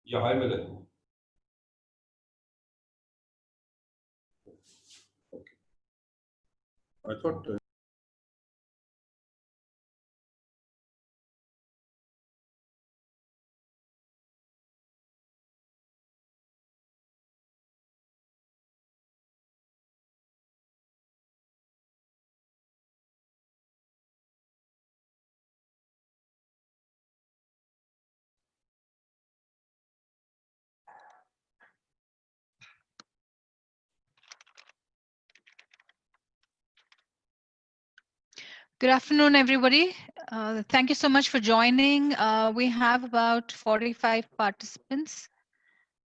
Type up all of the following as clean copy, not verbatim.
Yeah, hi Milan. Okay. I thought Good afternoon, everybody. Thank you so much for joining. We have about 45 participants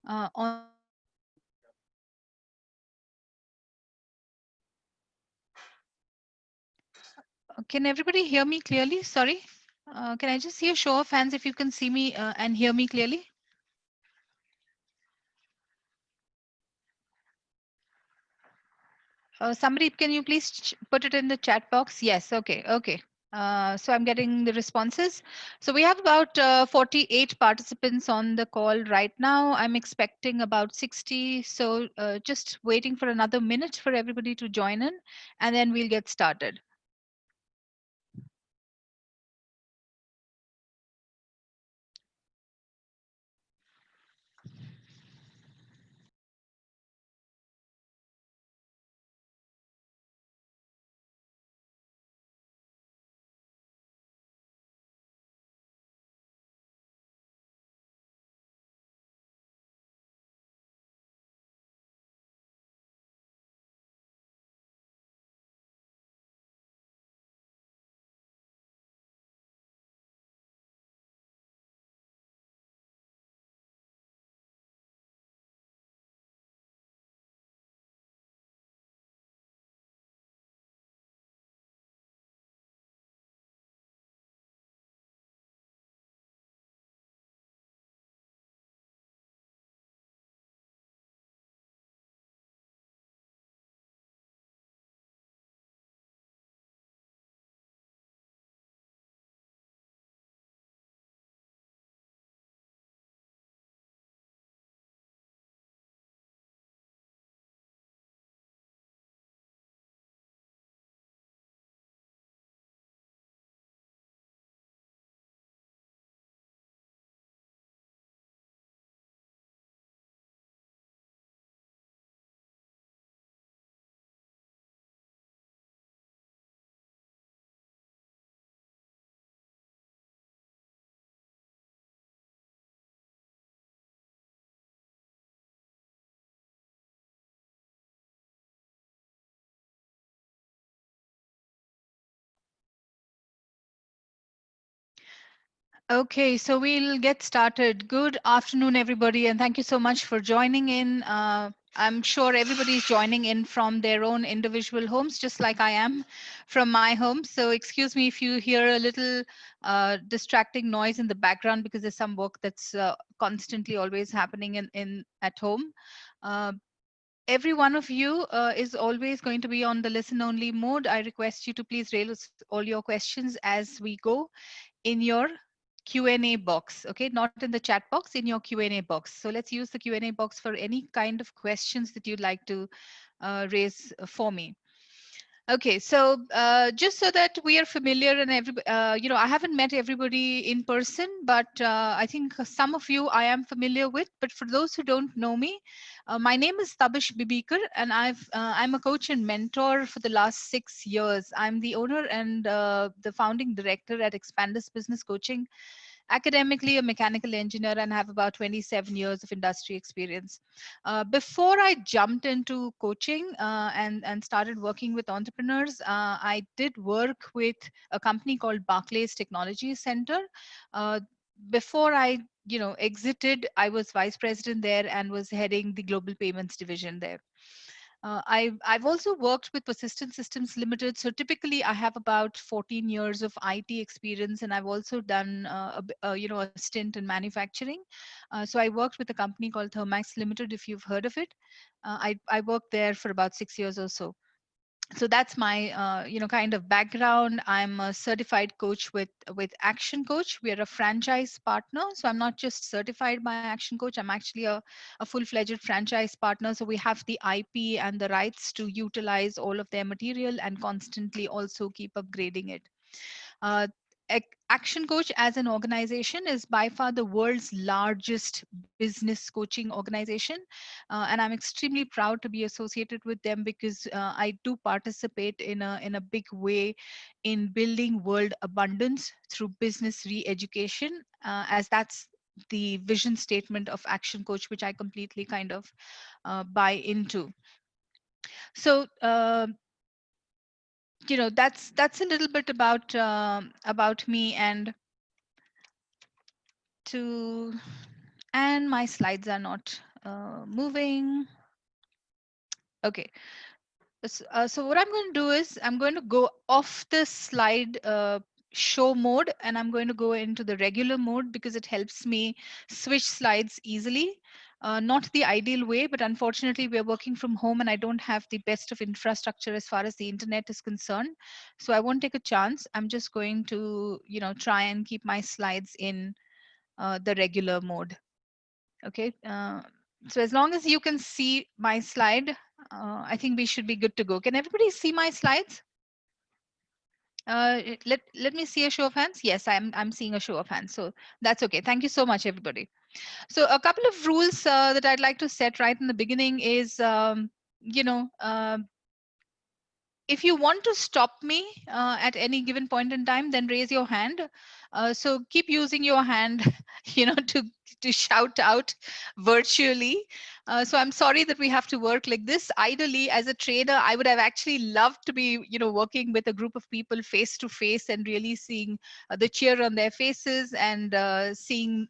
on. Can everybody hear me clearly? Sorry. Can I just see a show of hands if you can see me and hear me clearly? Somebody, can you please put it in the chat box? Yes. Okay. Okay. So I'm getting the responses. So we have about 48 participants on the call right now. I'm expecting about 60. So just waiting for another minute for everybody to join in, and then we'll get started. Okay, so we'll get started. Good afternoon, everybody, and thank you so much for joining in. I'm sure everybody's joining in from their own individual homes, just like I am from my home. So excuse me if you hear a little distracting noise in the background because there's some work that's constantly always happening in at home. Uh, every one of you is always going to be on the listen only mode. I request you to please raise all your questions as we go in your Q&A box, okay? Not in the chat box, in your Q&A box. So let's use the Q&A box for any kind of questions that you'd like to raise for me. Okay, so just so that we are familiar and I haven't met everybody in person, but I think some of you I am familiar with. But for those who don't know me, my name is Tabish Bibikar, and I'm a coach and mentor for the last 6 years. I'm the owner and the founding director at Expandus Business Coaching, academically a mechanical engineer, and have about 27 years of industry experience. Before I jumped into coaching and started working with entrepreneurs, I did work with a company called Barclays Technology Center. Uh, Before I exited, I was vice president there and was heading the global payments division there. I've also worked with Persistent Systems Limited. So typically, I have about 14 years of IT experience, and I've also done a stint in manufacturing. So I worked with a company called Thermax Limited, if you've heard of it. I worked there for about 6 years or so. So that's my kind of background. I'm a certified coach with Action Coach. We are a franchise partner, so I'm not just certified by Action Coach. I'm actually a full-fledged franchise partner, so we have the IP and the rights to utilize all of their material and constantly also keep upgrading it. uh, Action Coach as an organization is by far the world's largest business coaching organization. And I'm extremely proud to be associated with them because I do participate in a big way in building world abundance through business re-education, as that's the vision statement of Action Coach, which I completely kind of buy into. So that's a little bit about me. To and my slides are not moving. Okay. So what I'm going to do is I'm going to go off the slide show mode, and I'm going to go into the regular mode because it helps me switch slides easily. Not the ideal way, but unfortunately we're working from home and I don't have the best of infrastructure as far as the internet is concerned. So I won't take a chance. I'm just going to, try and keep my slides in the regular mode. Okay. So as long as you can see my slide, I think we should be good to go. Can everybody see my slides? Let me see a show of hands. Yes, I'm seeing a show of hands. So that's okay. Thank you so much, everybody. So a couple of rules that I'd like to set right in the beginning is, you know, if you want to stop me at any given point in time, then raise your hand. So keep using your hand, to shout out virtually. So I'm sorry that we have to work like this. Ideally, as a trainer, I would have actually loved to be, working with a group of people face to face and really seeing the cheer on their faces and seeing,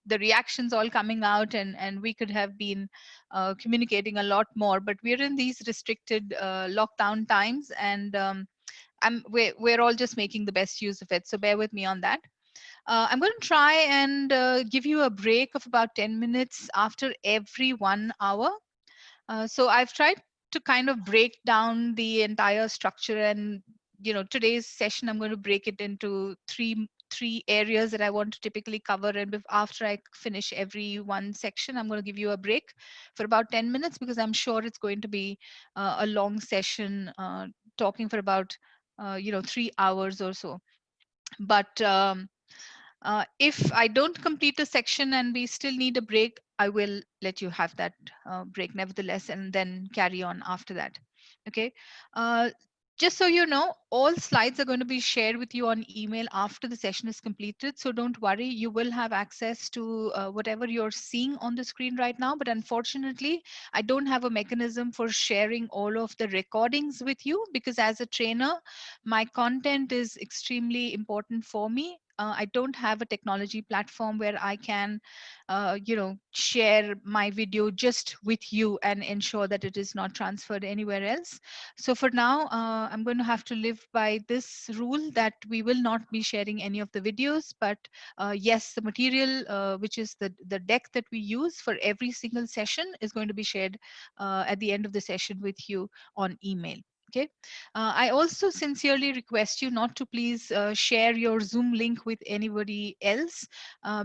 the reactions all coming out, and we could have been communicating a lot more, but we're in these restricted lockdown times, and we're all just making the best use of it, so bear with me on that. I'm going to try and give you a break of about 10 minutes after every 1 hour. So I've tried to kind of break down the entire structure, and today's session I'm going to break it into three areas that I want to typically cover. And after I finish every one section, I'm going to give you a break for about 10 minutes because I'm sure it's going to be a long session, talking for about 3 hours or so. But if I don't complete a section and we still need a break, I will let you have that break nevertheless, and then carry on after that. Okay. Uh, just so you know, all slides are going to be shared with you on email after the session is completed. So don't worry, you will have access to whatever you're seeing on the screen right now. But unfortunately, I don't have a mechanism for sharing all of the recordings with you because as a trainer, my content is extremely important for me. I don't have a technology platform where I can, share my video just with you and ensure that it is not transferred anywhere else. So for now, I'm going to have to live by this rule that we will not be sharing any of the videos. But yes, the material, which is the deck that we use for every single session, is going to be shared at the end of the session with you on email. Okay. I also sincerely request you not to please share your Zoom link with anybody else,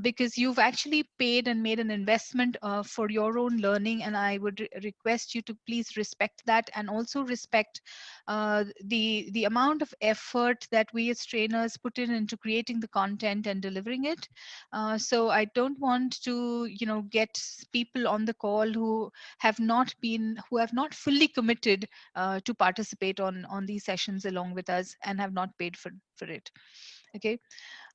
because you've actually paid and made an investment for your own learning, and I would request you to please respect that, and also respect the amount of effort that we as trainers put in into creating the content and delivering it. So I don't want to get people on the call who have not fully committed to participate on these sessions along with us and have not paid for it. Okay.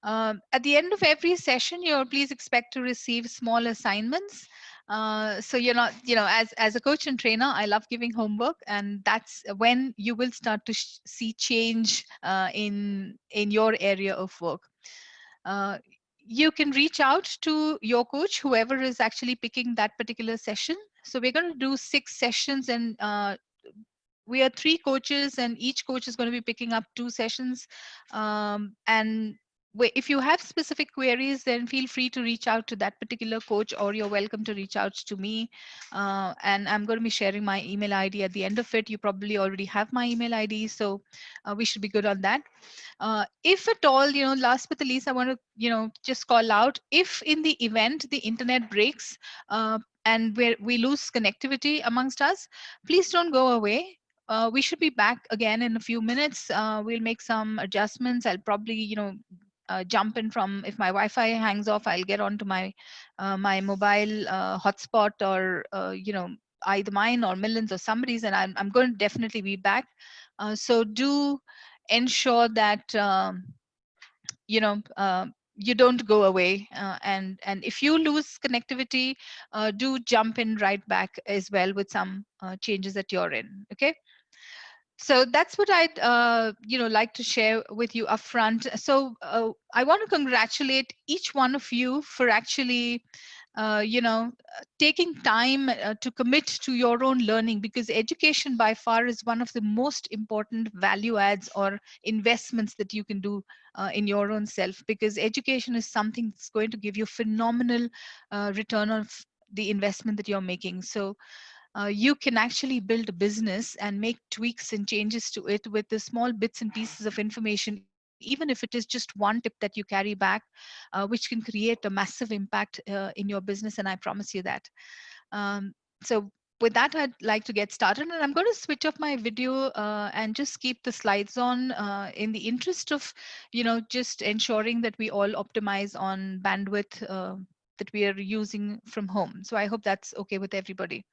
At the end of every session, you'll please expect to receive small assignments. So you're not, as a coach and trainer, I love giving homework, and that's when you will start to see change in your area of work. Uh, you can reach out to your coach, whoever is actually picking that particular session. So we're going to do 6 sessions, and we are 3 coaches, and each coach is going to be picking up 2 sessions. And if you have specific queries, then feel free to reach out to that particular coach, or you're welcome to reach out to me. And I'm going to be sharing my email ID at the end of it. You probably already have my email ID, so we should be good on that. If at all, last but the least, I want to, just call out, if in the event the internet breaks, and we lose connectivity amongst us, please don't go away. We should be back again in a few minutes. We'll make some adjustments. I'll probably, jump in from, if my Wi-Fi hangs off, I'll get onto my mobile hotspot, or either mine or Millen's or somebody's, and I'm going to definitely be back. So do ensure that you don't go away, and if you lose connectivity, do jump in right back as well with some changes that you're in. Okay, so that's what I'd like to share with you upfront. So I want to congratulate each one of you for actually taking time to commit to your own learning, because education by far is one of the most important value adds or investments that you can do in your own self, because education is something that's going to give you phenomenal return of the investment that you're making. So you can actually build a business and make tweaks and changes to it with the small bits and pieces of information, even if it is just one tip that you carry back, which can create a massive impact in your business. And I promise you that. Um, so with that, I'd like to get started, and I'm going to switch off my video and just keep the slides on in the interest of, just ensuring that we all optimize on bandwidth that we are using from home. So I hope that's okay with everybody.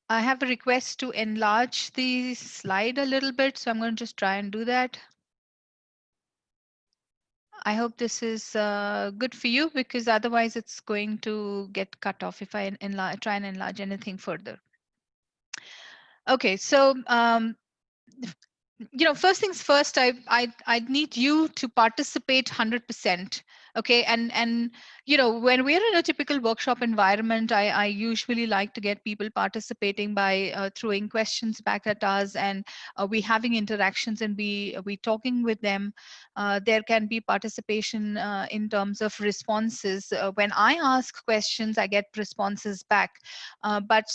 I have a request to enlarge the slide a little bit, so I'm going to just try and do that. I hope this is good for you, because otherwise it's going to get cut off if I try and enlarge anything further. Okay, so first things first, I need you to participate 100%. Okay, and when we're in a typical workshop environment, I usually like to get people participating by throwing questions back at us, and we having interactions, and we talking with them. There can be participation in terms of responses. When I ask questions, I get responses back. But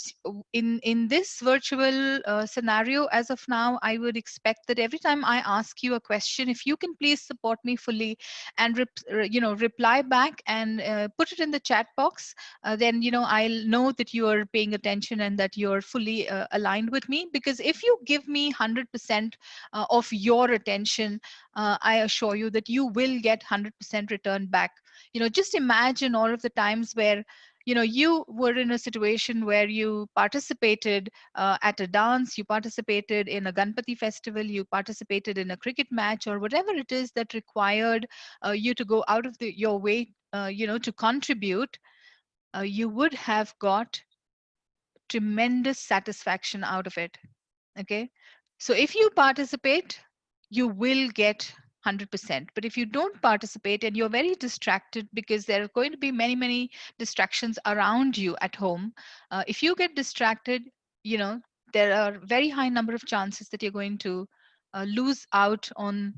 in this virtual scenario, as of now, I would expect that every time I ask you a question, if you can please support me fully and reply back and put it in the chat box, then I'll know that you are paying attention and that you're fully aligned with me. Because if you give me 100% of your attention, I assure you that you will get 100% return back. Just imagine all of the times where you were in a situation where you participated at a dance, you participated in a Ganpati festival, you participated in a cricket match, or whatever it is that required you to go out of your way to contribute. You would have got tremendous satisfaction out of it. Okay, so if you participate, you will get 100%. But if you don't participate and you're very distracted, because there are going to be many distractions around you at home, if you get distracted, you know there are very high number of chances that you're going to lose out on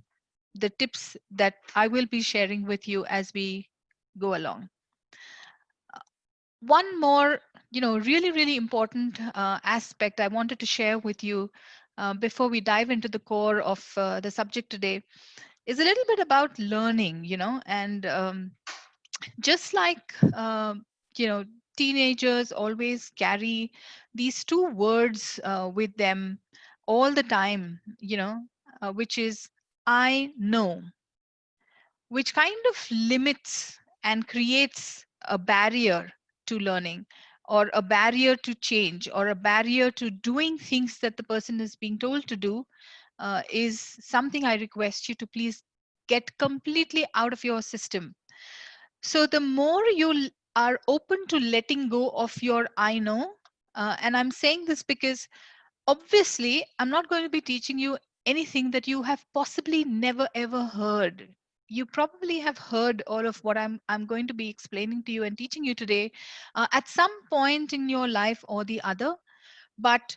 the tips that I will be sharing with you as we go along. One more, really important aspect I wanted to share with you before we dive into the core of the subject today is a little bit about learning, and just like, teenagers always carry these two words with them all the time, which is I know, which kind of limits and creates a barrier to learning, or a barrier to change, or a barrier to doing things that the person is being told to do, is something I request you to please get completely out of your system. So the more you are open to letting go of your I know, and I'm saying this because obviously I'm not going to be teaching you anything that you have possibly never ever heard. you probably have heard all of what I'm going to be explaining to you and teaching you today at some point in your life or the other. But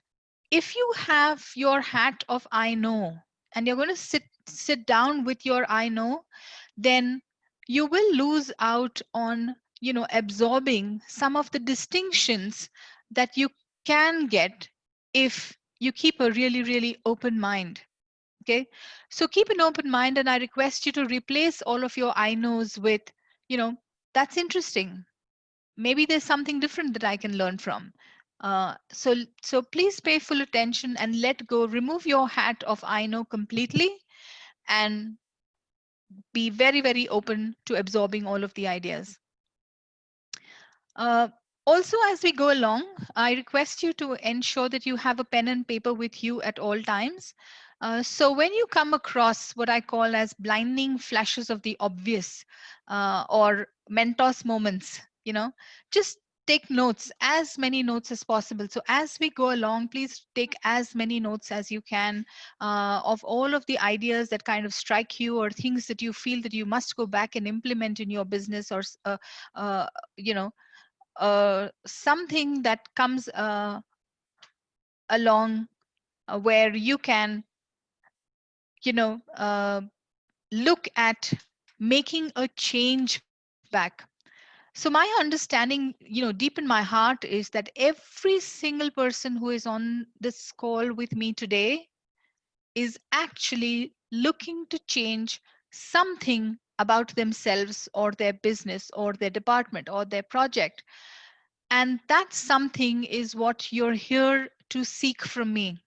if you have your hat of I know, and you're going to sit down with your I know, then you will lose out on, absorbing some of the distinctions that you can get if you keep a really, really open mind. Okay. So keep an open mind, and I request you to replace all of your I knows with, you know, that's interesting. Maybe there's something different that I can learn from. So please pay full attention and let go. Remove your hat of I know completely, and be very, very open to absorbing all of the ideas. Uh, Also, as we go along, I request you to ensure that you have a pen and paper with you at all times. So when you come across what I call as blinding flashes of the obvious, or Mentos moments, just take notes, as many notes as possible. So as we go along, please take as many notes as you can, of all of the ideas that kind of strike you, or things that you feel that you must go back and implement in your business, or you know something that comes along, where you can, you know, uh, look at making a change back. So my understanding, deep in my heart, is that every single person who is on this call with me today is actually looking to change something about themselves or their business or their department or their project. And that something is what you're here to seek from me.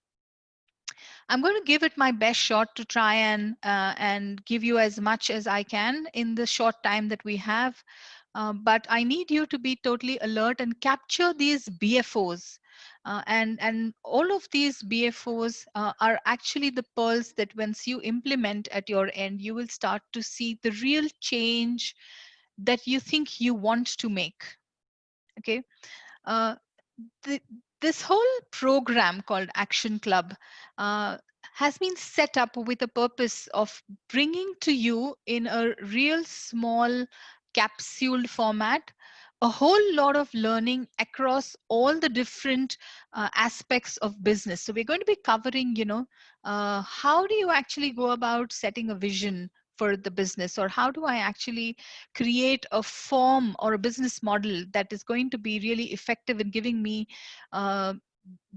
I'm going to give it my best shot to try and give you as much as I can in the short time that we have. But I need you to be totally alert and capture these BFOs. And all of these BFOs are actually the pearls that once you implement at your end, you will start to see the real change that you think you want to make. Okay. Uh, th- this whole program called Action Club has been set up with a purpose of bringing to you in a real small capsule format a whole lot of learning across all the different aspects of business. So we're going to be covering, how do you actually go about setting a vision for the business, or how do I actually create a form or a business model that is going to be really effective in giving me uh,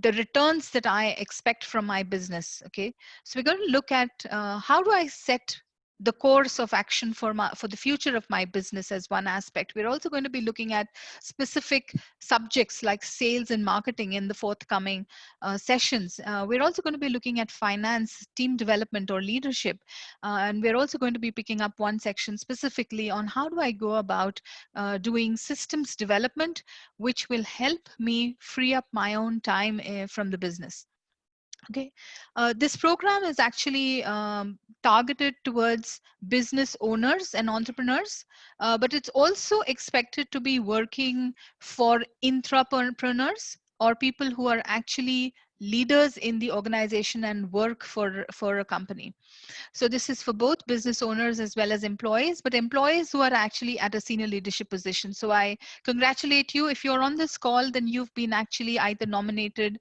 the returns that I expect from my business. Okay, so we're going to look at how do I set the course of action for the future of my business as one aspect. We're also going to be looking at specific subjects like sales and marketing in the forthcoming sessions. We're also going to be looking at finance, team development, or leadership, and we're also going to be picking up one section specifically on how do I go about doing systems development, which will help me free up my own time from the business. Okay, this program is actually targeted towards business owners and entrepreneurs, but it's also expected to be working for intrapreneurs, or people who are actually leaders in the organization and work for a company. So this is for both business owners as well as employees, but employees who are actually at a senior leadership position. So I congratulate you. If you're on this call, then you've been actually either nominated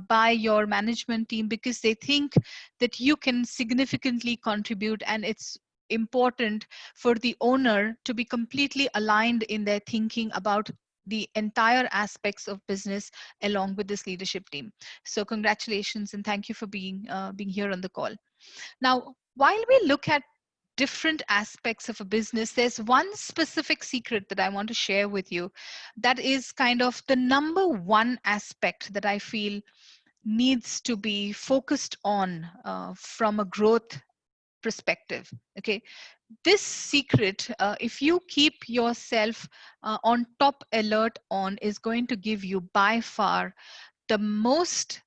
by your management team because they think that you can significantly contribute, and it's important for the owner to be completely aligned in their thinking about the entire aspects of business along with this leadership team. So congratulations, and thank you for being here on the call. Now, while we look at different aspects of a business, there's one specific secret that I want to share with you that is kind of the number one aspect that I feel needs to be focused on from a growth perspective. Okay, this secret, if you keep yourself on top alert on, is going to give you by far the most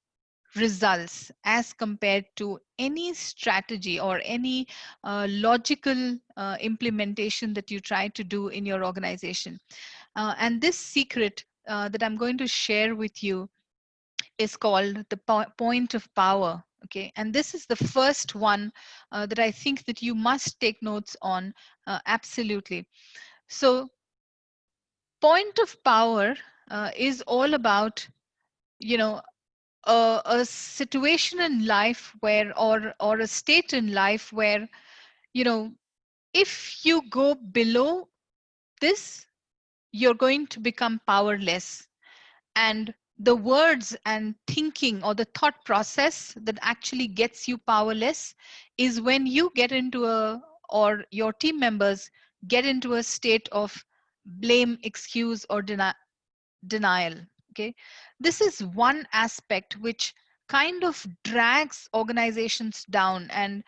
results as compared to any strategy or any logical implementation that you try to do in your organization. And this secret that I'm going to share with you is called the point of power. Okay, and this is the first one that I think that you must take notes on, absolutely. So point of power is all about, you know, a situation in life where, or a state in life where, you know, if you go below this, you're going to become powerless. And the words and thinking, or the thought process that actually gets you powerless, is when you get into a, or your team members get into a state of blame, excuse, or denial. Okay, this is one aspect which kind of drags organizations down. And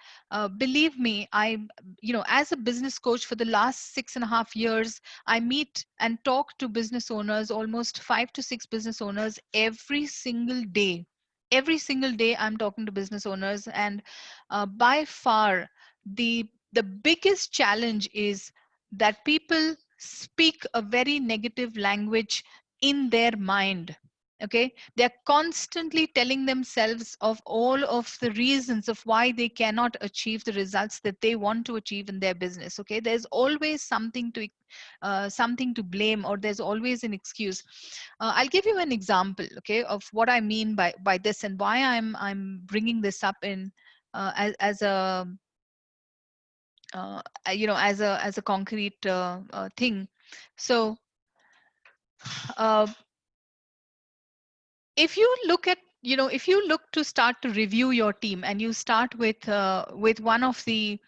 believe me, I, you know, as a business coach for the last 6.5 years, I meet and talk to business owners, almost 5 to 6 business owners every single day. Every single day I'm talking to business owners, and by far the biggest challenge is that people speak a very negative language in their mind. Okay, they're constantly telling themselves of all of the reasons of why they cannot achieve the results that they want to achieve in their business. Okay, there's always something to blame, or there's always an excuse. I'll give you an example, okay, of what I mean by this, and why I'm bringing this up in as a you know, as a concrete thing. So uh, if you look at, you know, if you look to start to review your team, and you start with one of the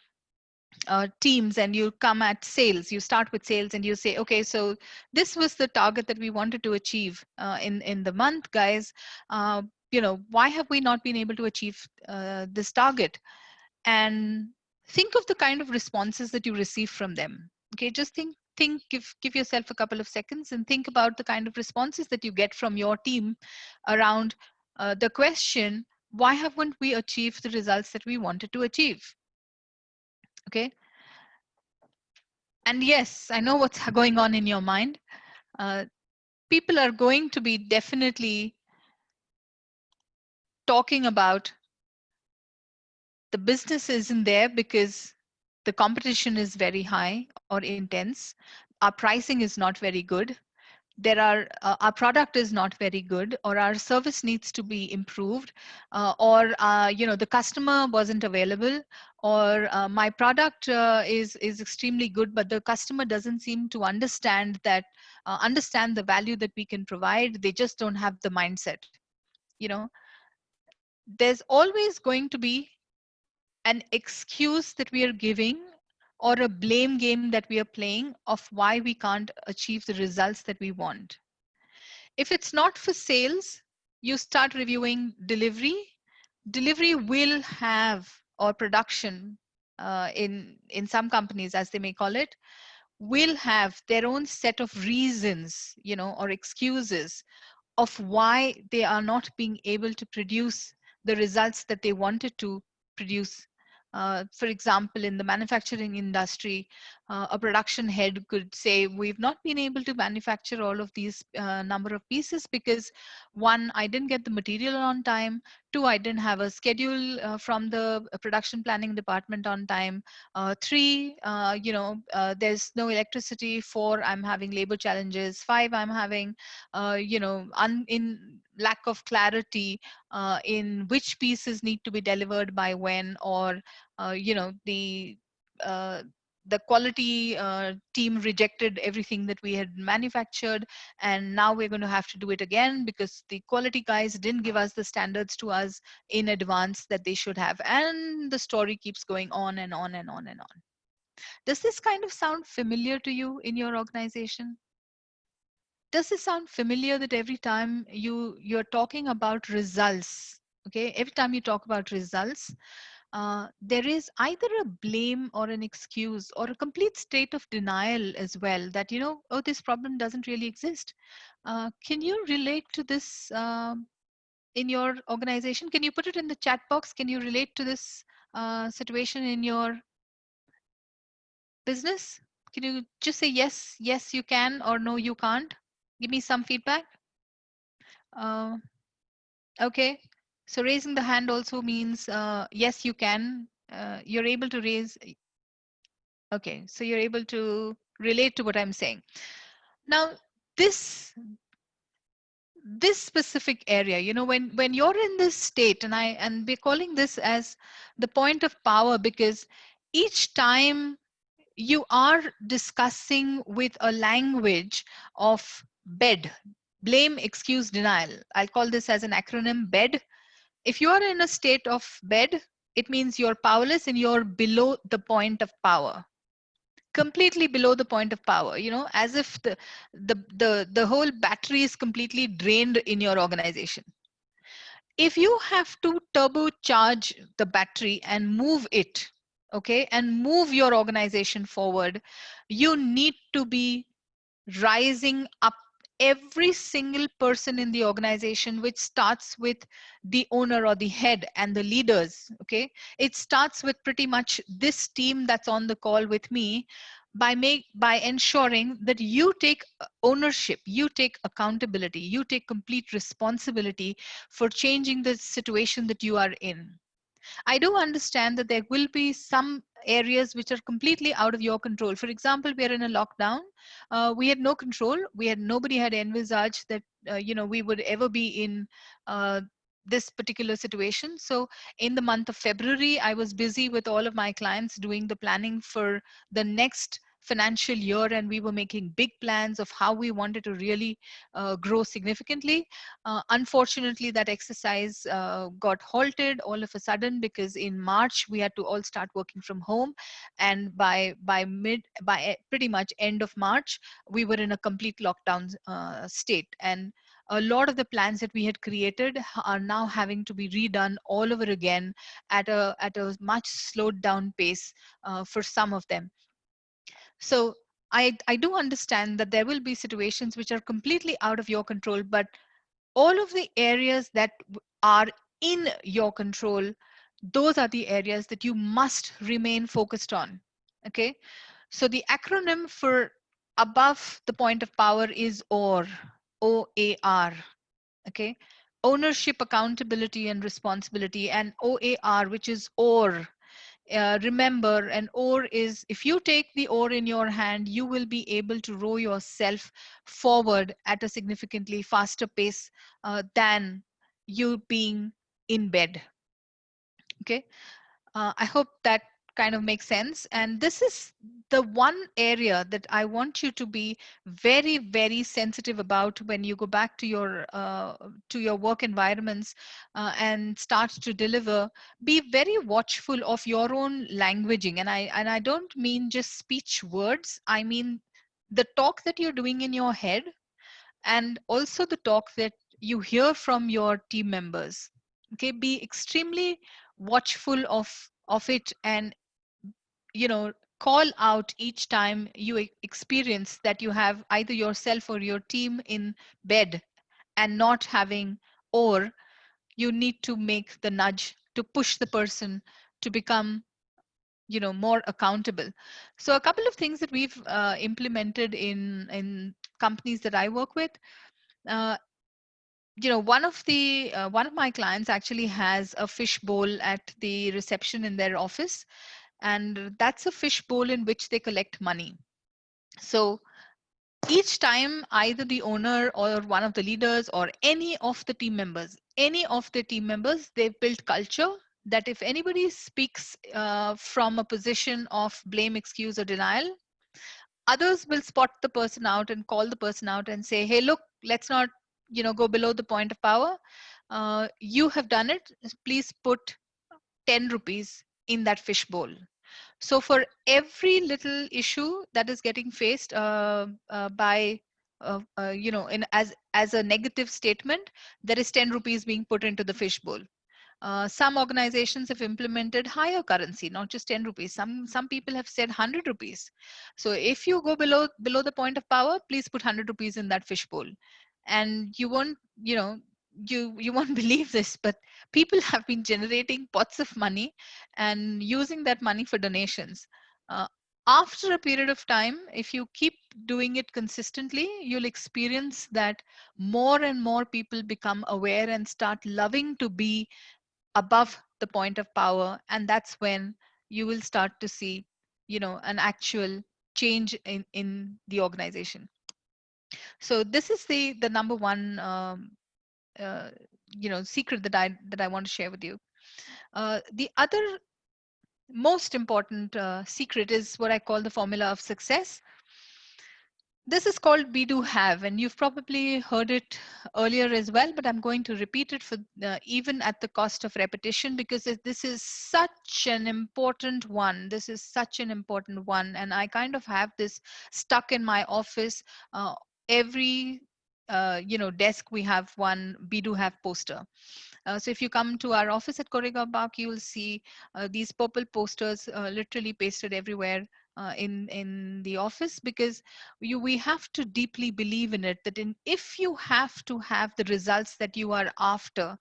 teams, and you come at sales, you start with sales, and you say, okay, so this was the target that we wanted to achieve in the month, guys. You know, why have we not been able to achieve this target? And think of the kind of responses that you receive from them. Okay, just think, give yourself a couple of seconds and think about the kind of responses that you get from your team around the question, why haven't we achieved the results that we wanted to achieve? Okay, and yes, I know what's going on in your mind. uh, People are going to be definitely talking about the business isn't there because the competition is very high or intense, our pricing is not very good, there are our product is not very good, or our service needs to be improved, or you know, the customer wasn't available, or my product is extremely good, but the customer doesn't seem to understand the value that we can provide. They just don't have the mindset. You know, there's always going to be an excuse that we are giving, or a blame game that we are playing of why we can't achieve the results that we want. If it's not for sales, you start reviewing delivery. Delivery will have, or production in some companies, as they may call it, will have their own set of reasons, you know, or excuses of why they are not being able to produce the results that they wanted to produce. For example, in the manufacturing industry, a production head could say, we've not been able to manufacture all of these number of pieces because, one, I didn't get the material on time, two, I didn't have a schedule from the production planning department on time, three, there's no electricity, four, I'm having labor challenges, five, I'm having in lack of clarity in which pieces need to be delivered by when, or uh, the quality team rejected everything that we had manufactured, and now we're going to have to do it again because the quality guys didn't give us the standards to us in advance that they should have, and the story keeps going on and on and on and on. Does this kind of sound familiar to you in your organization? Does it sound familiar that every time you're talking about results, okay, every time you talk about results, there is either a blame or an excuse or a complete state of denial as well, that, you know, oh, this problem doesn't really exist. Can you relate to this in your organization? Can you put it in the chat box? Can you relate to this situation in your business? Can you just say yes, yes, you can, or no, you can't? Give me some feedback. Uh, Okay. So raising the hand also means yes, you can. You're able to raise. Okay. So you're able to relate to what I'm saying. Now, this specific area, when you're in this state, and we're calling this as the point of power, because each time you are discussing with a language of bed, blame, excuse, denial. I'll call this as an acronym bed. If you are in a state of bed, it means you're powerless and you're below the point of power, completely below the point of power, as if the whole battery is completely drained in your organization. If you have to turbocharge the battery and move it, okay, and move your organization forward, you need to be rising up every single person in the organization, which starts with the owner or the head and the leaders. Okay, it starts with pretty much this team that's on the call with me, by ensuring that you take ownership, you take accountability, you take complete responsibility for changing the situation that you are in. I do understand that there will be some areas which are completely out of your control. For example, we are in a lockdown. We had no control. Nobody had envisaged that we would ever be in uh, this particular situation. So in the month of February, I was busy with all of my clients doing the planning for the next financial year, and we were making big plans of how we wanted to really grow significantly. Unfortunately, that exercise got halted all of a sudden, because in March we had to all start working from home, and by pretty much end of March, we were in a complete lockdown state, and a lot of the plans that we had created are now having to be redone all over again at a much slowed down pace for some of them. So I do understand that there will be situations which are completely out of your control, but all of the areas that are in your control, those are the areas that you must remain focused on. Okay, so the acronym for above the point of power is OAR. Okay, ownership, accountability, and responsibility. And OAR, which is or, remember, an oar is, if you take the oar in your hand, you will be able to row yourself forward at a significantly faster pace than you being in bed. Okay, I hope that kind of makes sense. And this is the one area that I want you to be very, very sensitive about when you go back to your work environments and start to deliver. Be very watchful of your own languaging, and I don't mean just speech words. I mean the talk that you're doing in your head, and also the talk that you hear from your team members. Okay, be extremely watchful of it, and call out each time you experience that you have either yourself or your team in bed and not having, or you need to make the nudge to push the person to become more accountable. So a couple of things that we've implemented in companies that I work with. uh, one of my clients actually has a fish bowl at the reception in their office, and that's a fish bowl in which they collect money. So each time either the owner or one of the leaders or any of the team members, they've built culture that if anybody speaks from a position of blame, excuse, or denial, others will spot the person out and call the person out and say, hey, look, let's not go below the point of power. You have done it, please put 10 rupees in that fish bowl. So for every little issue that is getting faced by in as a negative statement, there is 10 rupees being put into the fish bowl. Some organizations have implemented higher currency, not just 10 rupees. Some people have said 100 rupees. So if you go below the point of power, please put 100 rupees in that fish bowl. And you won't, you won't believe this, but people have been generating pots of money and using that money for donations. Uh, after a period of time, if you keep doing it consistently, you'll experience that more and more people become aware and start loving to be above the point of power. And that's when you will start to see, an actual change in the organization. So this is the number one uh, secret that I want to share with you. The other most important secret is what I call the formula of success. This is called be do have, and you've probably heard it earlier as well, but I'm going to repeat it for even at the cost of repetition, because this is such an important one. This is such an important one, and I kind of have this stuck in my office. Every desk we have one be do have poster. So if you come to our office at Koregaon Park, you will see these purple posters literally pasted everywhere in the office, because we have to deeply believe in it, that if you have to have the results that you are after,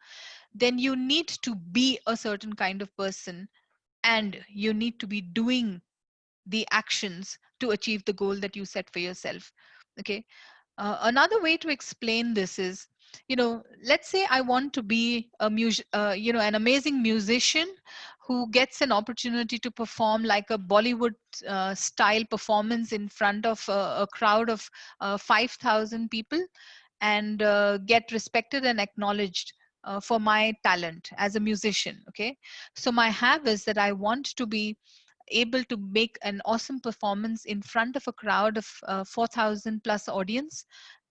then you need to be a certain kind of person, and you need to be doing the actions to achieve the goal that you set for yourself. Okay. Another way to explain this is, let's say I want to be an amazing musician who gets an opportunity to perform like a Bollywood style performance in front of a crowd of 5,000 people, and get respected and acknowledged for my talent as a musician. Okay. So my have is that I want to be able to make an awesome performance in front of a crowd of 4,000 plus audience.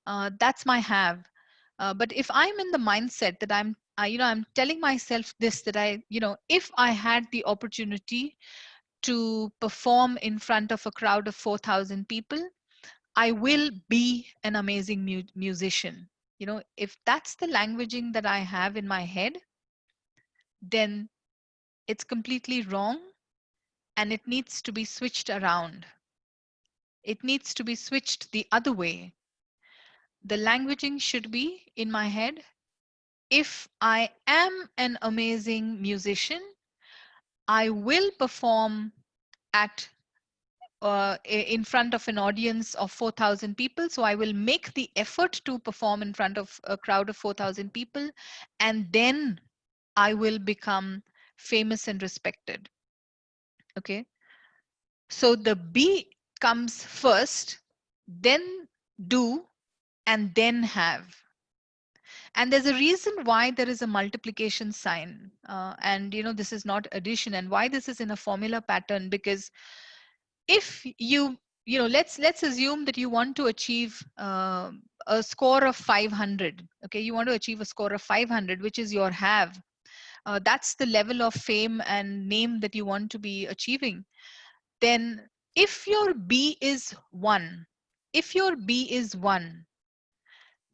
That's my have. But if I'm in the mindset that I'm telling myself this, that if I had the opportunity to perform in front of a crowd of 4,000 people, I will be an amazing musician. If that's the languaging that I have in my head, then it's completely wrong, and it needs to be switched around. It needs to be switched the other way. The languaging should be in my head: if I am an amazing musician, I will perform at in front of an audience of 4,000 people. So I will make the effort to perform in front of a crowd of 4,000 people, and then I will become famous and respected. Okay. So the B comes first, then do, and then have. And there's a reason why there is a multiplication sign, and this is not addition, and why this is in a formula pattern. Because if let's assume that you want to achieve a score of 500. Okay, you want to achieve a score of 500, which is your have. That's the level of fame and name that you want to be achieving. Then if your B is 1, if your B is 1,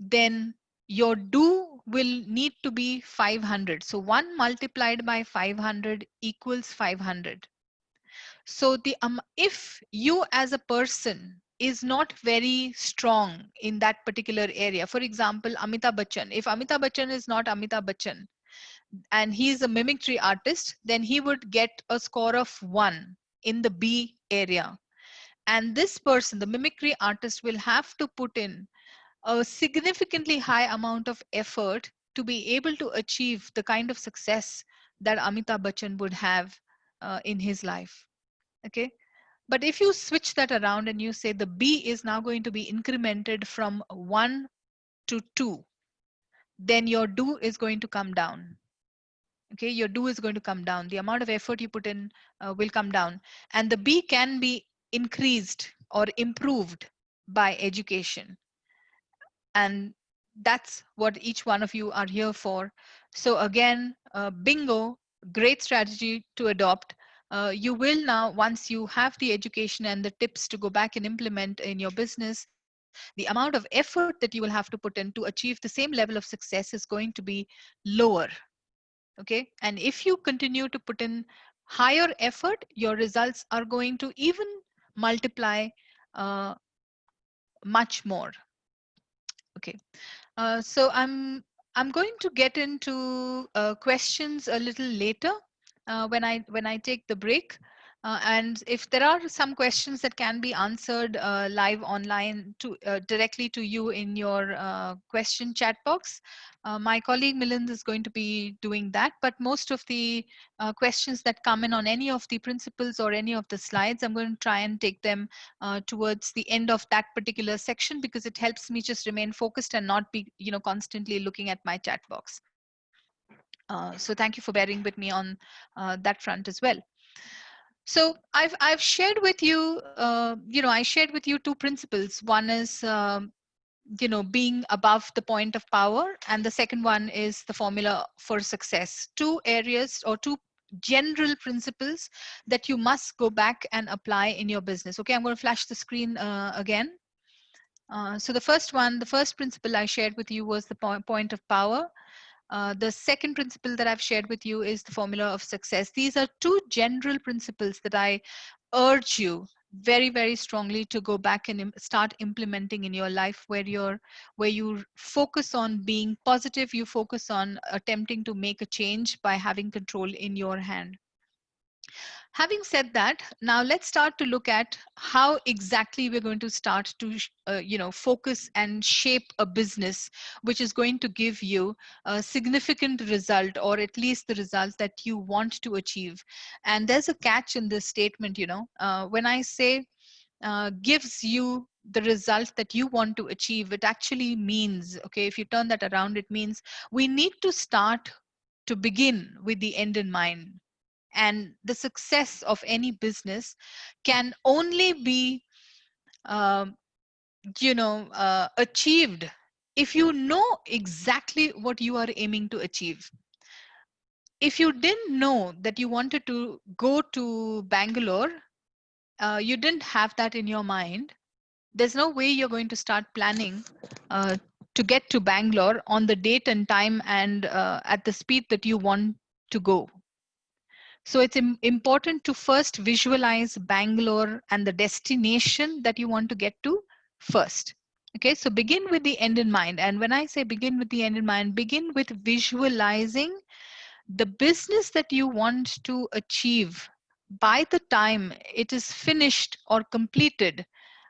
then your do will need to be 500. So 1 multiplied by 500 equals 500. So if you as a person is not very strong in that particular area, for example, Amitabh Bachchan, if Amitabh Bachchan is not Amitabh Bachchan and he is a mimicry artist, then he would get a score of 1 in the B area. And this person, the mimicry artist, will have to put in a significantly high amount of effort to be able to achieve the kind of success that Amitabh Bachchan would have in his life. Okay. But if you switch that around and you say the B is now going to be incremented from 1 to 2, then your do is going to come down. Okay, your do is going to come down. The amount of effort you put in will come down. And the B can be increased or improved by education. And that's what each one of you are here for. So again, bingo, great strategy to adopt. You will now, once you have the education and the tips to go back and implement in your business, the amount of effort that you will have to put in to achieve the same level of success is going to be lower. Okay. And if you continue to put in higher effort, your results are going to even multiply uh, much more. Okay. So I'm going to get into questions a little later when I take the break. And if there are some questions that can be answered live online to directly to you in your question chat box, my colleague Milind is going to be doing that. But most of the questions that come in on any of the principles or any of the slides, I'm going to try and take them towards the end of that particular section, because it helps me just remain focused and not be, constantly looking at my chat box. So thank you for bearing with me on that front as well. So I've shared with you, I shared with you two principles. One is being above the point of power, and the second one is the formula for success. Two areas or two general principles that you must go back and apply in your business. Okay, I'm going to flash the screen again. So the first principle I shared with you was the point of power. The second principle that I've shared with you is the formula of success. These are two general principles that I urge you very, very strongly to go back and start implementing in your life, where you focus on being positive, you focus on attempting to make a change by having control in your hand. Having said that, now let's start to look at how exactly we're going to start to focus and shape a business which is going to give you a significant result, or at least the results that you want to achieve. And there's a catch in this statement. When I say gives you the result that you want to achieve, it actually means, okay, if you turn that around, it means we need to start to begin with the end in mind. And the success of any business can only be um, achieved if you know exactly what you are aiming to achieve. If you didn't know that you wanted to go to Bangalore, you didn't have that in your mind, there's no way you're going to start planning uh, to get to Bangalore on the date and time and at the speed that you want to go. So it's important to first visualize Bangalore and the destination that you want to get to first. Okay, so begin with the end in mind. And when I say begin with the end in mind, begin with visualizing the business that you want to achieve by the time it is finished or completed,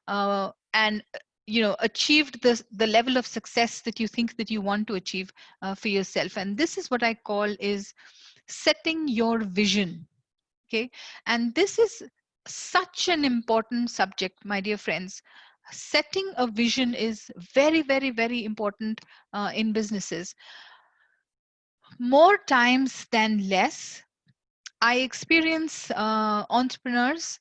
and achieved the level of success that you think that you want to achieve for yourself. And this is what I call is setting your vision. Okay, and this is such an important subject, my dear friends. Setting a vision is very, very, very important in businesses. More times than less, I experience entrepreneurs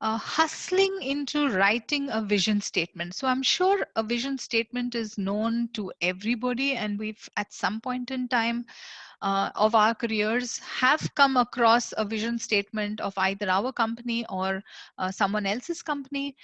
hustling into writing a vision statement. So I'm sure a vision statement is known to everybody, and we've at some point in time of our careers have come across a vision statement of either our company or someone else's company.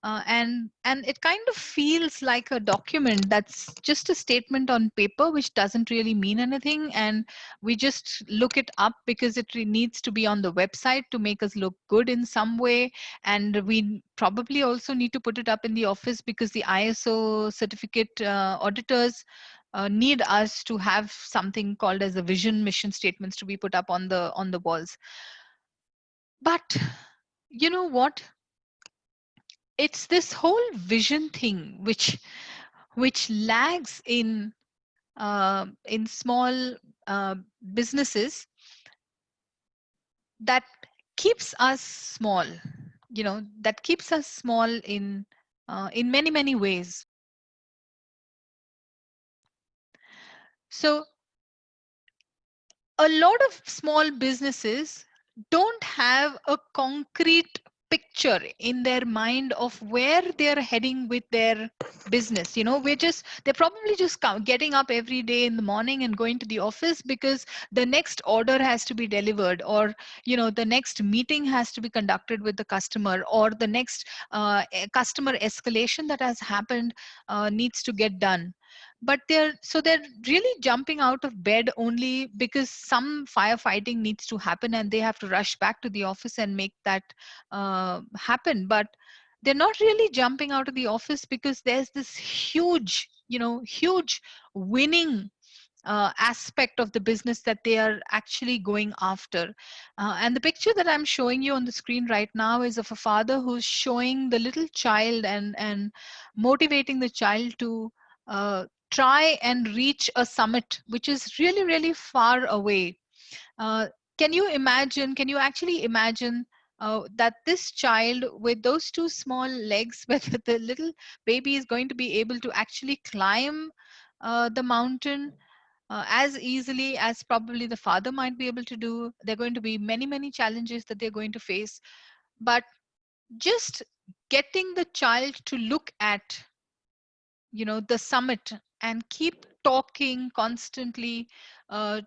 And it kind of feels like a document that's just a statement on paper which doesn't really mean anything, and we just look it up because it needs to be on the website to make us look good in some way. And we probably also need to put it up in the office because the ISO certificate auditors need us to have something called as the vision mission statements to be put up on the walls. But you know what, it's this whole vision thing which lags in small uh, businesses, that keeps us small, that keeps us small in many, many ways. So a lot of small businesses don't have a concrete picture in their mind of where they're heading with their business. They're probably just getting up every day in the morning and going to the office because the next order has to be delivered, or the next meeting has to be conducted with the customer, or the next customer escalation that has happened needs to get done. But they're really jumping out of bed only because some firefighting needs to happen and they have to rush back to the office and make that happen. But they're not really jumping out of the office because there's this huge winning aspect of the business that they are actually going after. And the picture that I'm showing you on the screen right now is of a father who's showing the little child and motivating the child to try and reach a summit which is really, really far away. uh, can you actually imagine that this child with those two small legs, whether the little baby is going to be able to actually climb the mountain as easily as probably the father might be able to do? There are going to be many, many challenges that they're going to face. But just getting the child to look at the summit and keep talking constantly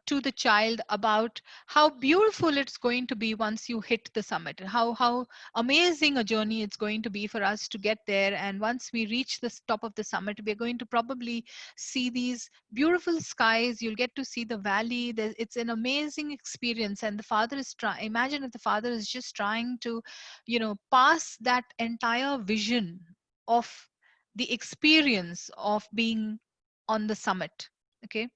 to the child about how beautiful it's going to be once you hit the summit, and how amazing a journey it's going to be for us to get there. And once we reach the top of the summit, we're going to probably see these beautiful skies. You'll get to see the valley. It's an amazing experience. And the father is trying, imagine if the father is just trying to pass that entire vision of the experience of being on the summit. Okay,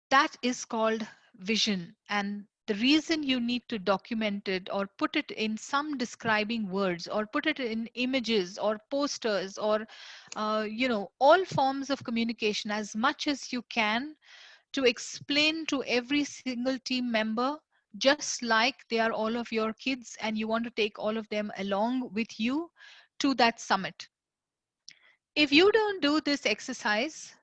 that is called vision. And the reason you need to document it or put it in some describing words or put it in images or posters or all forms of communication as much as you can, to explain to every single team member, just like they are all of your kids and you want to take all of them along with you to that summit. If you don't do this exercise,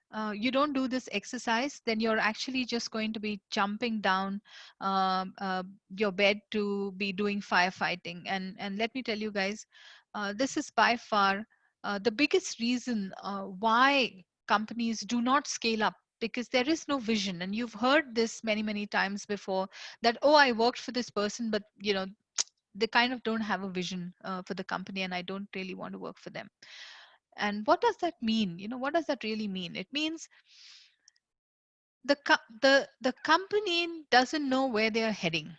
then you're actually just going to be jumping down your bed to be doing firefighting. And let me tell you guys, this is by far the biggest reason why companies do not scale up, because there is no vision. And you've heard this many, many times before, that, oh, I worked for this person, but they kind of don't have a vision for the company, and I don't really want to work for them. And what does that mean? What does that really mean? It means the company doesn't know where they're heading.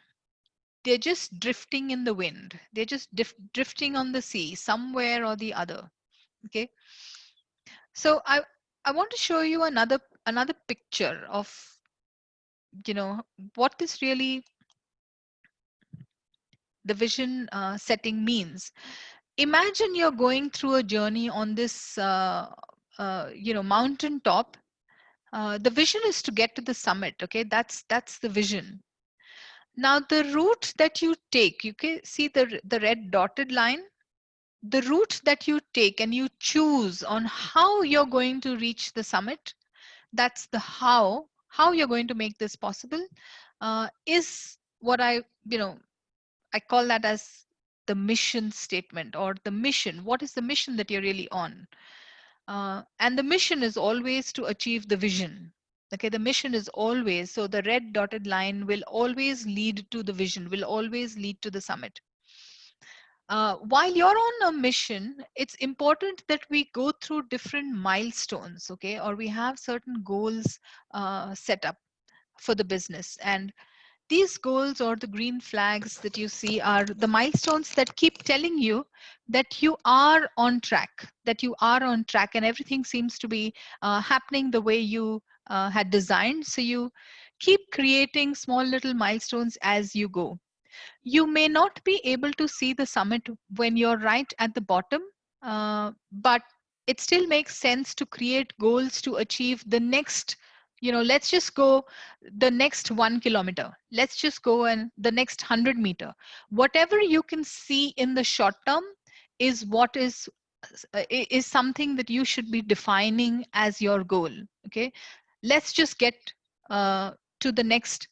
They're just drifting in the wind. They're just drifting on the sea, somewhere or the other. Okay. So I want to show you another picture of what this really, the vision setting means. Imagine you're going through a journey on this mountain top. The vision is to get to the summit. Okay, that's the vision. Now the route that you take, you can see the red dotted line. The route that you take and you choose on how you're going to reach the summit, that's the how you're going to make this possible, is what I call that as the mission statement, or the mission. What is the mission that you're really on? And the mission is always to achieve the vision. Okay, the mission is always, so the red dotted line will always lead to the vision, will always lead to the summit. While you're on a mission, it's important that we go through different milestones, okay, or we have certain goals set up for the business. And these goals, or the green flags that you see, are the milestones that keep telling you that you are on track, and everything seems to be happening the way you had designed. So you keep creating small little milestones as you go. You may not be able to see the summit when you're right at the bottom, but it still makes sense to create goals to achieve the next, let's just go the next 1 kilometer. Let's just go and the next 100 meter. Whatever you can see in the short term is what is something that you should be defining as your goal. Okay, let's just get to the next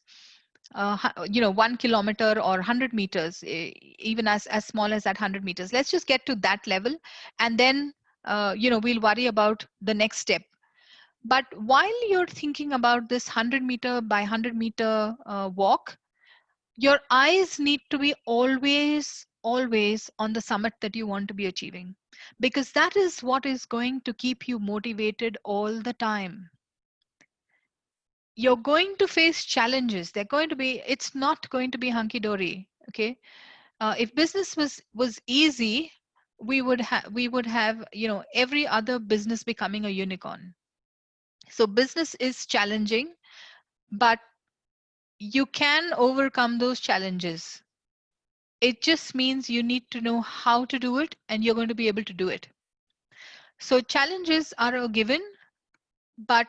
1 kilometer or 100 meters, even as small as that 100 meters. Let's just get to that level, and then we'll worry about the next step. But while you're thinking about this 100 meter by 100 meter walk, your eyes need to be always on the summit that you want to be achieving, because that is what is going to keep you motivated all the time. You're going to face challenges. It's not going to be hunky dory. Okay. If business was easy, we would have every other business becoming a unicorn. So business is challenging, but you can overcome those challenges. It just means you need to know how to do it, and you're going to be able to do it. So challenges are a given, but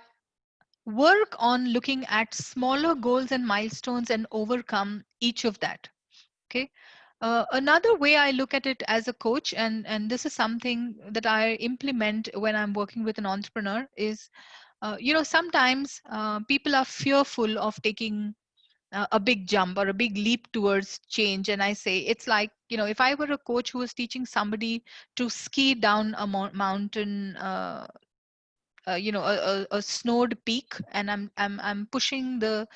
work on looking at smaller goals and milestones and overcome each of that. Okay. Another way I look at it as a coach, and this is something that I implement when I'm working with an entrepreneur, is sometimes people are fearful of taking a big jump or a big leap towards change. And I say it's like, if I were a coach who was teaching somebody to ski down a mountain, a snowed peak, and I'm pushing the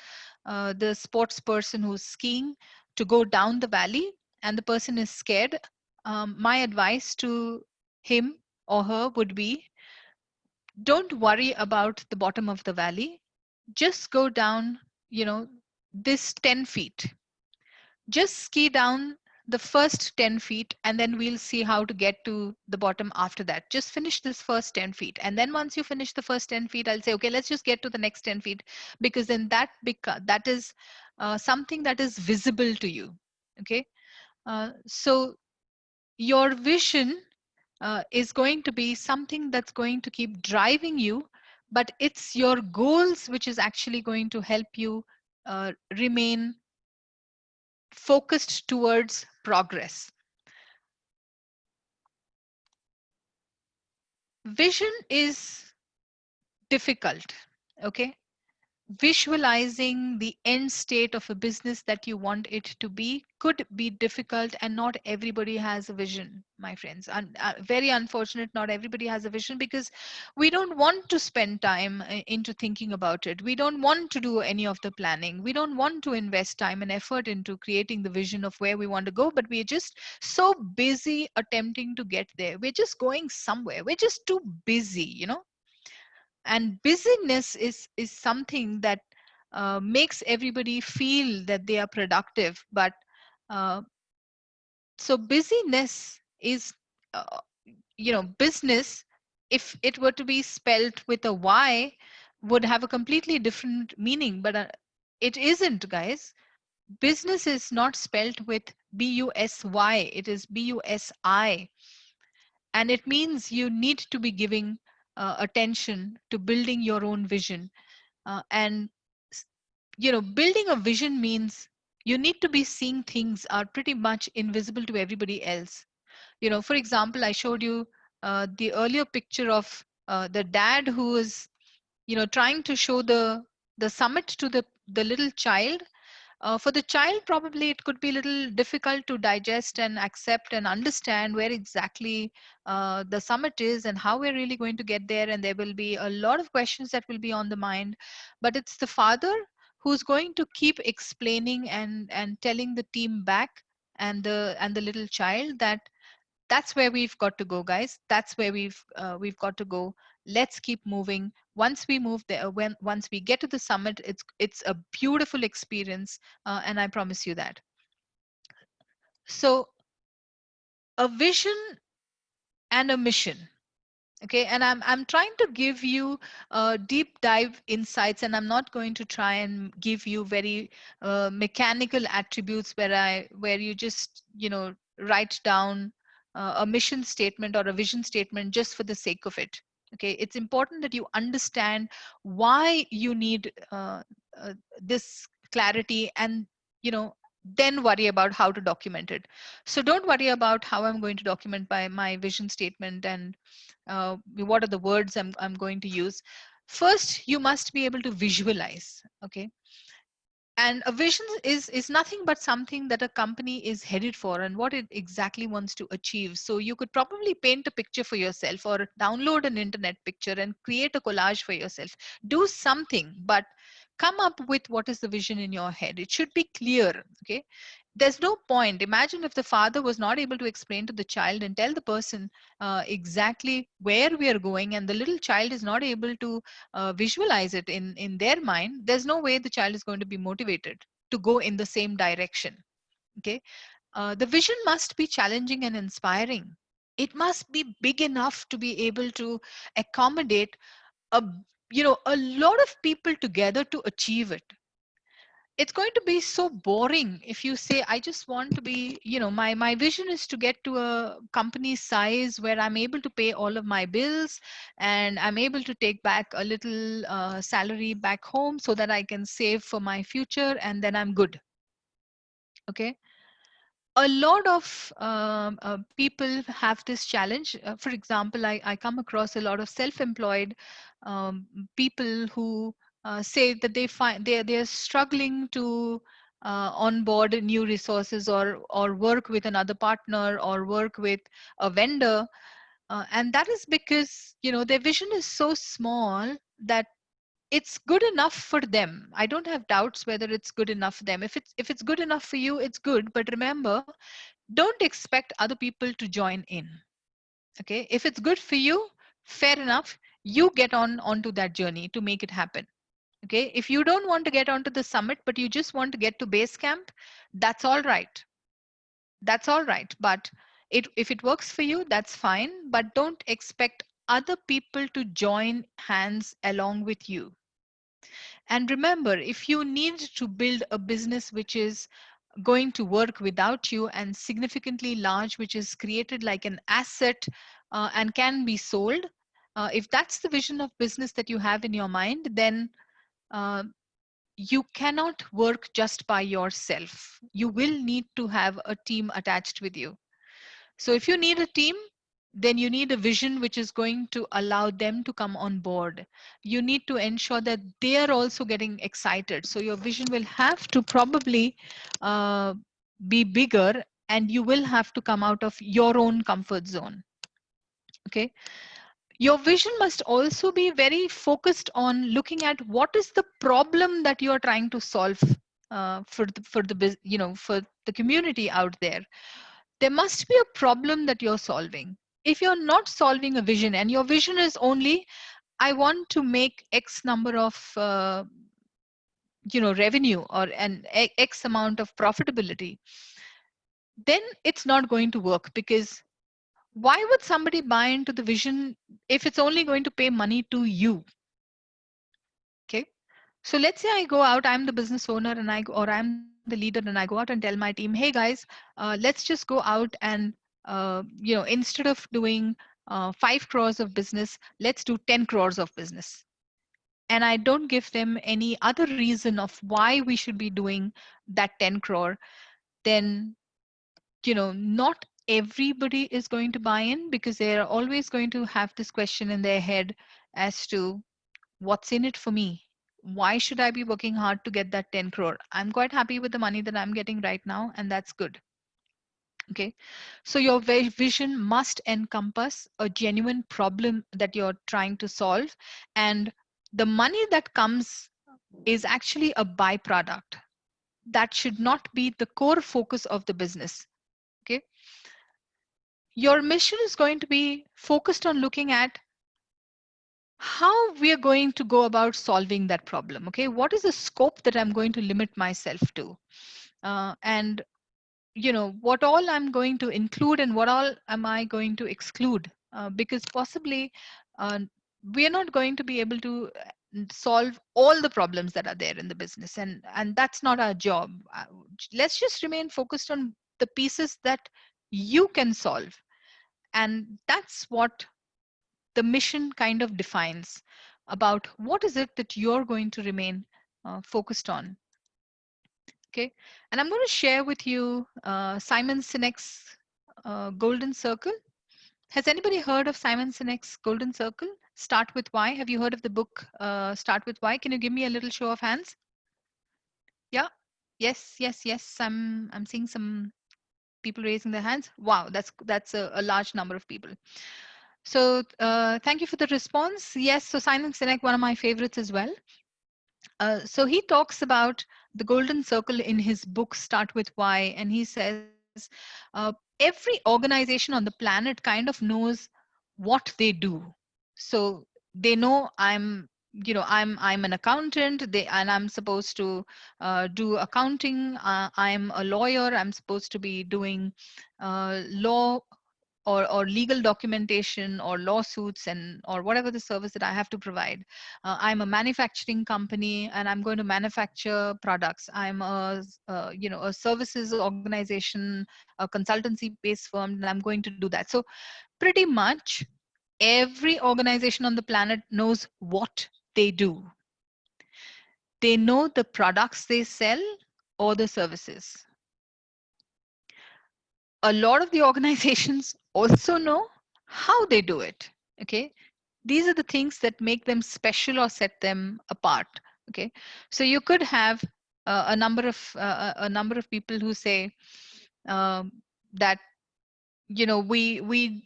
sports person who's skiing to go down the valley, and the person is scared. My advice to him or her would be, don't worry about the bottom of the valley. Just go down, you know, this 10 feet. Just ski down the first 10 feet, and then we'll see how to get to the bottom after that. Just finish this first 10 feet. And then once you finish the first 10 feet, I'll say, okay, let's just get to the next 10 feet, because then that is something that is visible to you. Okay. So your vision is going to be something that's going to keep driving you, but it's your goals which is actually going to help you remain focused towards progress. Vision is difficult. Okay. Visualizing the end state of a business that you want it to be could be difficult, and not everybody has a vision, my friends. And very unfortunate, not everybody has a vision, because we don't want to spend time into thinking about it. We don't want to do any of the planning. We don't want to invest time and effort into creating the vision of where we want to go, but we're just so busy attempting to get there. We're just going somewhere. We're just too busy. And busyness is something that makes everybody feel that they are productive, but uh, so busyness is uh, business, if it were to be spelled with a y, would have a completely different meaning, but it isn't, guys. Business is not spelled with busy, it is busi, and it means you need to be giving attention to building your own vision. And building a vision means you need to be seeing things are pretty much invisible to everybody else. For example, I showed you the earlier picture of the dad who is trying to show the summit to the little child. For the child, probably it could be a little difficult to digest and accept and understand where exactly the summit is and how we're really going to get there. And there will be a lot of questions that will be on the mind. But it's the father who's going to keep explaining and telling the team back, and the little child, that that's where we've got to go, guys. That's where we've got to go. Let's keep moving. Once we move there, once we get to the summit, it's a beautiful experience, and I promise you that. So a vision and a mission. Okay, and I'm trying to give you deep dive insights, and I'm not going to try and give you very mechanical attributes where you just write down a mission statement or a vision statement just for the sake of it. Okay, it's important that you understand why you need this clarity, and you know then worry about how to document it. So don't worry about how I'm going to document my vision statement, and what are the words I'm going to use. First, you must be able to visualize. Okay. And a vision is nothing but something that a company is headed for and what it exactly wants to achieve. So you could probably paint a picture for yourself or download an internet picture and create a collage for yourself. Do something, but come up with what is the vision in your head. It should be clear. Okay. There's no point. Imagine if the father was not able to explain to the child and tell the person exactly where we are going, and the little child is not able to visualize it in their mind. There's no way the child is going to be motivated to go in the same direction. Okay. The vision must be challenging and inspiring. It must be big enough to be able to accommodate a a lot of people together to achieve it. It's going to be so boring if you say, I just want to be, my vision is to get to a company size where I'm able to pay all of my bills, and I'm able to take back a little salary back home so that I can save for my future, and then I'm good. Okay. A lot of people have this challenge. For example, I come across a lot of self-employed people who say that they find they're struggling to onboard new resources, or work with another partner, or work with a vendor, and that is because their vision is so small that it's good enough for them. I don't have doubts whether it's good enough for them. If it's good enough for you, it's good. But remember, don't expect other people to join in. Okay, if it's good for you, fair enough, you get onto that journey to make it happen. Okay, if you don't want to get onto the summit but you just want to get to base camp, that's all right. That's all right. But if it works for you, that's fine, but don't expect other people to join hands along with you. And remember, if you need to build a business which is going to work without you and significantly large, which is created like an asset and can be sold, if that's the vision of business that you have in your mind, then uh, you cannot work just by yourself. You will need to have a team attached with you. So if you need a team, then you need a vision which is going to allow them to come on board. You need to ensure that they are also getting excited. So your vision will have to probably uh, be bigger, and you will have to come out of your own comfort zone. Okay. Your vision must also be very focused on looking at what is the problem that you are trying to solve for the community out there. There must be a problem that you're solving. If you're not solving a vision, and your vision is only, I want to make X number of revenue, or an X amount of profitability, then it's not going to work. Because why would somebody buy into the vision if it's only going to pay money to you? Okay. So let's say I go out, I'm the business owner, and or I'm the leader, and I go out and tell my team, hey guys, let's just go out and instead of doing 5 crores of business, let's do 10 crores of business. And I don't give them any other reason of why we should be doing that 10 crore, then not everybody is going to buy in, because they're always going to have this question in their head as to, what's in it for me? Why should I be working hard to get that 10 crore? I'm quite happy with the money that I'm getting right now, and that's good. Okay. So your vision must encompass a genuine problem that you're trying to solve, and the money that comes is actually a byproduct. That should not be the core focus of the business. Okay. Your mission is going to be focused on looking at how we are going to go about solving that problem. Okay, what is the scope that I'm going to limit myself to, and what all I'm going to include and what all am I going to exclude, because possibly uh, we are not going to be able to solve all the problems that are there in the business, and that's not our job. Let's just remain focused on the pieces that you can solve, and that's what the mission kind of defines about what is it that you're going to remain focused on. Okay, and I'm going to share with you Simon Sinek's golden circle. Has anybody heard of Simon Sinek's golden circle? Start with why. Have you heard of the book Start with Why? Can you give me a little show of hands? Yeah. Yes, yes, yes. I'm seeing some people raising their hands. Wow, that's a large number of people. So thank you for the response. Yes, so Simon Sinek, one of my favorites as well. So he talks about the golden circle in his book Start with Why, and he says every organization on the planet kind of knows what they do. So they know I'm an accountant, and I'm supposed to do accounting. I'm a lawyer. I'm supposed to be doing law or legal documentation or lawsuits and or whatever the service that I have to provide. I'm a manufacturing company and I'm going to manufacture products. I'm a services organization, a consultancy based firm, and I'm going to do that. So pretty much every organization on the planet knows what they do. They know the products they sell or the services. A lot of the organizations also know how they do it. Okay, these are the things that make them special or set them apart. Okay, so you could have a number of people who say um, that we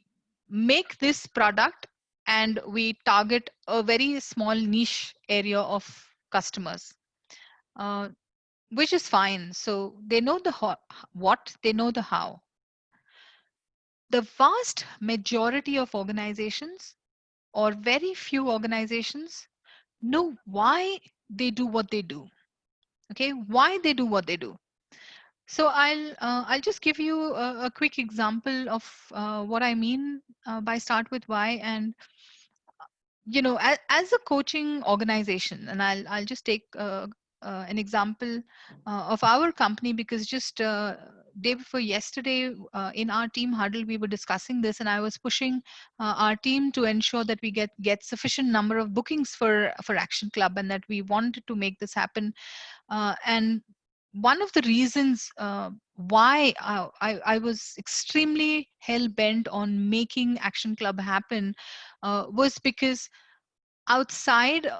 make this product and we target a very small niche area of customers, uh, which is fine. So they know the what, they know the how. The vast majority of organizations, or very few organizations, know why they do what they do. Okay, why they do what they do. So I'll just give you a quick example of what I mean by start with why. And as a coaching organization, and I'll just take an example of our company, because just day before yesterday in our team huddle we were discussing this, and I was pushing our team to ensure that we get sufficient number of bookings for Action Club, and that we wanted to make this happen. And one of the reasons why I was extremely hell bent on making Action Club happen was because outside,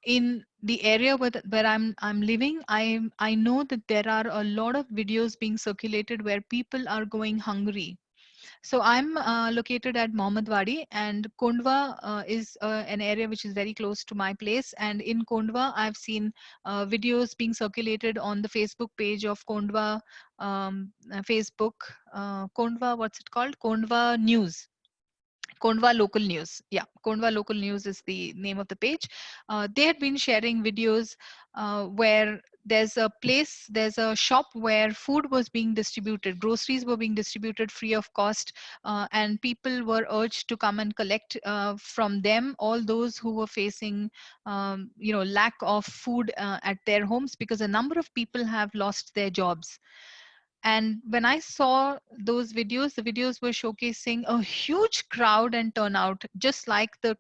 in the area where I'm living, I know that there are a lot of videos being circulated where people are going hungry. So I'm located at Mohammadwadi, and Kondwa is an area which is very close to my place. And in Kondwa, I've seen videos being circulated on the Facebook page of Kondwa, Facebook, Kondwa, what's it called? Kondwa News. Kondwa Local News. Yeah, Kondwa Local News is the name of the page. They had been sharing videos where there's a shop where food was being distributed, groceries were being distributed free of cost, and people were urged to come and collect from them, all those who were facing, lack of food at their homes, because a number of people have lost their jobs. And when I saw those videos, the videos were showcasing a huge crowd and turnout, just like the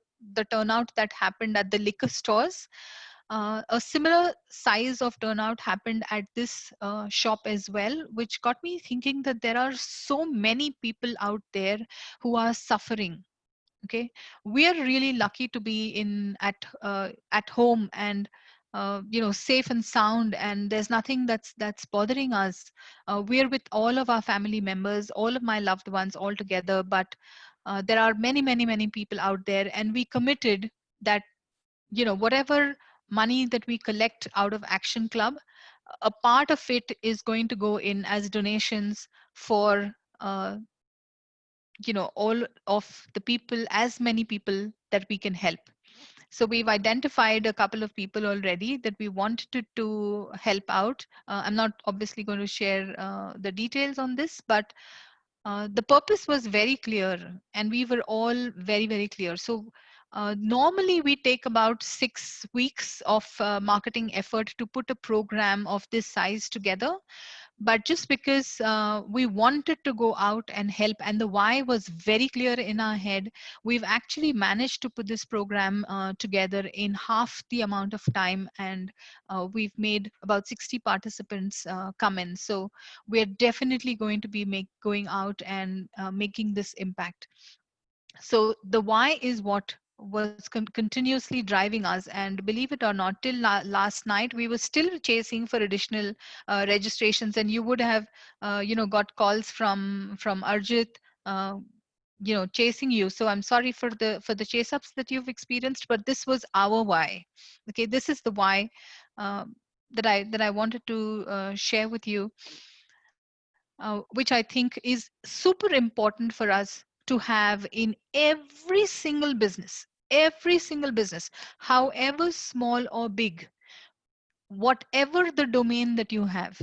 turnout that happened at the liquor stores. A similar size of turnout happened at this shop as well, which got me thinking that there are so many people out there who are suffering. Okay, we are really lucky to be at home and safe and sound, and there's nothing that's bothering us. We're with all of our family members, all of my loved ones all together, but there are many many many people out there, and we committed that whatever money that we collect out of Action Club, a part of it is going to go in as donations for all of the people, as many people that we can help. So we've identified a couple of people already that we wanted to help out. I'm not obviously going to share the details on this, but the purpose was very clear, and we were all very very clear. So normally we take about 6 weeks of marketing effort to put a program of this size together, but just because we wanted to go out and help, and the why was very clear in our head, we've actually managed to put this program together in half the amount of time, and we've made about 60 participants come in. So we're definitely going to be going out and making this impact. So the why is what was continuously driving us, and believe it or not, till last night we were still chasing for additional registrations, and you would have got calls from Arjit, chasing you. So I'm sorry for the chase ups that you've experienced, but this was our why. Okay, this is the why that I wanted to share with you, which I think is super important for us to have in every single business, however small or big, whatever the domain that you have.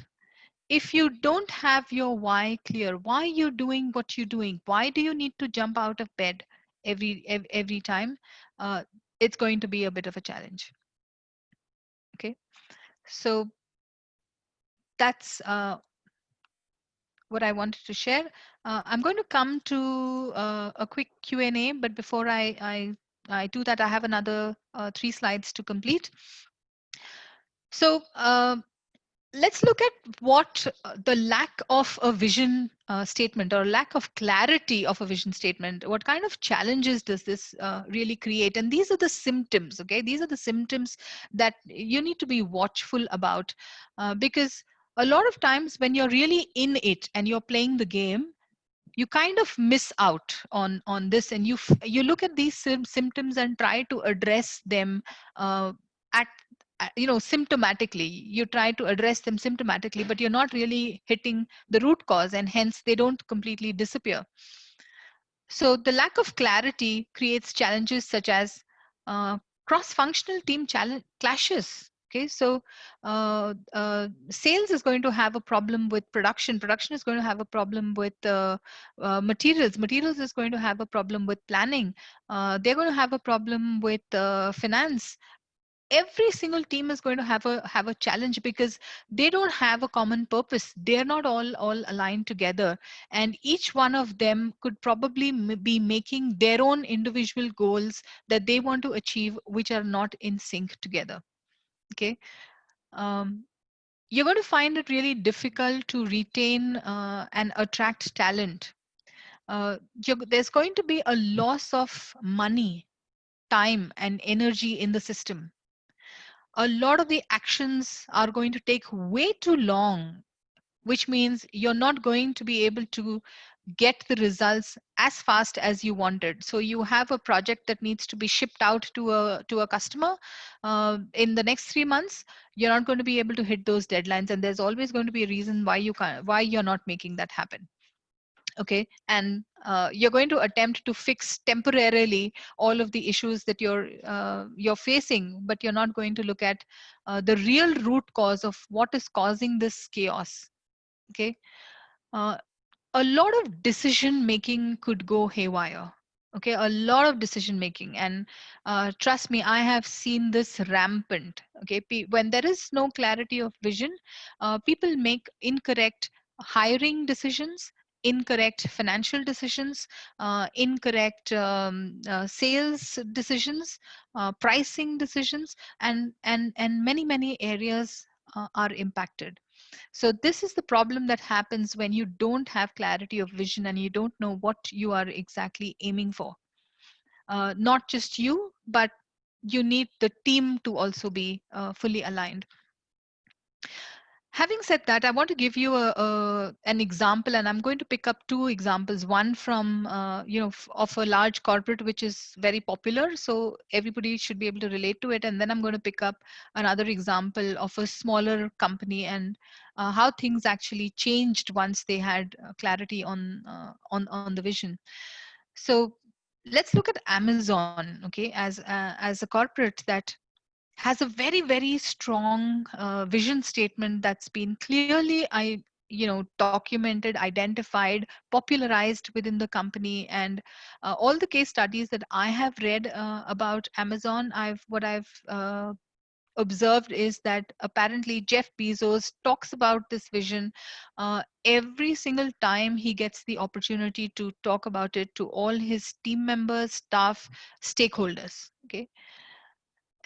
if you don't have your why clear, why you're doing what you're doing, why do you need to jump out of bed every time, uh, it's going to be a bit of a challenge. Okay, so that's what I wanted to share. I'm going to come to a quick Q&A, but before I do that, I have another 3 slides to complete. So let's look at what the lack of a vision statement or lack of clarity of a vision statement, what kind of challenges does this really create? And these are the symptoms, okay? These are the symptoms that you need to be watchful about, because a lot of times when you're really in it and you're playing the game, you kind of miss out on this, and you look at these symptoms and try to address them uh, at symptomatically. You try to address them symptomatically, but you're not really hitting the root cause, and hence they don't completely disappear. So the lack of clarity creates challenges such as cross-functional team clashes. Okay, so sales is going to have a problem with production. Production is going to have a problem with materials. Materials is going to have a problem with planning. They're going to have a problem with finance. Every single team is going to have a challenge because they don't have a common purpose. They're not all aligned together, and each one of them could probably be making their own individual goals that they want to achieve, which are not in sync together. Okay, um, you're going to find it really difficult to retain and attract talent. There's going to be a loss of money, time, and energy in the system. A lot of the actions are going to take way too long, which means you're not going to be able to get the results as fast as you wanted. So you have a project that needs to be shipped out to a customer in the next 3 months. You're not going to be able to hit those deadlines, and there's always going to be a reason why you're not making that happen. Okay, and you're going to attempt to fix temporarily all of the issues that you're facing, but you're not going to look at the real root cause of what is causing this chaos. Okay, uh, a lot of decision making could go haywire. Okay, a lot of decision making, and trust me, I have seen this rampant. Okay, when there is no clarity of vision, people make incorrect hiring decisions, incorrect financial decisions, incorrect sales decisions, pricing decisions, and many areas are impacted. So this is the problem that happens when you don't have clarity of vision and you don't know what you are exactly aiming for. Not just you, but you need the team to also be fully aligned. Having said that, I want to give you an example, and I'm going to pick up 2 examples. One from of a large corporate which is very popular, so everybody should be able to relate to it. And then I'm going to pick up another example of a smaller company and how things actually changed once they had clarity on the vision. So let's look at Amazon, okay, as a corporate that has a very strong vision statement that's been clearly documented, identified, popularized within the company. And all the case studies that I have read about Amazon, I've observed is that apparently Jeff Bezos talks about this vision every single time he gets the opportunity to talk about it to all his team members, staff, stakeholders. Okay,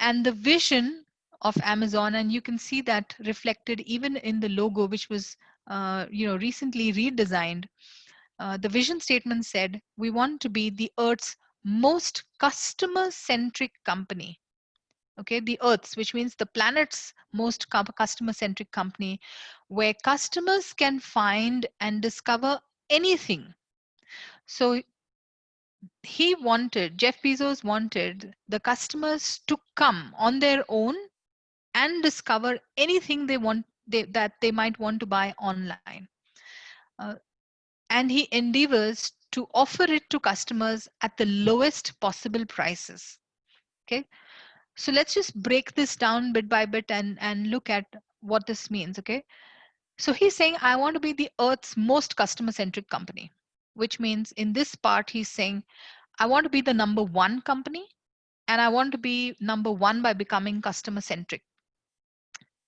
and the vision of Amazon, and you can see that reflected even in the logo, which was recently redesigned. The vision statement said, "We want to be the Earth's most customer-centric company." Okay, the Earth's, which means the planet's most customer-centric company, where customers can find and discover anything. So Jeff Bezos wanted the customers to come on their own and discover anything that they might want to buy online. Uh, and he endeavors to offer it to customers at the lowest possible prices. Okay, so let's just break this down bit by bit and look at what this means. Okay, So he's saying, I want to be the earth's most customer centric company, which means in this part, he's saying, I want to be the number one company, and I want to be number one by becoming customer centric.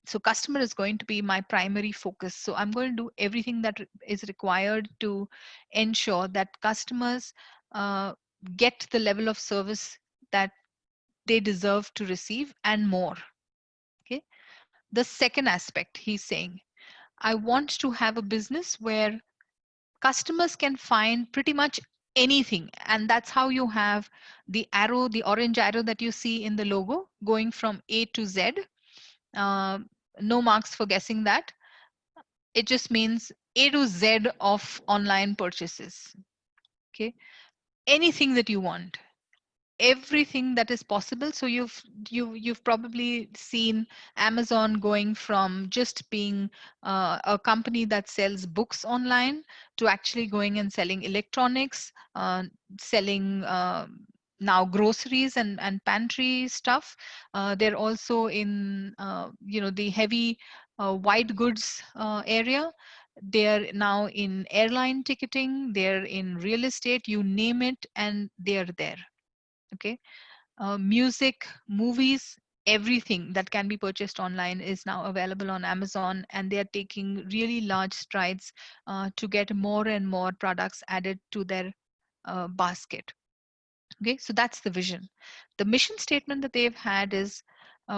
So customer is going to be my primary focus. So I'm going to do everything that is required to ensure that customers uh, get the level of service that they deserve to receive and more. Okay. The second aspect, he's saying, I want to have a business where customers can find pretty much anything. And that's how you have the arrow, the orange arrow that you see in the logo going from A to Z. Uh, no marks for guessing that. It just means A to Z of online purchases. Okay. Anything that you want, everything that is possible. So you've probably seen Amazon going from just being a company that sells books online to actually going and selling electronics, selling now groceries and pantry stuff. They're also in the heavy white goods area. They're now in airline ticketing, they're in real estate, you name it, and they're there. Okay. Music, movies, everything that can be purchased online is now available on Amazon, and they are taking really large strides to get more and more products added to their basket. Okay, so that's the vision. The mission statement that they've had is,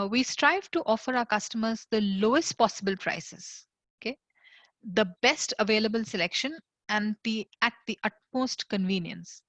we strive to offer our customers the lowest possible prices, okay, the best available selection, and the at the utmost convenience.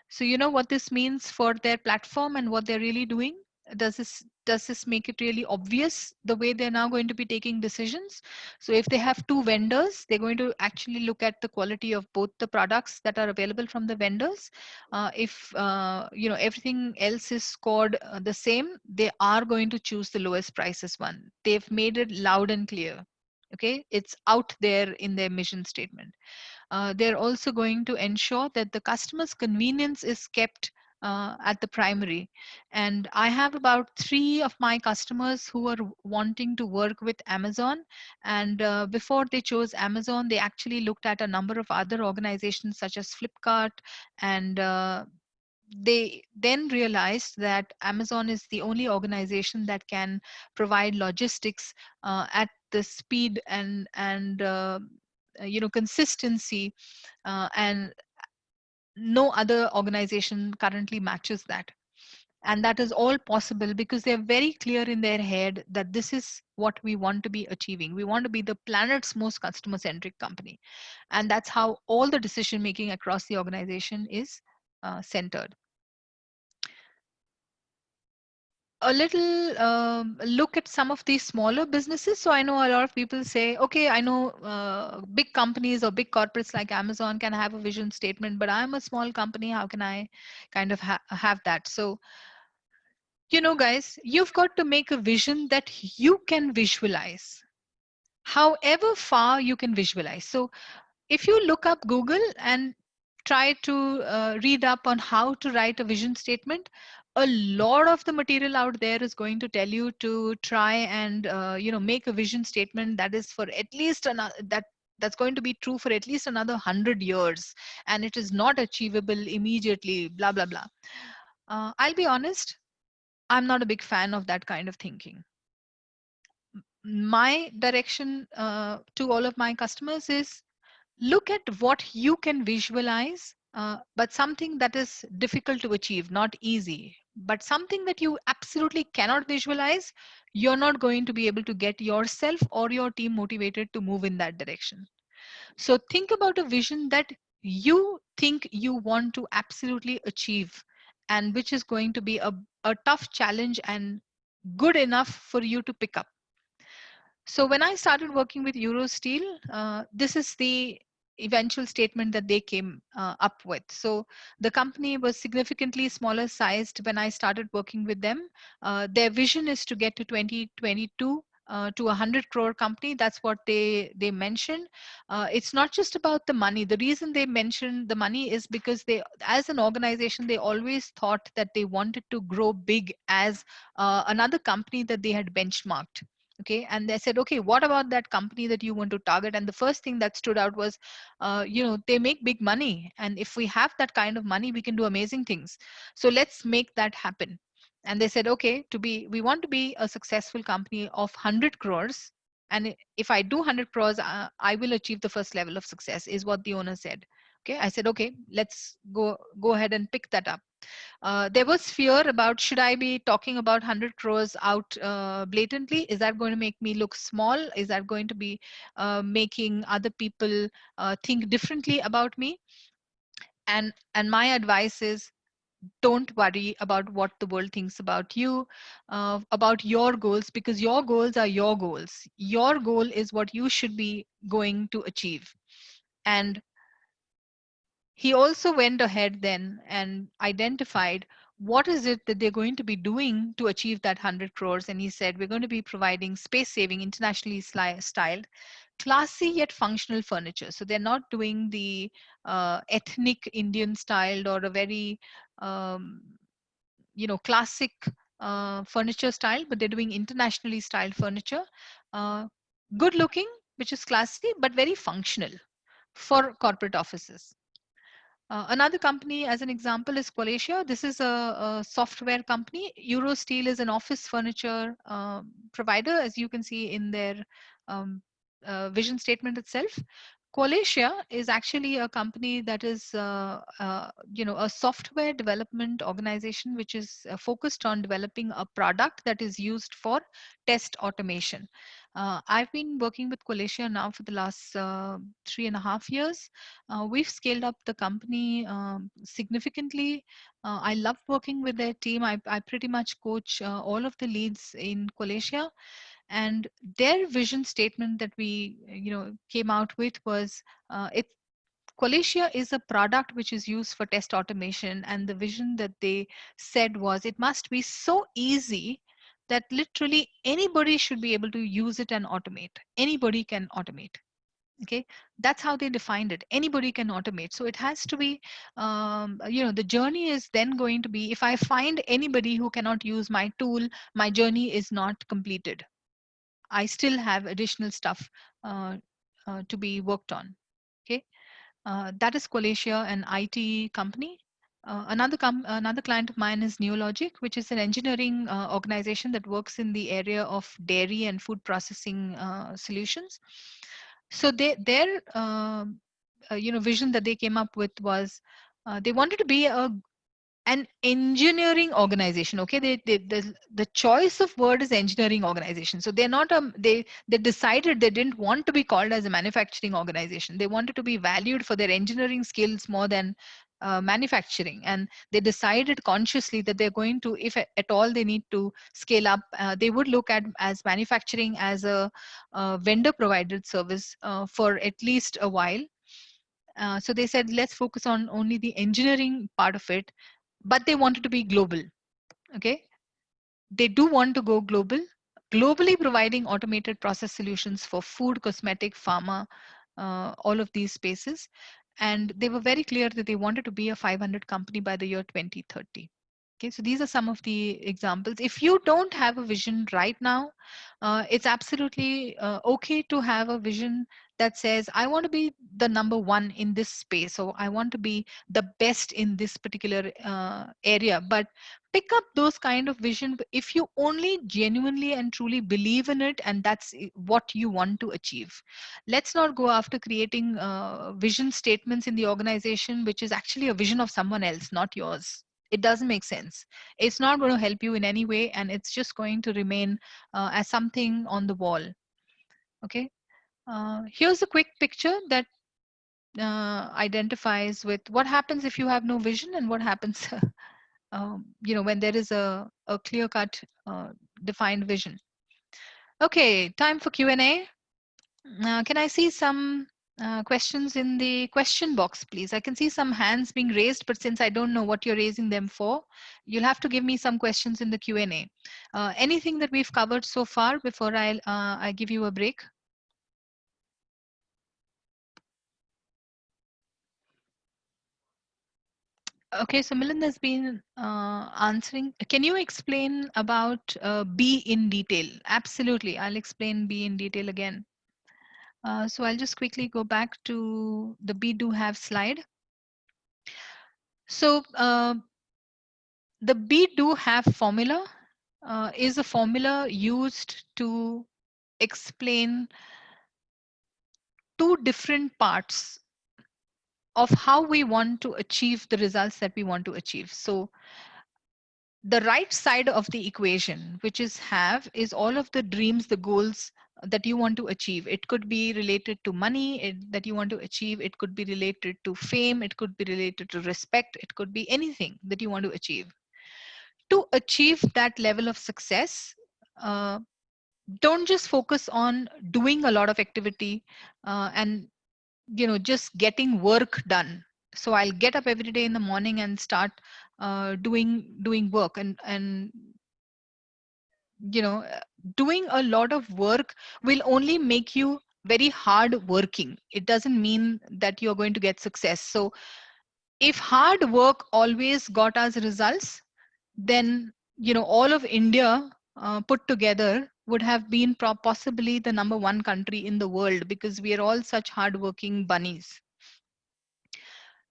So you know what this means for their platform and what they're really doing? Does this make it really obvious the way they're now going to be taking decisions? So if they have two vendors, they're going to actually look at the quality of both the products that are available from the vendors. If everything else is scored the same, they are going to choose the lowest prices one. They've made it loud and clear. Okay, it's out there in their mission statement. They're also going to ensure that the customer's convenience is kept at the primary. And I have about 3 of my customers who are wanting to work with Amazon. And before they chose Amazon, they actually looked at a number of other organizations such as Flipkart, and they then realized that Amazon is the only organization that can provide logistics at the speed and consistency, and no other organization currently matches that. And that is all possible because they're very clear in their head that this is what we want to be achieving. We want to be the planet's most customer centric company, and that's how all the decision making across the organization is centered. A little look at some of these smaller businesses. So I know a lot of people say, okay, I know big companies or big corporates like Amazon can have a vision statement, but I'm a small company. How can I kind of have that? So, guys, you've got to make a vision that you can visualize, however far you can visualize. So if you look up Google and try to read up on how to write a vision statement, a lot of the material out there is going to tell you to try and make a vision statement that is for at least that's going to be true for at least another 100 years, and it is not achievable immediately, blah blah blah. I'll be honest, I'm not a big fan of that kind of thinking. My direction to all of my customers is, look at what you can visualize, but something that is difficult to achieve, not easy, but something that you absolutely cannot visualize. You're not going to be able to get yourself or your team motivated to move in that direction. So think about a vision that you think you want to absolutely achieve, and which is going to be a tough challenge and good enough for you to pick up. So when I started working with Eurosteel, this is the eventual statement that they came up with. So the company was significantly smaller sized when I started working with them. Their vision is to get to 2022 to a 100 crore company. That's what they mentioned. It's not just about the money. The reason they mentioned the money is because they, as an organization, they always thought that they wanted to grow big as another company that they had benchmarked. Okay, and they said, okay, what about that company that you want to target? And the first thing that stood out was, they make big money, and if we have that kind of money, we can do amazing things. So let's make that happen. And they said, okay, we want to be a successful company of 100 crores, and if I do 100 crores, I will achieve the first level of success, is what the owner said. Okay, I said, okay, let's go ahead and pick that up. There was fear about, should I be talking about 100 crores out blatantly? Is that going to make me look small? Is that going to be making other people think differently about me? And my advice is, don't worry about what the world thinks about you, about your goals, because your goals are your goals. Your goal is what you should be going to achieve. And he also went ahead then and identified what is it that they're going to be doing to achieve that 100 crores. And he said, we're going to be providing space saving, internationally styled, classy yet functional furniture. So they're not doing the ethnic Indian styled or a very classic furniture style, but they're doing internationally styled furniture, uh, good looking, which is classy, but very functional for corporate offices. Another company, as an example, is Qualacia. This is a software company. Eurosteel is an office furniture provider, as you can see in their um, vision statement itself. Qualacia is actually a company that is, a software development organization which is focused on developing a product that is used for test automation. I've been working with Qualacia now for the last 3.5 years. We've scaled up the company significantly. I love working with their team. I pretty much coach all of the leads in Qualacia, and their vision statement that we came out with was, it Qualacia is a product which is used for test automation, and the vision that they said was, it must be so easy that literally anybody should be able to use it and automate. Anybody can automate. Okay, that's how they defined it. Anybody can automate. So it has to be, the journey is then going to be, if I find anybody who cannot use my tool, my journey is not completed. I still have additional stuff to be worked on. Okay, that is Qualacia, an IT company. Another client of mine is Neologic, which is an engineering organization that works in the area of dairy and food processing solutions. So their vision that they came up with was, they wanted to be an engineering organization. Okay, the choice of word is engineering organization. So they're not they decided they didn't want to be called as a manufacturing organization. They wanted to be valued for their engineering skills more than manufacturing. And they decided consciously that they're going to, if at all they need to scale up, they would look at as manufacturing as a vendor provided service for at least a while. So they said, let's focus on only the engineering part of it, but they wanted to be global. Okay, they do want to go global, globally providing automated process solutions for food, cosmetic, pharma, all of these spaces. And they were very clear that they wanted to be a 500 company by the year 2030. Okay, so these are some of the examples. If you don't have a vision right now, it's absolutely okay to have a vision that says, I want to be the number one in this space, or I want to be the best in this particular area. But pick up those kind of vision if you only genuinely and truly believe in it, and that's what you want to achieve. Let's not go after creating vision statements in the organization which is actually a vision of someone else, not yours. It doesn't make sense. It's not going to help you in any way, and it's just going to remain as something on the wall. Okay, here's a quick picture that identifies with what happens if you have no vision, and what happens when there is a clear cut defined vision. Okay, time for Q&A. Can I see some questions in the question box, please? I can see some hands being raised, but since I don't know what you're raising them for, you'll have to give me some questions in the Q&A. Anything that we've covered so far before I give you a break? Okay, so Milind has been answering. Can you explain about B in detail? Absolutely. I'll explain B in detail again. So I'll just quickly go back to the be do have slide. So the be do have formula is a formula used to explain two different parts of how we want to achieve the results that we want to achieve. So the right side of the equation, which is have, is all of the dreams, the goals that you want to achieve. It could be related to money that you want to achieve. It could be related to fame. It could be related to respect. It could be anything that you want to achieve. To achieve that level of success, uh, don't just focus on doing a lot of activity and just getting work done. So I'll get up every day in the morning and start doing work, and you know uh, doing a lot of work will only make you very hard working. It doesn't mean that you're going to get success. So if hard work always got us results, then all of India put together would have been possibly the number one country in the world, because we are all such hardworking bunnies.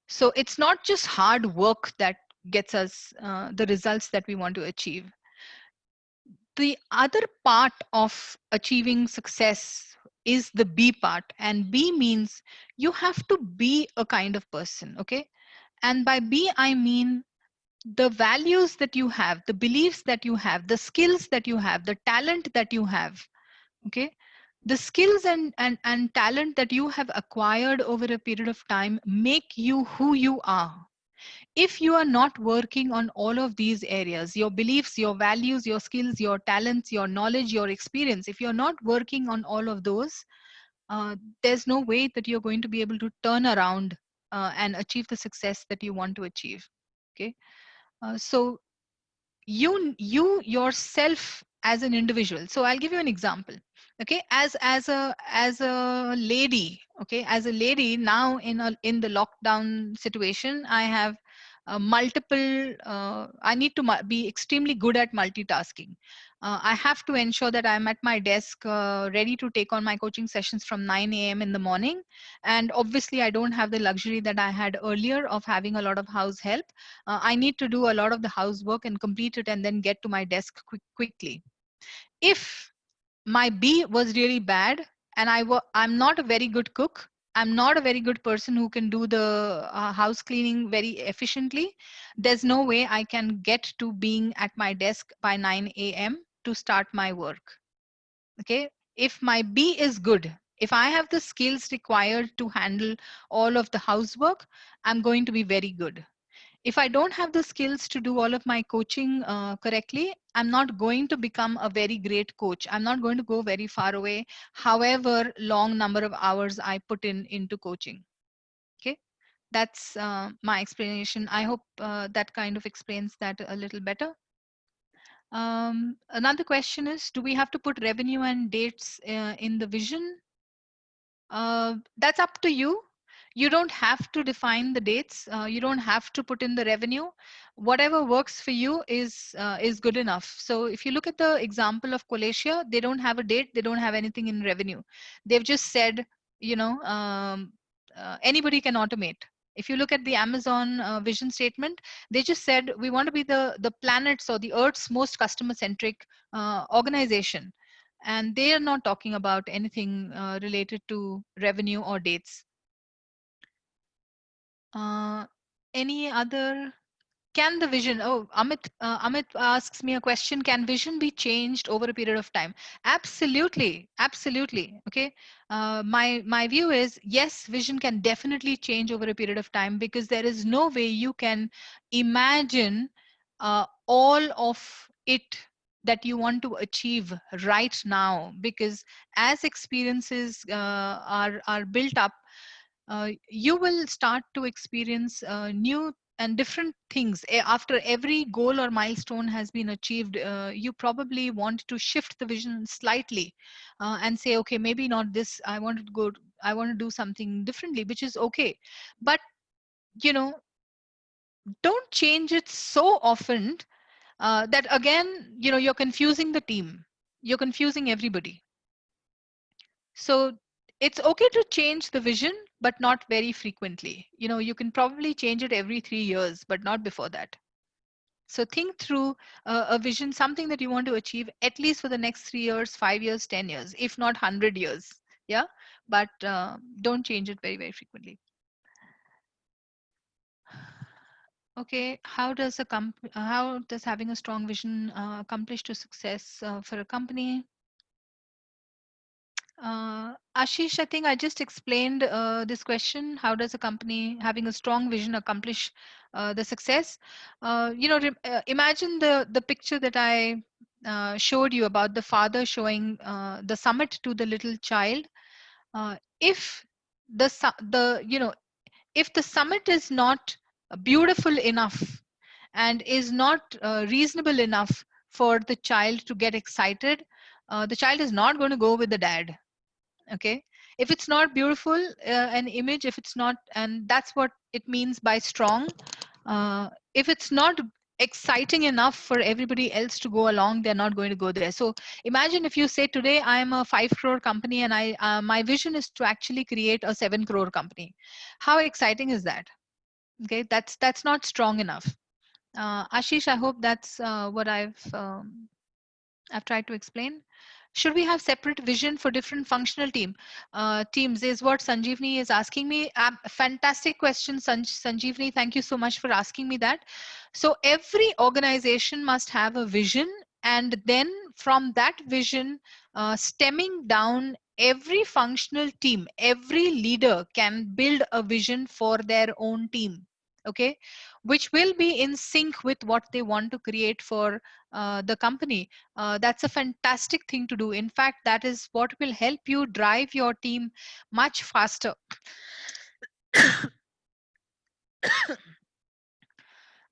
So it's not just hard work that gets us the results that we want to achieve. The other part of achieving success is the B part, and B means you have to be a kind of person. Okay, and by B I mean the values that you have, the beliefs that you have, the skills that you have, the talent that you have. Okay, the skills and talent that you have acquired over a period of time make you who you are. If you are not working on all of these areas, your beliefs, your values, your skills, your talents, your knowledge, your experience, if you're not working on all of those, there's no way that you're going to be able to turn around and achieve the success that you want to achieve. Okay, so you yourself as an individual. So I'll give you an example. Okay, as a lady. Okay, as a lady now in the lockdown situation, I have multiple I need to be extremely good at multitasking. I have to ensure that I'm at my desk ready to take on my coaching sessions from 9 a.m. in the morning. And obviously I don't have the luxury that I had earlier of having a lot of house help. I need to do a lot of the housework and complete it and then get to my desk quickly. If my B was really bad and I'm not a very good cook, I'm not a very good person who can do the house cleaning very efficiently, there's no way I can get to being at my desk by 9 a.m. to start my work. Okay, if my B is good, if I have the skills required to handle all of the housework, I'm going to be very good. If I don't have the skills to do all of my coaching correctly, I'm not going to become a very great coach. I'm not going to go very far away, however long number of hours I put into coaching. Okay, that's my explanation. I hope that kind of explains that a little better. Another question is, do we have to put revenue and dates in the vision? That's up to you. You don't have to define the dates. You don't have to put in the revenue. Whatever works for you is good enough. So if you look at the example of Coletia, they don't have a date. They don't have anything in revenue. They've just said, anybody can automate. If you look at the Amazon vision statement, they just said we want to be the planet's or the Earth's most customer centric organization, and they are not talking about anything related to revenue or dates. Uh, any other? Can the vision? Oh, Amit asks me a question. Can vision be changed over a period of time? Absolutely, absolutely. Okay. My view is yes, vision can definitely change over a period of time, because there is no way you can imagine all of it that you want to achieve right now, because as experiences are built up, you will start to experience new and different things. After every goal or milestone has been achieved, you probably want to shift the vision slightly and say, okay, maybe not this, I want to do something differently, which is okay. But you know don't change it so often that again, you're confusing the team. You're confusing everybody. So it's okay to change the vision, but not very frequently. You can probably change it every 3 years, but not before that. So think through a vision, something that you want to achieve at least for the next 3 years, 5 years, 10 years, if not 100 years. Yeah. But don't change it very, very frequently. Okay. How does having a strong vision accomplish to success for a company? Ashish, I think I just explained this question. How does a company having a strong vision accomplish the success? Imagine the picture that I showed you about the father showing the summit to the little child. If the if the summit is not beautiful enough and is not reasonable enough for the child to get excited, the child is not going to go with the dad. Okay, if it's not beautiful, an image, if it's not, and that's what it means by strong. If it's not exciting enough for everybody else to go along, they're not going to go there. So imagine if you say today I am a 5 crore company and I my vision is to actually create a 7 crore company. How exciting is that? Okay, that's not strong enough. Ashish, I hope that's what I've tried to explain. Should we have separate vision for different functional teams is what Sanjeevni is asking me. Fantastic question, Sanjeevni. Thank you so much for asking me that. So every organization must have a vision, and then from that vision, stemming down, every functional team, every leader can build a vision for their own team. Okay, which will be in sync with what they want to create for the company. That's a fantastic thing to do. In fact, that is what will help you drive your team much faster.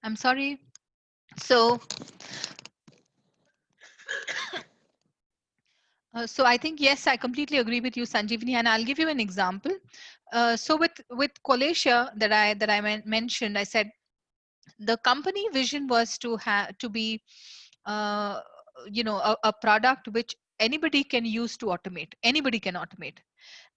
I'm sorry. So, so I think yes, I completely agree with you, Sanjeevani, and I'll give you an example. So with Kolesia that I mentioned, I said the company vision was to have to be, uh, a product which anybody can use to automate. Anybody can automate.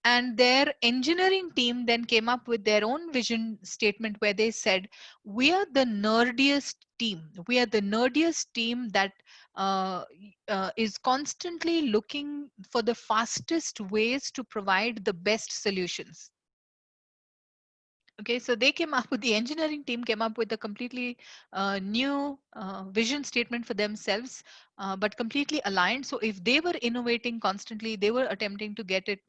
And their engineering team then came up with their own vision statement where they said, we are the nerdiest team. We are the nerdiest team that is constantly looking for the fastest ways to provide the best solutions. Okay, so they came up with the engineering team came up with a completely new vision statement for themselves, but completely aligned. So if they were innovating constantly, they were attempting to get it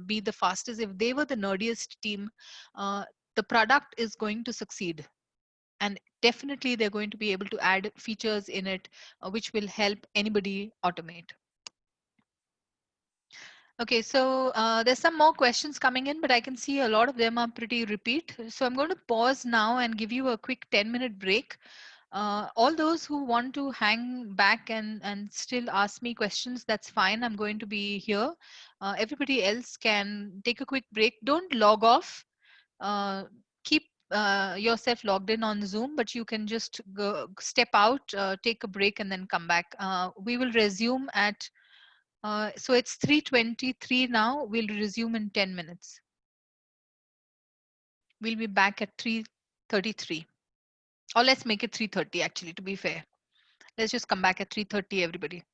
be the fastest. If they were the nerdiest team, the product is going to succeed, and definitely they're going to be able to add features in it which will help anybody automate. Okay, so there's some more questions coming in, but I can see a lot of them are pretty repeat. So I'm going to pause now and give you a quick 10-minute break. All those who want to hang back and still ask me questions, that's fine. I'm going to be here. Everybody else can take a quick break. Don't log off. Keep yourself logged in on Zoom, but you can just go, step out, take a break, and then come back. We will resume at so it's 3:23 now. We'll resume in 10 minutes. We'll be back at 3:33. Or let's make it 3:30 actually, to be fair. Let's just come back at 3:30, everybody.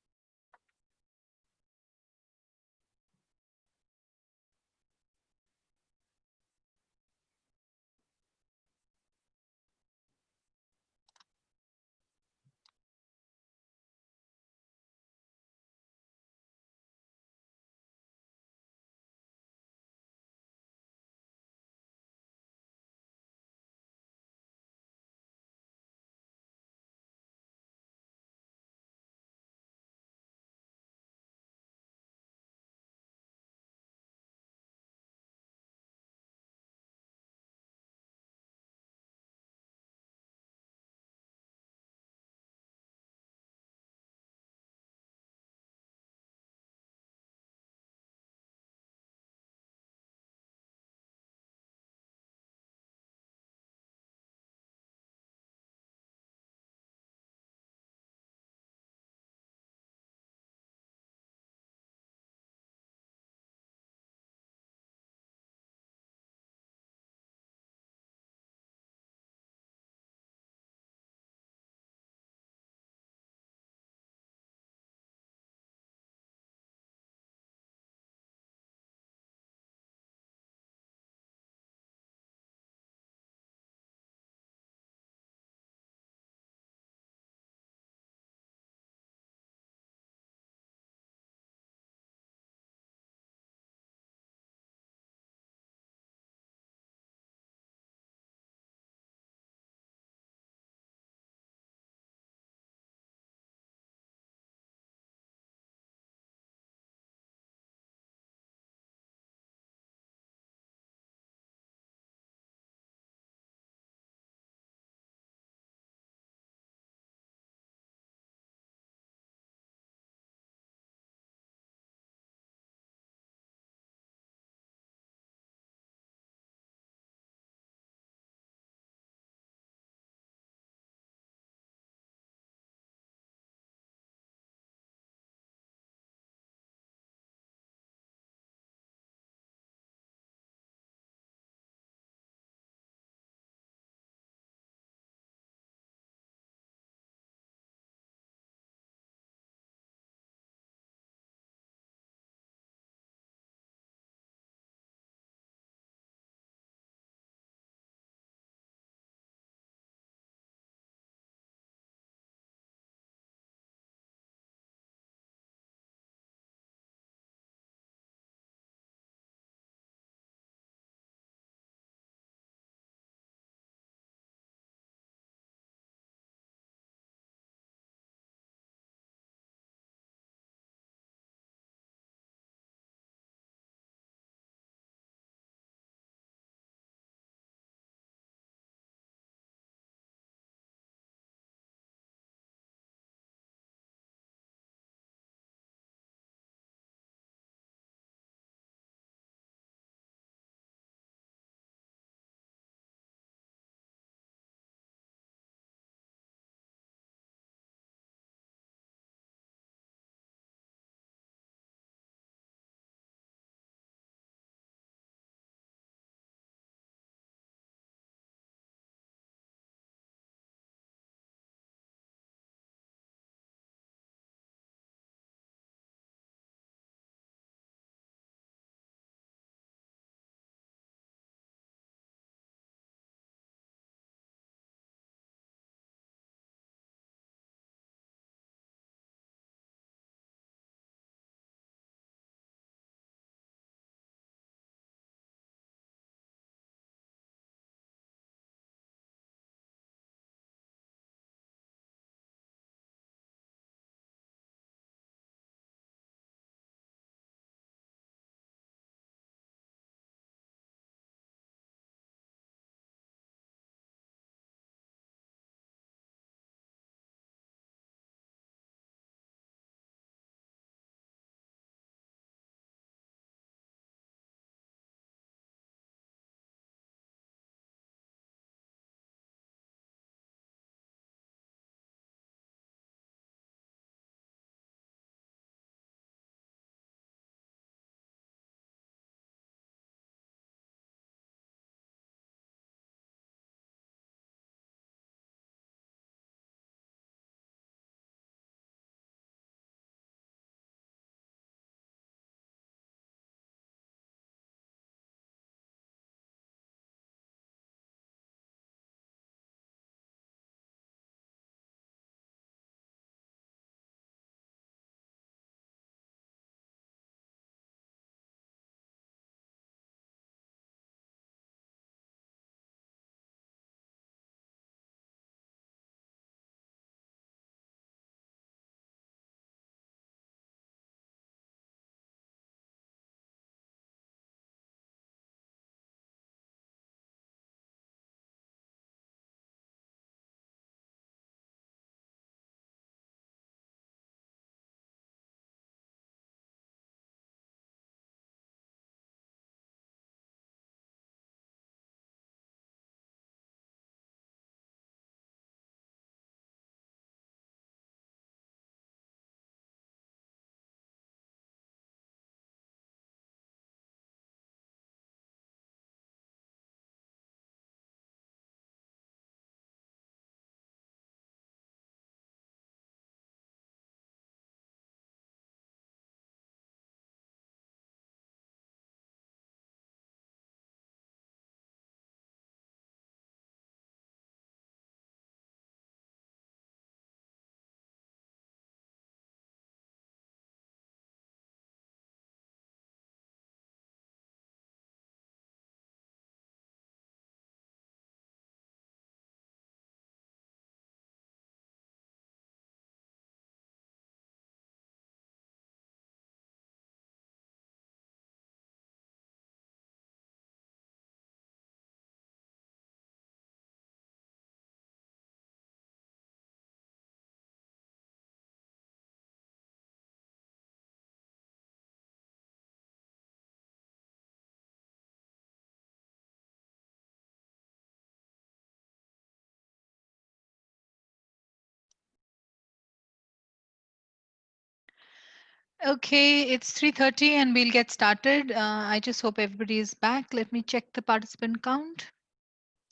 Okay, it's 3:30 and we'll get started. I just hope everybody is back. Let me check the participant count.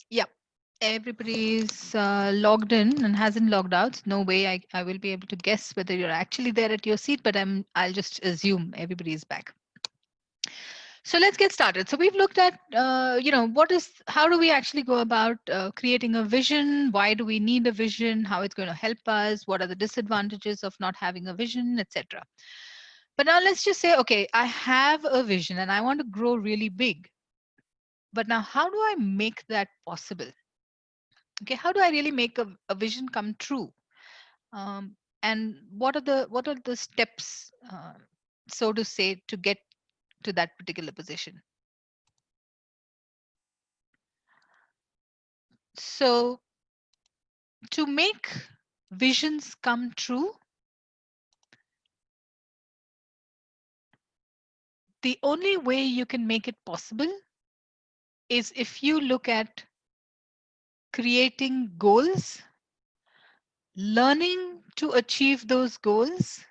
Yeah, everybody is logged in and hasn't logged out. No way I will be able to guess whether you're actually there at your seat, but I'll just assume everybody is back. So let's get started. So we've looked at, how do we actually go about creating a vision? Why do we need a vision? How it's going to help us? What are the disadvantages of not having a vision, etc. But now let's just say, okay, I have a vision and I want to grow really big. But now how do I make that possible? Okay, how do I really make a vision come true? And what are the steps, so to say, to get to that particular position? So to make visions come true, the only way you can make it possible is if you look at creating goals, learning to achieve those goals,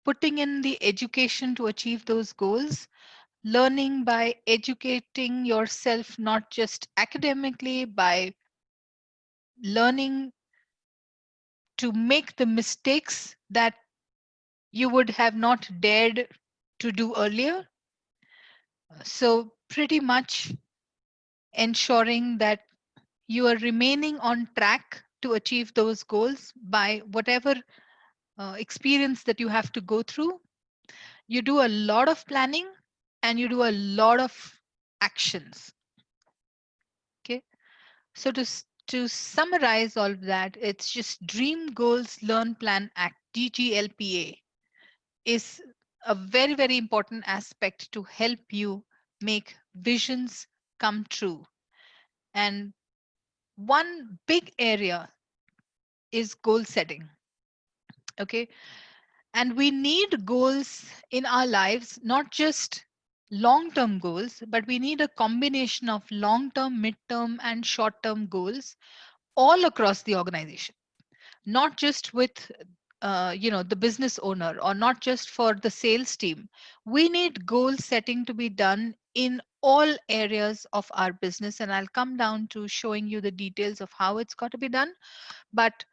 putting in the education to achieve those goals, learning by educating yourself, not just academically, by learning to make the mistakes that you would have not dared to do earlier. So, pretty much ensuring that you are remaining on track to achieve those goals by whatever experience that you have to go through. You do a lot of planning and you do a lot of actions. Okay. So to summarize all of that, it's just dream, goals, learn, plan, act. DGLPA is a very, very important aspect to help you make visions come true. And one big area is goal setting. Okay. And we need goals in our lives, not just long term goals, but we need a combination of long term, mid term, and short term goals all across the organization, not just with the business owner or not just for the sales team. We need goal setting to be done in all areas of our business, and I'll come down to showing you the details of how it's got to be done. But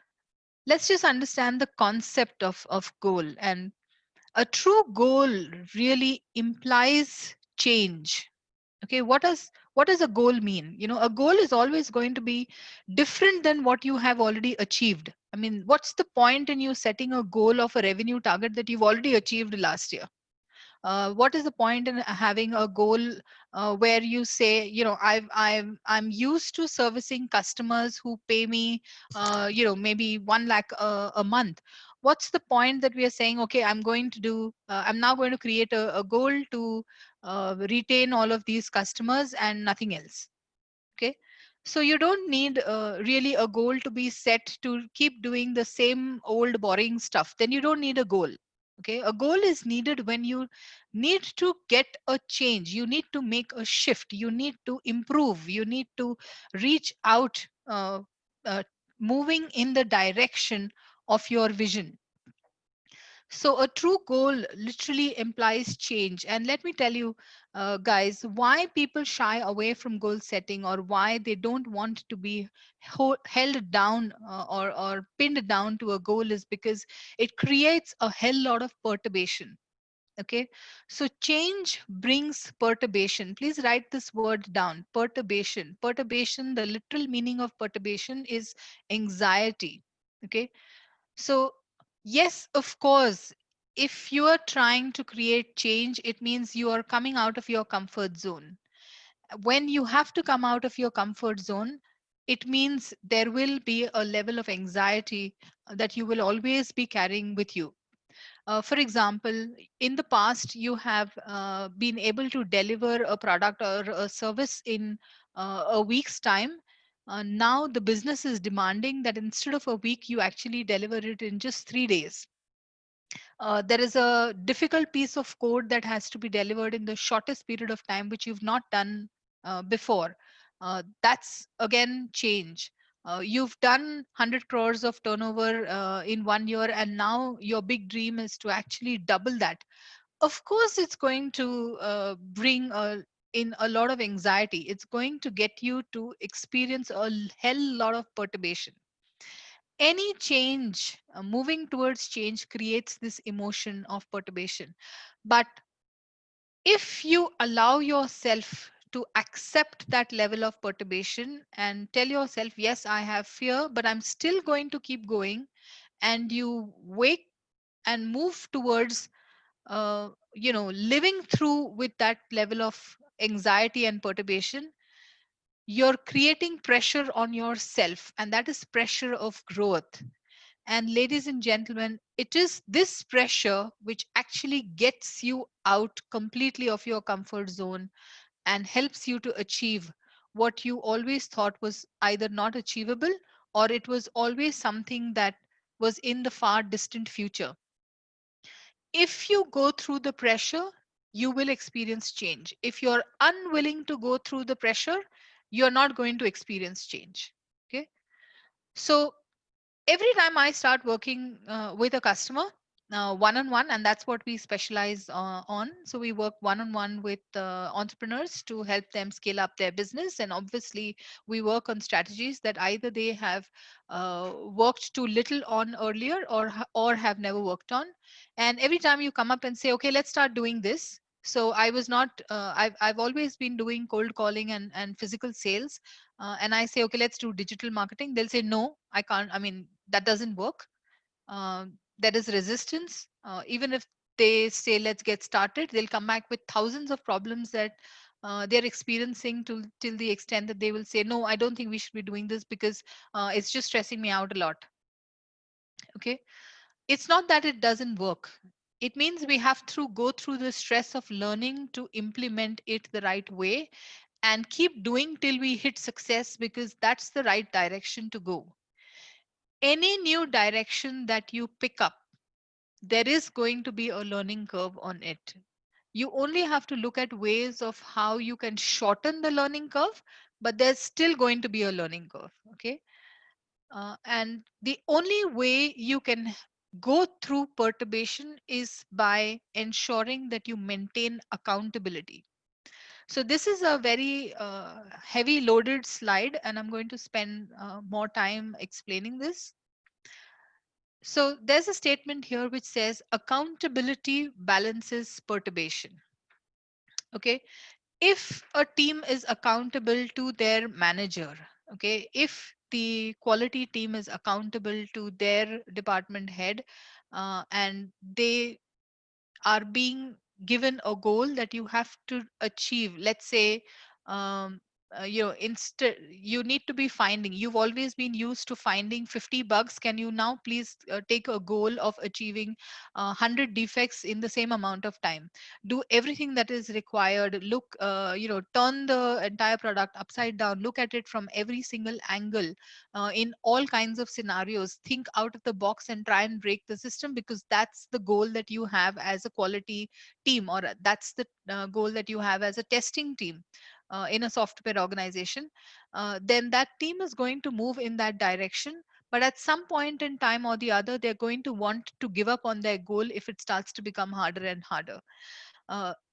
let's just understand the concept of goal. And a true goal really implies change. Okay, what does a goal mean? A goal is always going to be different than what you have already achieved. I mean, what's the point in you setting a goal of a revenue target that you've already achieved last year? What is the point in having a goal where you say, I'm used to servicing customers who pay me maybe 1 lakh a month. What's the point that we are saying, okay, I'm now going to create a goal to retain all of these customers and nothing else? Okay, so you don't need really a goal to be set to keep doing the same old boring stuff. Then you don't need a goal. Okay, a goal is needed when you need to get a change, you need to make a shift, you need to improve, you need to reach out, uh, moving in the direction of your vision. So a true goal literally implies change. And let me tell you, guys, why people shy away from goal setting or why they don't want to be held down or pinned down to a goal is because it creates a hell lot of perturbation. Okay, so change brings perturbation. Please write this word down: perturbation. Perturbation, the literal meaning of perturbation is anxiety. Okay, so, yes, of course, if you are trying to create change, it means you are coming out of your comfort zone. When you have to come out of your comfort zone, it means there will be a level of anxiety that you will always be carrying with you. For example, in the past, you have been able to deliver a product or a service in a week's time. Now, the business is demanding that instead of a week, you actually deliver it in just 3 days. There is a difficult piece of code that has to be delivered in the shortest period of time, which you've not done before. That's again change. You've done 100 crores of turnover in 1 year, and now your big dream is to actually double that. Of course, it's going to bring in a lot of anxiety. It's going to get you to experience a hell lot of perturbation. Any change, moving towards change, creates this emotion of perturbation. But if you allow yourself to accept that level of perturbation and tell yourself, yes, I have fear, but I'm still going to keep going, and you wake and move towards living through with that level of anxiety and perturbation, you're creating pressure on yourself, and that is pressure of growth. And ladies and gentlemen, it is this pressure which actually gets you out completely of your comfort zone and helps you to achieve what you always thought was either not achievable, or it was always something that was in the far distant future. If you go through the pressure, you will experience change. If you're unwilling to go through the pressure, you're not going to experience change. Okay. So every time I start working with a customer, one on one, and that's what we specialize on. So we work one on one with entrepreneurs to help them scale up their business. And obviously, we work on strategies that either they have worked too little on earlier, or have never worked on. And every time you come up and say, okay, let's start doing this. So I was not, I've always been doing cold calling and physical sales, and I say, okay, let's do digital marketing. They'll say, no, I can't. I mean, that doesn't work. There is resistance. Even if they say, let's get started, they'll come back with thousands of problems that they're experiencing till the extent that they will say, no, I don't think we should be doing this because it's just stressing me out a lot. Okay. It's not that it doesn't work. It means we have to go through the stress of learning to implement it the right way and keep doing till we hit success, because that's the right direction to go. Any new direction that you pick up, there is going to be a learning curve on it. You only have to look at ways of how you can shorten the learning curve, but there's still going to be a learning curve. Okay. And the only way you can go through perturbation is by ensuring that you maintain accountability. So this is a very heavy loaded slide, and I'm going to spend more time explaining this. So there's a statement here which says accountability balances perturbation. Okay. If a team is accountable to their manager, okay, if the quality team is accountable to their department head, and they are being given a goal that you have to achieve, let's say, um, instead you need to be finding, you've always been used to finding 50 bugs, can you now please take a goal of achieving 100 defects in the same amount of time? Do everything that is required, look, turn the entire product upside down, look at it from every single angle, in all kinds of scenarios, think out of the box and try and break the system, because that's the goal that you have as a quality team, or that's the goal that you have as a testing team in a software organization. Then that team is going to move in that direction, but at some point in time or the other, they're going to want to give up on their goal if it starts to become harder and harder.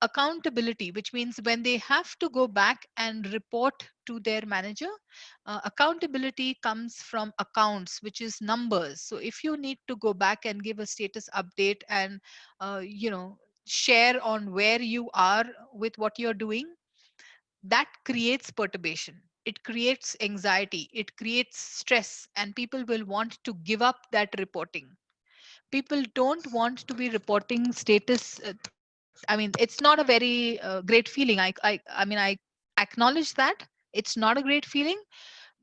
Accountability, which means when they have to go back and report to their manager, accountability comes from accounts, which is numbers. So if you need to go back and give a status update and share on where you are with what you're doing, that creates perturbation, it creates anxiety, it creates stress, and people will want to give up that reporting. People don't want to be reporting status. I mean, it's not a very great feeling. I acknowledge that it's not a great feeling.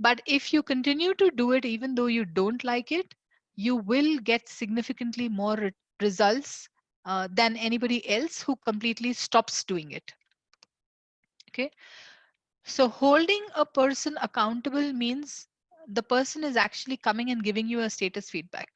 But if you continue to do it even though you don't like it, you will get significantly more results than anybody else who completely stops doing it. Okay. So holding a person accountable means the person is actually coming and giving you a status feedback,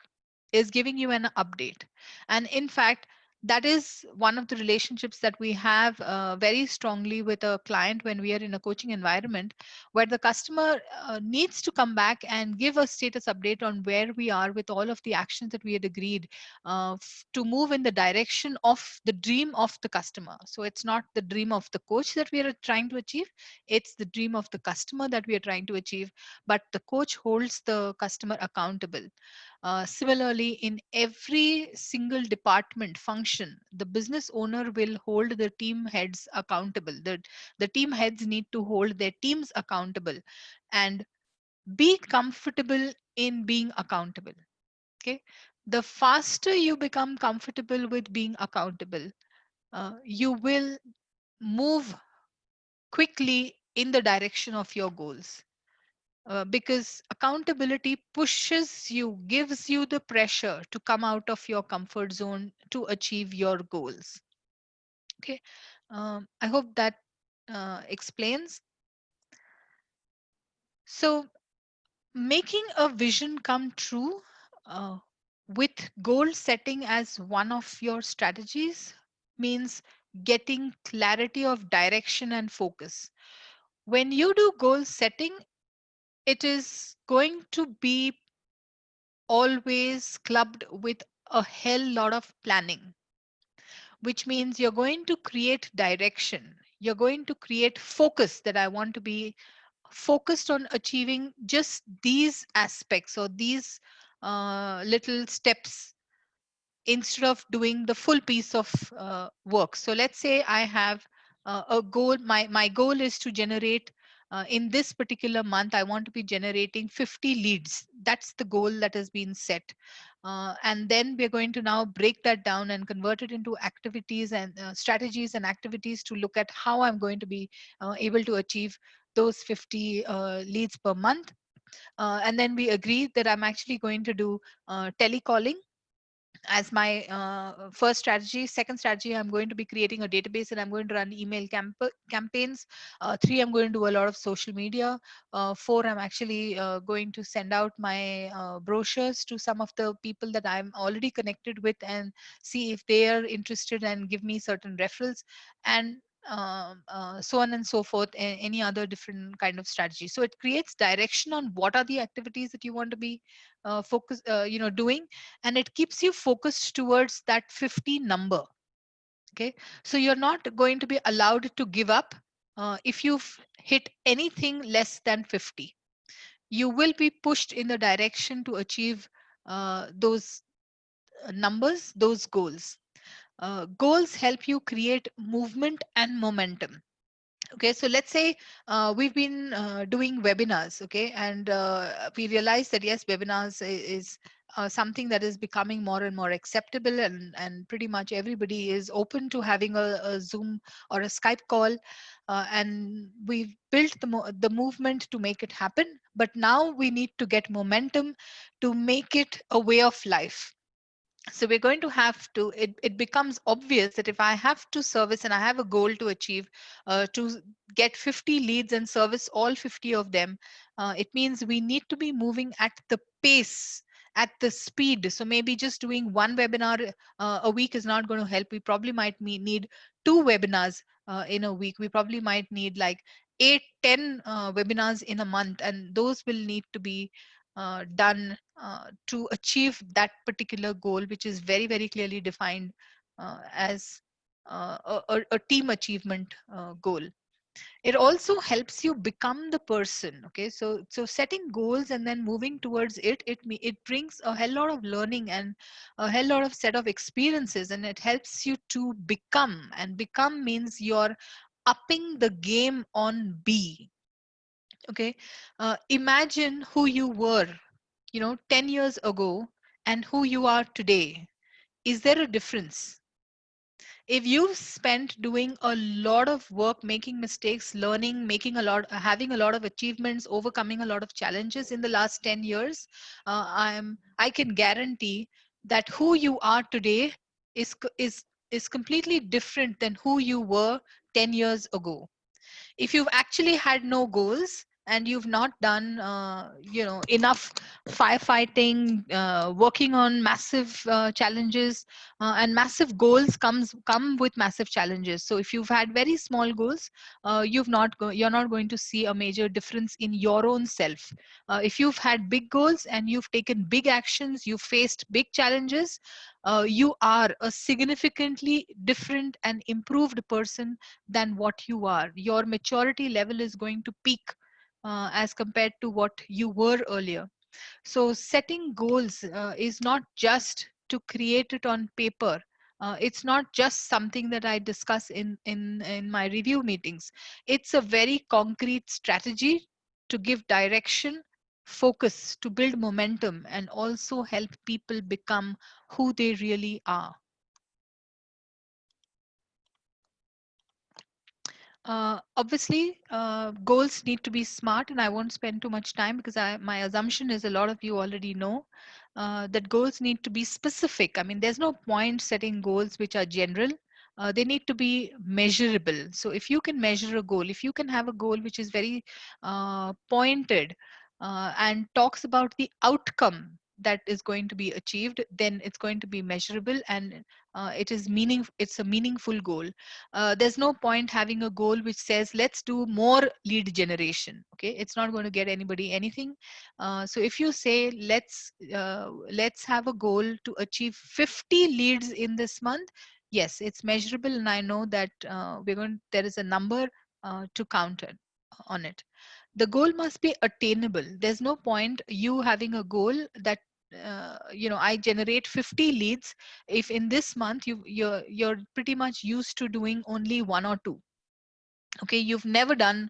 is giving you an update. And in fact, That is one of the relationships that we have very strongly with a client when we are in a coaching environment, where the customer needs to come back and give a status update on where we are with all of the actions that we had agreed to move in the direction of the dream of the customer. So it's not the dream of the coach that we are trying to achieve, it's the dream of the customer that we are trying to achieve, but the coach holds the customer accountable. Similarly, in every single department function, the business owner will hold the team heads accountable. The team heads need to hold their teams accountable and be comfortable in being accountable. Okay. The faster you become comfortable with being accountable, you will move quickly in the direction of your goals. Because accountability pushes you, gives you the pressure to come out of your comfort zone to achieve your goals. Okay, I hope that explains. So, making a vision come true uh, with goal setting as one of your strategies means getting clarity of direction and focus. When you do goal setting, it is going to be always clubbed with a hell lot of planning, which means you're going to create direction. You're going to create focus, that I want to be focused on achieving just these aspects or these little steps instead of doing the full piece of work. So let's say I have a goal. My goal is to generate in this particular month, I want to be generating 50 leads. That's the goal that has been set. And then we're going to now break that down and convert it into activities and strategies and activities to look at how I'm going to be able to achieve those 50 leads per month. And then we agreed that I'm actually going to do telecalling as my first strategy. Second strategy, I'm going to be creating a database and I'm going to run email campaigns. Three, I'm going to do a lot of social media. Four, I'm actually going to send out my brochures to some of the people that I'm already connected with and see if they are interested and give me certain referrals, and so on and so forth, any other different kind of strategy. So it creates direction on what are the activities that you want to be doing, and it keeps you focused towards that 50 number. Okay, so you're not going to be allowed to give up if you've hit anything less than 50. You will be pushed in the direction to achieve those numbers, those goals. Goals help you create movement and momentum. Okay, so let's say we've been doing webinars, okay, and we realize that yes, webinars is something that is becoming more and more acceptable, and pretty much everybody is open to having a Zoom or a Skype call, and we've built the movement to make it happen. But now we need to get momentum to make it a way of life. So we're going to have to, it becomes obvious that if I have to service and I have a goal to achieve, to get 50 leads and service all 50 of them, it means we need to be moving at the pace, at the speed. So maybe just doing one webinar a week is not going to help. We probably might need two webinars in a week. We probably might need like 8, 10 webinars in a month, and those will need to be done to achieve that particular goal, which is very, very clearly defined as a team achievement goal. It also helps you become the person. Okay, so setting goals and then moving towards it brings a hell lot of learning and a hell lot of set of experiences, and it helps you to become. And become means you're upping the game on be. Okay, imagine who you were 10 years ago and who you are today. Is there a difference? If you've spent doing a lot of work, making mistakes, learning, making a lot, having a lot of achievements, overcoming a lot of challenges in the last 10 years, I can guarantee that who you are today is completely different than who you were 10 years ago. If you've actually had no goals, and you've not done enough firefighting, working on massive challenges, and massive goals come with massive challenges. So if you've had very small goals, you're not going to see a major difference in your own self. If you've had big goals and you've taken big actions, you've faced big challenges, you are a significantly different and improved person than what you are. Your maturity level is going to peak as compared to what you were earlier. So setting goals is not just to create it on paper. It's not just something that I discuss in my review meetings. It's a very concrete strategy to give direction, focus, to build momentum, and also help people become who they really are. Obviously, goals need to be smart, and I won't spend too much time because my assumption is a lot of you already know that goals need to be specific. I mean, there's no point setting goals which are general. They need to be measurable. So, if you can measure a goal, if you can have a goal which is very pointed and talks about the outcome that is going to be achieved, then it's going to be measurable, and it's a meaningful goal. There's no point having a goal which says let's do more lead generation. Okay, it's not going to get anybody anything. So if you say let's have a goal to achieve 50 leads in this month, yes, it's measurable, and I know that there is a number to count on it. The goal must be attainable. There's no point you having a goal that I generate 50 leads if in this month you're pretty much used to doing only one or two. Okay, you've never done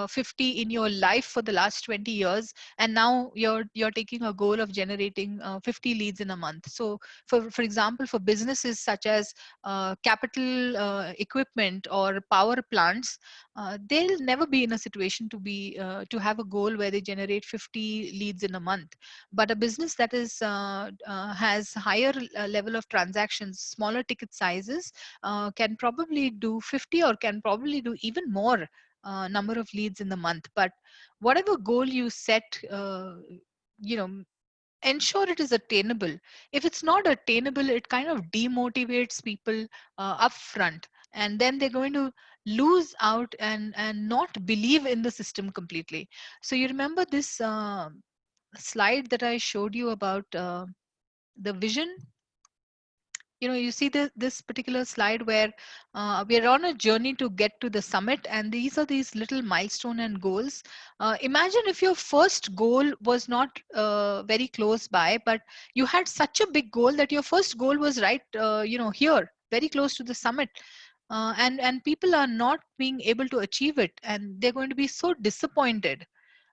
50 in your life for the last 20 years, and now you're taking a goal of generating 50 leads in a month. So for example, for businesses such as capital equipment or power plants, they'll never be in a situation to have a goal where they generate 50 leads in a month. But a business that is has higher level of transactions, smaller ticket sizes, can probably do 50 or can probably do even more number of leads in the month. But whatever goal you set, you know ensure it is attainable. If it's not attainable, it kind of demotivates people up front, and then they're going to lose out and not believe in the system completely. So you remember this slide that I showed you about the vision. You see this particular slide where we're on a journey to get to the summit, and these are these little milestone and goals. Imagine if your first goal was not very close by, but you had such a big goal that your first goal was right here, very close to the summit. And people are not being able to achieve it, and they're going to be so disappointed,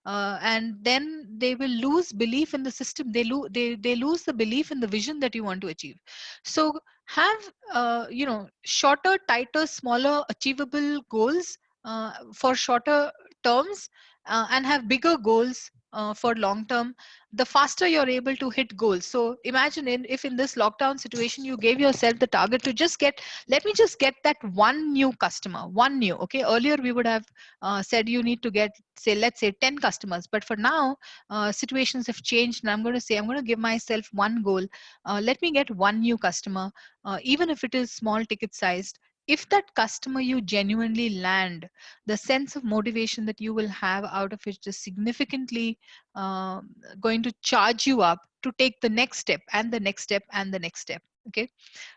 and then they will lose belief in the system. They lose the belief in the vision that you want to achieve. So have shorter, tighter, smaller achievable goals for shorter terms, and have bigger goals for long term. The faster you're able to hit goals. So imagine if in this lockdown situation you gave yourself the target to just get, let me just get that one new customer, one new. Okay, earlier we would have said you need to get, say, let's say 10 customers, but for now situations have changed, and I'm going to say I'm going to give myself one goal. Let me get one new customer, even if it is small ticket sized. If that customer you genuinely land, the sense of motivation that you will have out of it is significantly going to charge you up to take the next step and the next step and the next step. Okay,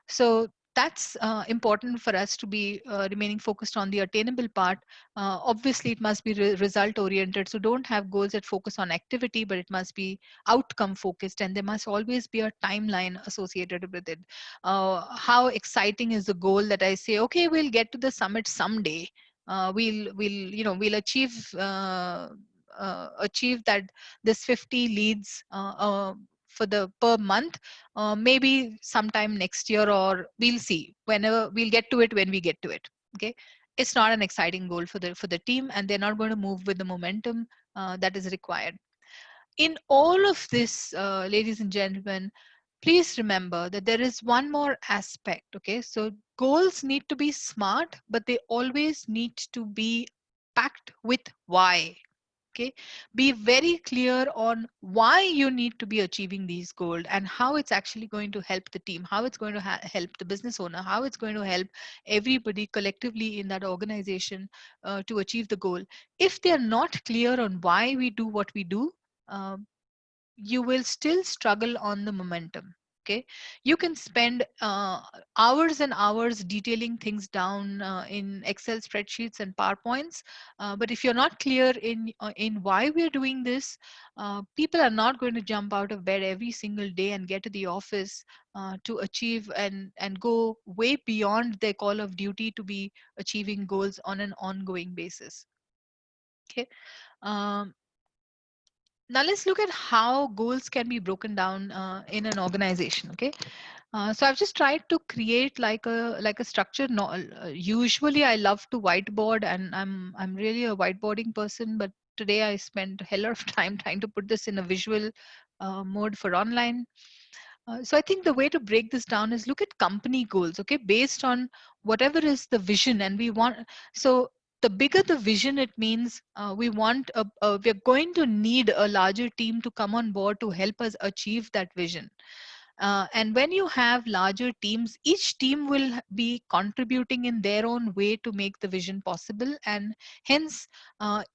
so that's important for us to be remaining focused on the attainable part. Obviously, it must be result oriented. So don't have goals that focus on activity, but it must be outcome focused, and there must always be a timeline associated with it. How exciting is the goal that I say, okay, we'll get to the summit someday. We'll achieve that, this 50 leads for the per month, maybe sometime next year, or we'll see, whenever we'll get to it, when we get to it. Okay, it's not an exciting goal for the team, and they're not going to move with the momentum that is required. In all of this, ladies and gentlemen, please remember that there is one more aspect. Okay, so goals need to be smart, but they always need to be packed with why. Okay, be very clear on why you need to be achieving these goals and how it's actually going to help the team, how it's going to help the business owner, how it's going to help everybody collectively in that organization to achieve the goal. If they're not clear on why we do what we do, um, you will still struggle on the momentum. Okay, you can spend hours and hours detailing things down in Excel spreadsheets and PowerPoints, but if you're not clear in why we're doing this, people are not going to jump out of bed every single day and get to the office to achieve and go way beyond their call of duty to be achieving goals on an ongoing basis. Okay. um, Now let's look at how goals can be broken down in an organization. Okay, so I've just tried to create like a structure. No, usually I love to whiteboard, and I'm really a whiteboarding person. But today I spent a hell of time trying to put this in a visual mode for online. So I think the way to break this down is look at company goals, okay, based on whatever is the vision, and we want. So the bigger the vision, it means we're going to need a larger team to come on board to help us achieve that vision. And when you have larger teams, each team will be contributing in their own way to make the vision possible. And hence,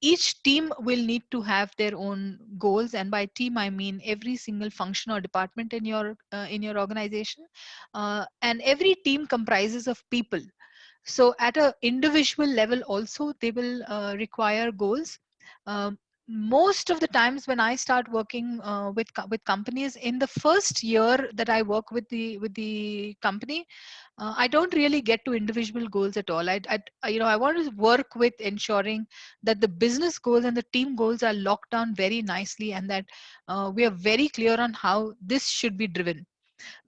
each team will need to have their own goals. And by team, I mean every single function or department in your organization. And every team comprises of people. So at a individual level also, they will require goals. Um, Most of the times when I start working with companies, in the first year that I work with the company, I don't really get to individual goals at all. I want to work with ensuring that the business goals and the team goals are locked down very nicely, and that we are very clear on how this should be driven.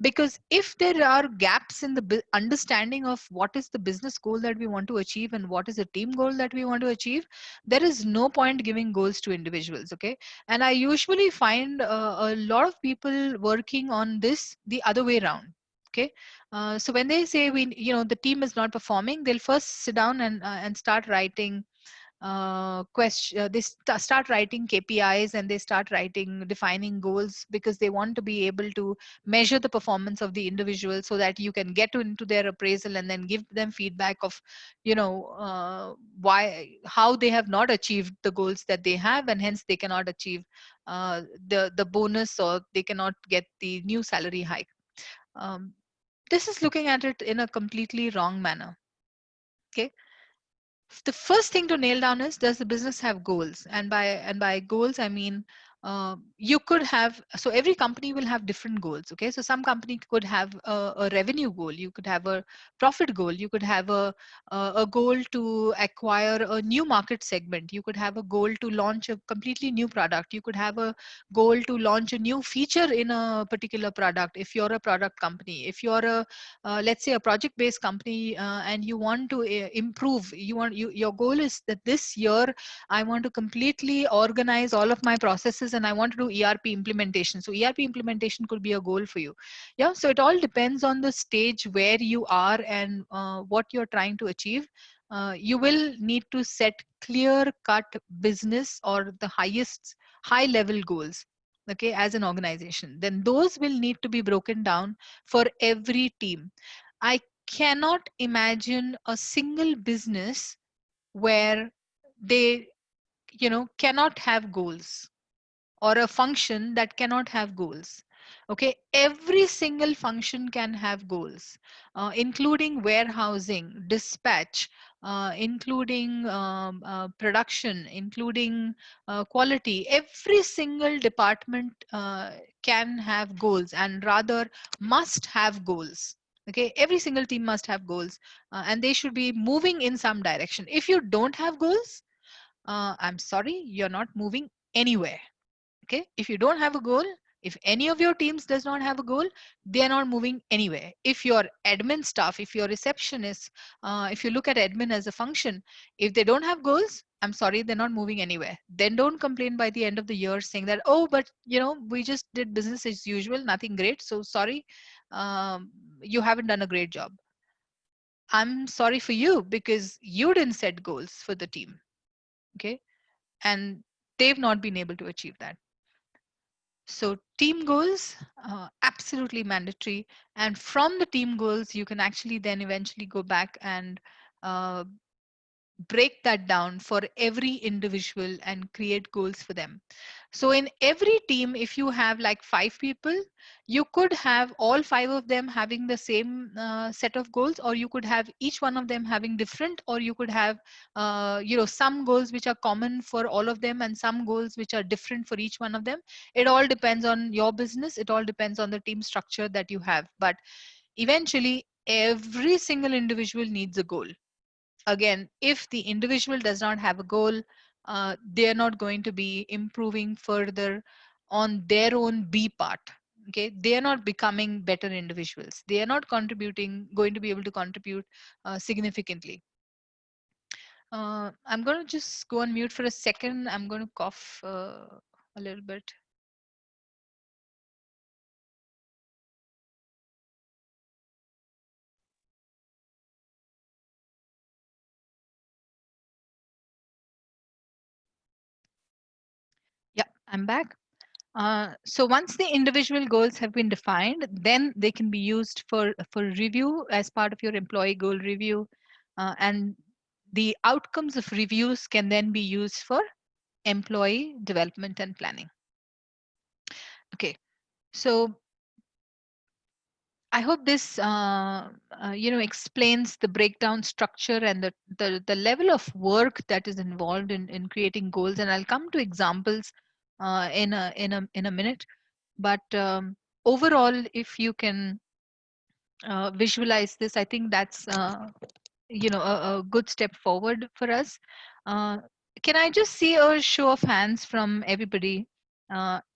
Because if there are gaps in the understanding of what is the business goal that we want to achieve and what is the team goal that we want to achieve, there is no point giving goals to individuals. Okay, and I usually find a lot of people working on this the other way around. Okay, so when they say the team is not performing, they'll first sit down and start writing start writing KPIs, and they start writing defining goals because they want to be able to measure the performance of the individual, so that you can get into their appraisal and then give them feedback of why how they have not achieved the goals that they have, and hence they cannot achieve the bonus, or they cannot get the new salary hike. um, this is looking at it in a completely wrong manner. Okay, the first thing to nail down is, does the business have goals? And by goals I mean, you could have, so every company will have different goals. Okay, so some company could have a revenue goal, you could have a profit goal, you could have a goal to acquire a new market segment, you could have a goal to launch a completely new product, you could have a goal to launch a new feature in a particular product if you're a product company. If you're a let's say a project based company, and you want to improve, your goal is that this year I want to completely organize all of my processes and I want to do ERP implementation. So ERP implementation could be a goal for you. Yeah, so it all depends on the stage where you are and what you're trying to achieve. You will need to set clear cut business or the highest high level goals, okay, as an organization. Then those will need to be broken down for every team. I cannot imagine a single business where they cannot have goals, or a function that cannot have goals. Okay, every single function can have goals, including warehousing, dispatch, including production, including quality. Every single department can have goals, and rather must have goals. Okay, every single team must have goals, and they should be moving in some direction. If you don't have goals, I'm sorry, you're not moving anywhere. Okay, if you don't have a goal, if any of your teams does not have a goal, they are not moving anywhere. If your admin staff, if your receptionists, if you look at admin as a function, if they don't have goals, I'm sorry, they're not moving anywhere. Then don't complain by the end of the year saying that, oh, but we just did business as usual, nothing great, so sorry, you haven't done a great job. I'm sorry for you, because you didn't set goals for the team. Okay. And they've not been able to achieve that. So team goals, absolutely mandatory. And from the team goals, you can actually then eventually go back and uh, break that down for every individual and create goals for them. So in every team, if you have like 5 people, you could have all 5 of them having the same set of goals, or you could have each one of them having different, or you could have some goals which are common for all of them and some goals which are different for each one of them. It all depends on your business. It all depends on the team structure that you have. But eventually, every single individual needs a goal. Again, if the individual does not have a goal, they're not going to be improving further on their own B part. Okay, they are not becoming better individuals. They are not going to be able to contribute significantly. I'm going to just go on mute for a second. I'm going to cough a little bit. Yeah, I'm back. So once the individual goals have been defined, then they can be used for review as part of your employee goal review, and the outcomes of reviews can then be used for employee development and planning. Okay, so I hope this explains the breakdown structure and the level of work that is involved in creating goals. And I'll come to examples in a minute. But overall, if you can visualize this, I think that's a good step forward for us. Uh, can I just see a show of hands from everybody?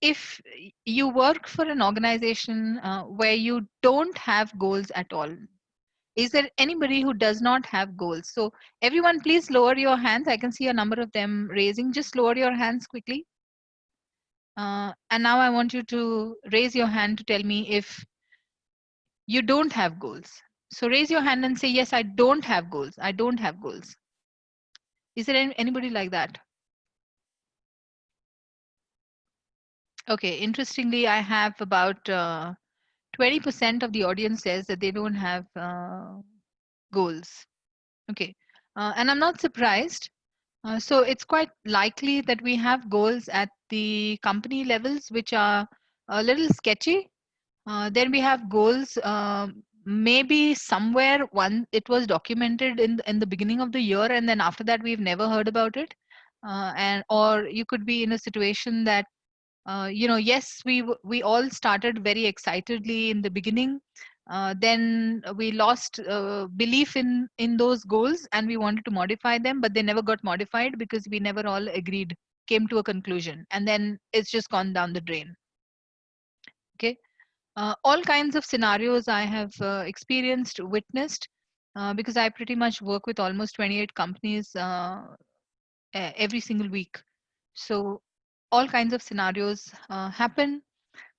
If you work for an organization where you don't have goals at all, is there anybody who does not have goals? So everyone, please lower your hands. I can see a number of them raising. Just lower your hands quickly. And now I want you to raise your hand to tell me if you don't have goals. So raise your hand and say, yes, I don't have goals. I don't have goals. Is there anybody like that? Okay, interestingly, I have about 20% of the audience says that they don't have goals. Okay, and I'm not surprised. So it's quite likely that we have goals at the company levels which are a little sketchy. Then we have goals. Maybe somewhere one it was documented in the beginning of the year, and then after that we've never heard about it. And or you could be in a situation that yes, we all started very excitedly in the beginning. Then we lost belief in those goals, and we wanted to modify them, but they never got modified because we never all agreed, came to a conclusion, and then it's just gone down the drain. Okay. All kinds of scenarios I have experienced, witnessed, because I pretty much work with almost 28 companies every single week. So all kinds of scenarios happen.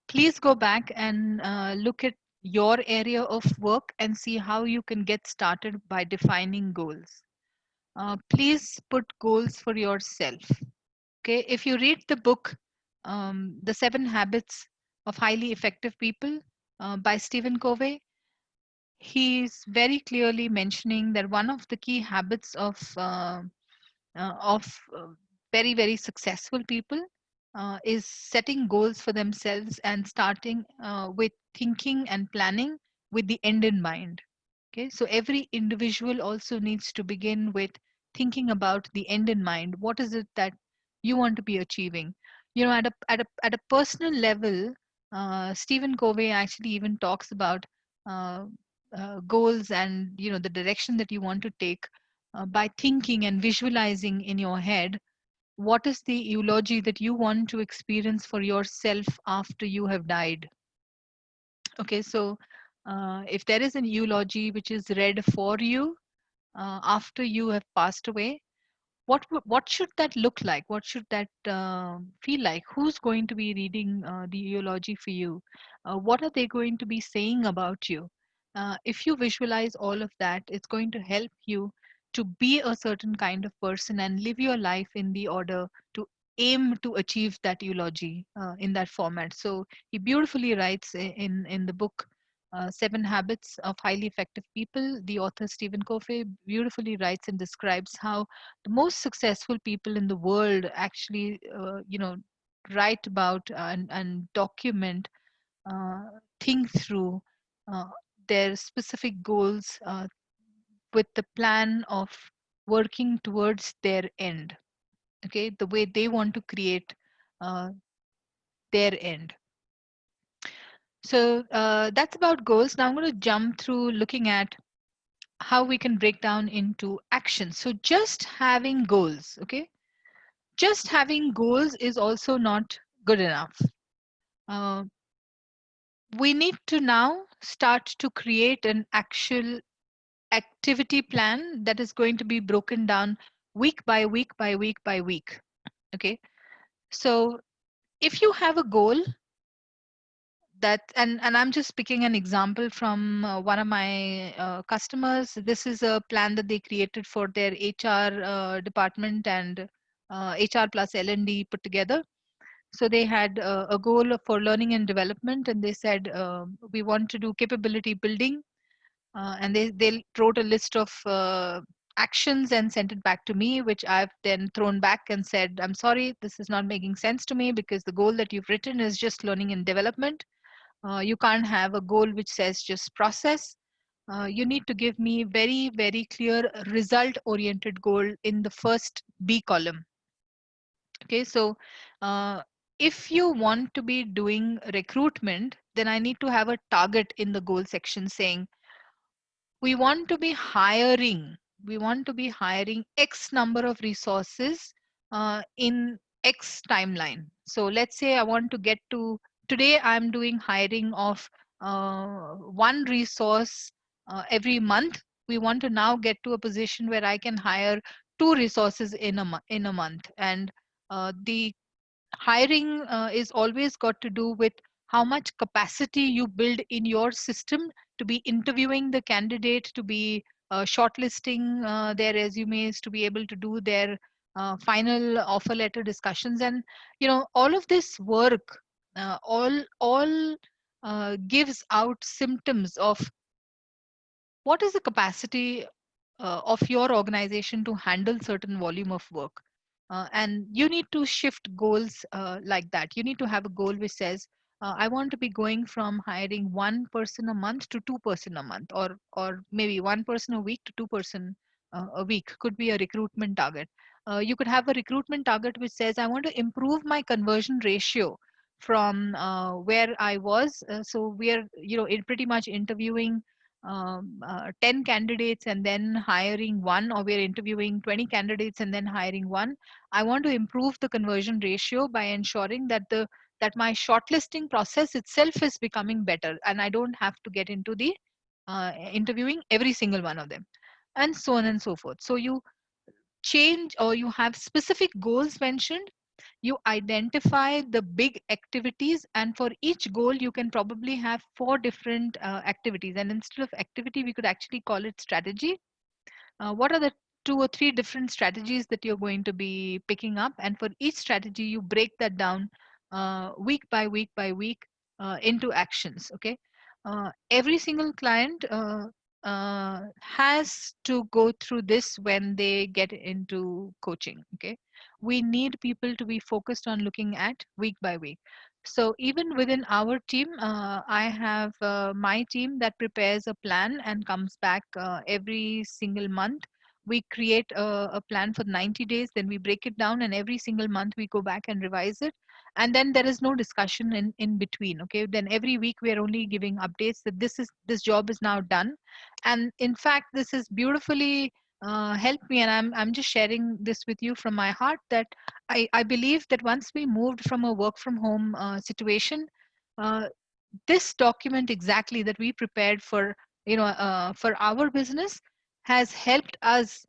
Please go back and look at your area of work and see how you can get started by defining goals. Please put goals for yourself. Okay, if you read the book, The 7 Habits of Highly Effective People by Stephen Covey, he's very clearly mentioning that one of the key habits of very very successful people is setting goals for themselves and starting with thinking and planning with the end in mind. Okay, so every individual also needs to begin with thinking about the end in mind. What is it that you want to be achieving? At a personal level, Stephen Covey actually even talks about uh, goals and the direction that you want to take by thinking and visualizing in your head what is the eulogy that you want to experience for yourself after you have died. Okay, so if there is an eulogy which is read for you after you have passed away, what should that look like? What should that feel like? Who's going to be reading the eulogy for you? What are they going to be saying about you? If you visualize all of that, it's going to help you to be a certain kind of person and live your life in the order to aim to achieve that eulogy in that format. So he beautifully writes in the book Seven Habits of Highly Effective People. The author Stephen Covey beautifully writes and describes how the most successful people in the world actually, write about and document, uh, think through uh, their specific goals with the plan of working towards their end. Okay, the way they want to create uh, their end. So that's about goals. Now I'm going to jump through looking at how we can break down into actions. So just having goals, okay, just having goals is also not good enough. uh, we need to now start to create an actual activity plan that is going to be broken down week by week by week by week. Okay, so if you have a goal that, and I'm just picking an example from one of my customers. This is a plan that they created for their HR department and HR plus L&D put together. So they had a goal for learning and development, and they said we want to do capability building, and they wrote a list of actions and sent it back to me, which I've then thrown back and said, I'm sorry, this is not making sense to me, because the goal that you've written is just learning and development. You can't have a goal which says just process. You need to give me very, very clear result oriented goal in the first B column. Okay, so uh, if you want to be doing recruitment, then I need to have a target in the goal section saying we want to be hiring, we want to be hiring X number of resources in X timeline. So let's say I want to get to, today I'm doing hiring of one resource every month. We want to now get to a position where I can hire two resources in in a month. And the hiring is always got to do with how much capacity you build in your system to be interviewing the candidate, to be shortlisting their resumes, to be able to do their final offer letter discussions. And all of this work all gives out symptoms of what is the capacity of your organization to handle certain volume of work. And you need to shift goals like that. You need to have a goal which says I want to be going from hiring one person a month to two-person a month, or maybe one person a week to two-person a week could be a recruitment target. You could have a recruitment target which says I want to improve my conversion ratio from where I was. So we are in pretty much interviewing 10 candidates and then hiring one, or we're interviewing 20 candidates and then hiring one. I want to improve the conversion ratio by ensuring that my shortlisting process itself is becoming better, and I don't have to get into the interviewing every single one of them, and so on and so forth. So you change, or you have specific goals mentioned. You identify the big activities, and for each goal you can probably have four different activities, and instead of activity we could actually call it strategy. What are the two or three different strategies that you're going to be picking up, and for each strategy you break that down week by week by week into actions. Okay, every single client has to go through this when they get into coaching. Okay, we need people to be focused on looking at week by week. So even within our team, I have my team that prepares a plan and comes back every single month. We create a plan for 90 days, then we break it down, and every single month we go back and revise it. And then there is no discussion in between. Okay, then every week we are only giving updates that this job is now done. And in fact, this is beautifully helped me, and I'm just sharing this with you from my heart, that I believe that once we moved from a work from home situation, uh, this document exactly that we prepared for our business has helped us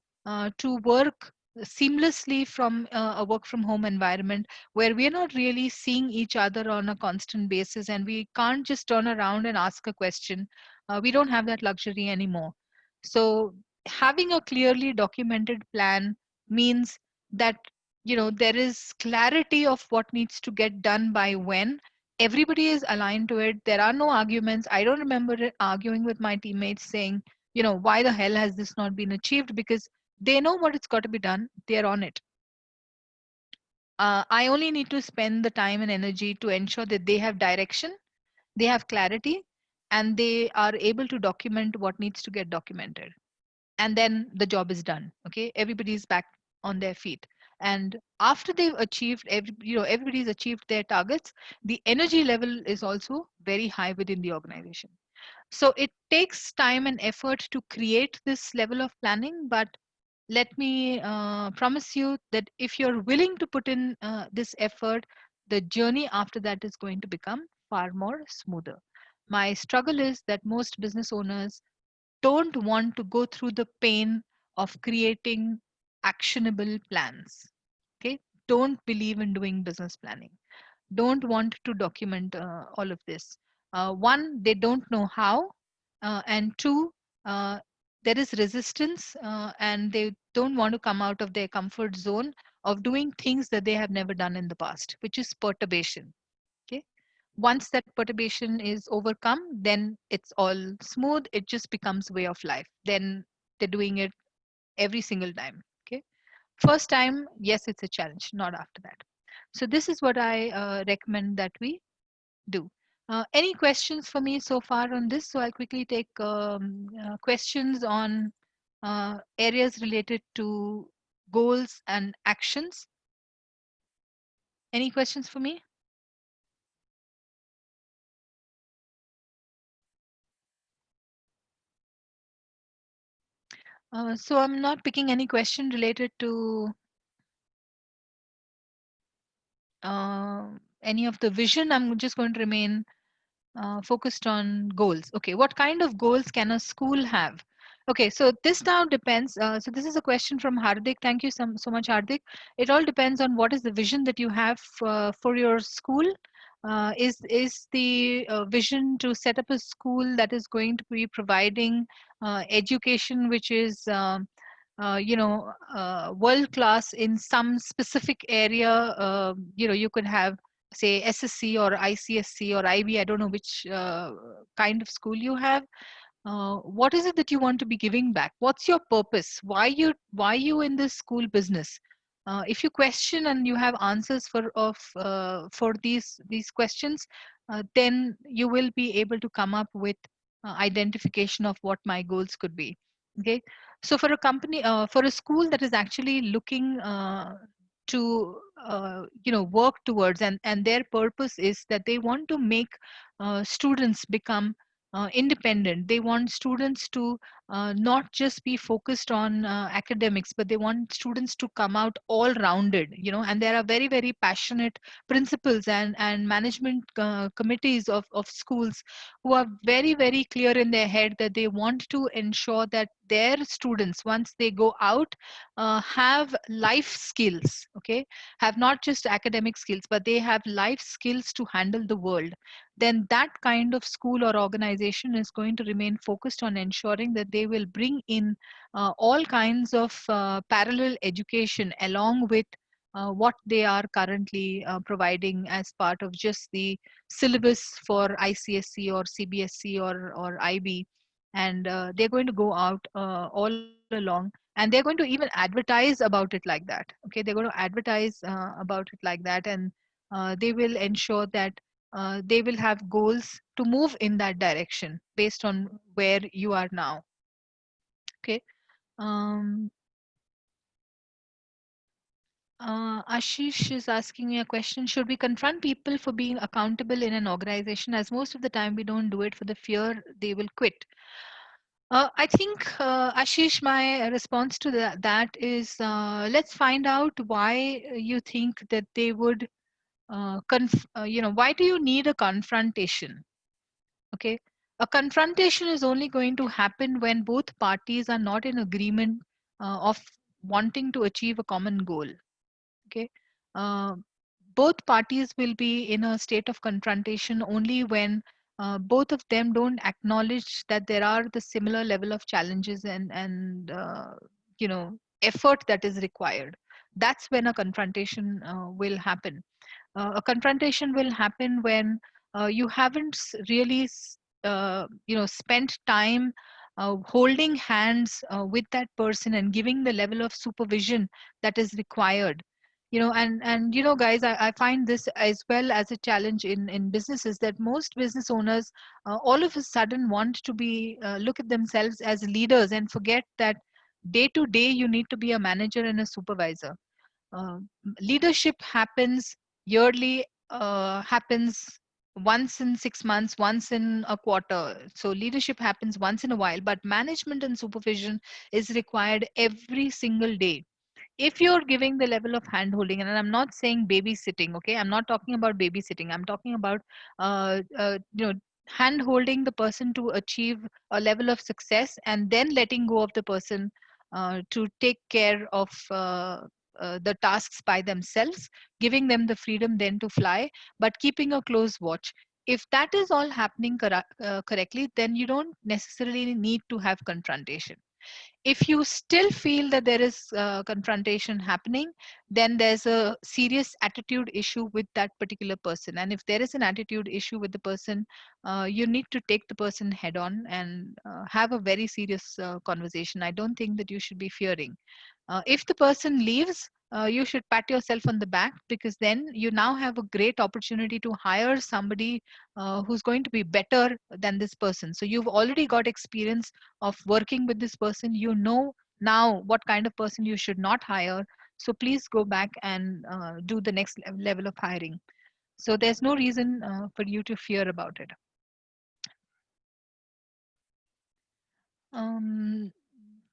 to work seamlessly from a work from home environment, where we're not really seeing each other on a constant basis, and we can't just turn around and ask a question. We don't have that luxury anymore. So having a clearly documented plan means that there is clarity of what needs to get done by when. Everybody is aligned to it. There are no arguments. I don't remember arguing with my teammates saying, why the hell has this not been achieved, because they know what it's got to be done. They're on it. I only need to spend the time and energy to ensure that they have direction, they have clarity, and they are able to document what needs to get documented. And then the job is done. Okay, everybody's back on their feet. And after they've achieved, everybody's achieved their targets, the energy level is also very high within the organization. So it takes time and effort to create this level of planning, but let me promise you that if you're willing to put in this effort, the journey after that is going to become far more smoother. My struggle is that most business owners don't want to go through the pain of creating actionable plans. Okay, don't believe in doing business planning, don't want to document all of this. One, they don't know how, and two, uh, there is resistance, and they don't want to come out of their comfort zone of doing things that they have never done in the past, which is perturbation. Okay, once that perturbation is overcome, then it's all smooth. It just becomes way of life. Then they're doing it every single time. Okay, first time, yes, it's a challenge, not after that. So this is what I recommend that we do. Any questions for me so far on this? So I'll quickly take questions on areas related to goals and actions. Any questions for me? So I'm not picking any question related to uh, any of the vision. I'm just going to remain focused on goals. Okay, what kind of goals can a school have? Okay, so this now depends. So this is a question from Hardik. Thank you so much, Hardik. It all depends on what is the vision that you have for your school. Is the vision to set up a school that is going to be providing education which is world class in some specific area? You could have, say, SSC or ICSC or IB. I don't know which kind of school you have. What is it that you want to be giving back? What's your purpose? Why you in this school business? If you question and you have answers for these questions, then you will be able to come up with identification of what my goals could be. Okay, so for a company, for a school that is actually looking to work towards, and their purpose is that they want to make students become independent. They want students to not just be focused on academics, but they want students to come out all rounded, and there are very, very passionate principals and management committees of schools who are very, very clear in their head that they want to ensure that their students, once they go out, have life skills. Okay, have not just academic skills, but they have life skills to handle the world. Then that kind of school or organization is going to remain focused on ensuring that they will bring in all kinds of parallel education along with what they are currently providing as part of just the syllabus for ICSC or CBSC or IB. And they're going to go out all along, and they're going to even advertise about it like that. Okay, they're going to advertise about it like that, and they will ensure that they will have goals to move in that direction based on where you are now. Okay. um, Ashish is asking me a question. Should we confront people for being accountable in an organization, as most of the time we don't do it for the fear they will quit? I think, Ashish, my response to that is, let's find out why you think that they would why do you need a confrontation? Okay, a confrontation is only going to happen when both parties are not in agreement of wanting to achieve a common goal. Okay, uh, both parties will be in a state of confrontation only when both of them don't acknowledge that there are the similar level of challenges and effort that is required. That's when a confrontation will happen. A confrontation will happen when you haven't really spent time holding hands with that person and giving the level of supervision that is required. And guys, I find this as well as a challenge in businesses, that most business owners all of a sudden want to be look at themselves as leaders and forget that day to day you need to be a manager and a supervisor. uh, Leadership happens yearly, happens once in 6 months, once in a quarter. So leadership happens once in a while, but management and supervision is required every single day. If you're giving the level of hand holding, and I'm not saying babysitting, okay, I'm not talking about babysitting, I'm talking about hand holding the person to achieve a level of success, and then letting go of the person to take care of the tasks by themselves, giving them the freedom then to fly, but keeping a close watch. If that is all happening correctly, then you don't necessarily need to have confrontation. If you still feel that there is confrontation happening, then there's a serious attitude issue with that particular person. And if there is an attitude issue with the person, you need to take the person head on and have a very serious conversation. I don't think that you should be fearing. If the person leaves, you should pat yourself on the back, because then you now have a great opportunity to hire somebody who's going to be better than this person. So you've already got experience of working with this person. You know now what kind of person you should not hire. So please go back and do the next level of hiring. So there's no reason for you to fear about it. Um,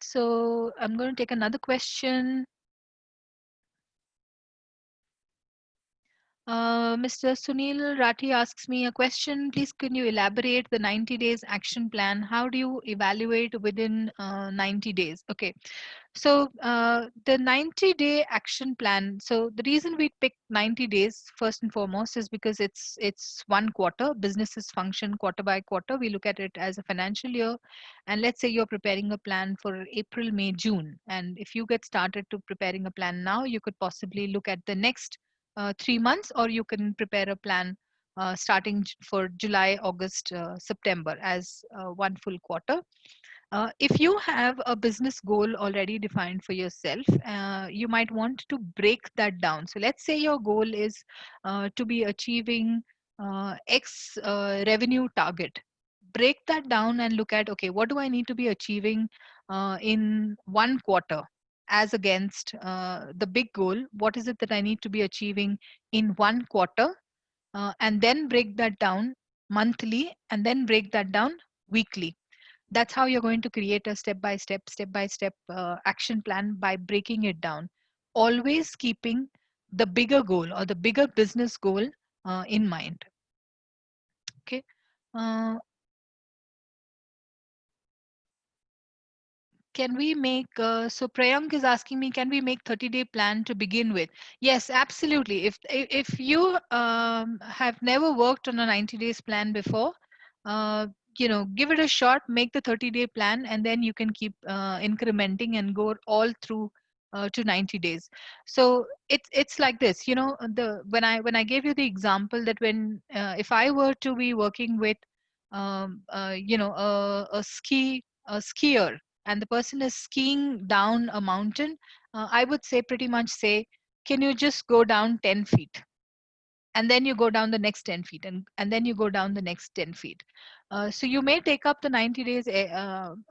so I'm going to take another question. Mr. Sunil Rathi asks me a question. Please, can you elaborate the 90 days action plan? How do you evaluate within 90 days? Okay. So the 90-day action plan. So the reason we picked 90 days first and foremost is because it's one quarter. Businesses function quarter by quarter. We look at it as a financial year, and let's say you're preparing a plan for April, May, June. And if you get started to preparing a plan now, you could possibly look at the next 3 months, or you can prepare a plan starting for July, August, September as one full quarter. If you have a business goal already defined for yourself, you might want to break that down. So let's say your goal is to be achieving X revenue target. Break that down and look at, okay, what do I need to be achieving in one quarter as against the big goal? What is it that I need to be achieving in one quarter? And then break that down monthly, and then break that down weekly. That's how you're going to create a step by step action plan, by breaking it down, always keeping the bigger goal or the bigger business goal in mind. Okay. uh, can we make so Prayank is asking me, can we make 30-day plan to begin with? Yes, absolutely. If you have never worked on a 90 days plan before, uh, give it a shot, make the 30-day plan, and then you can keep incrementing and go all through to 90 days. So it's like this, the when I gave you the example that when if I were to be working with a skier, and the person is skiing down a mountain, I would say pretty much say, can you just go down 10 feet? And then you go down the next 10 feet, and then you go down the next 10 feet. So you may take up the 90 days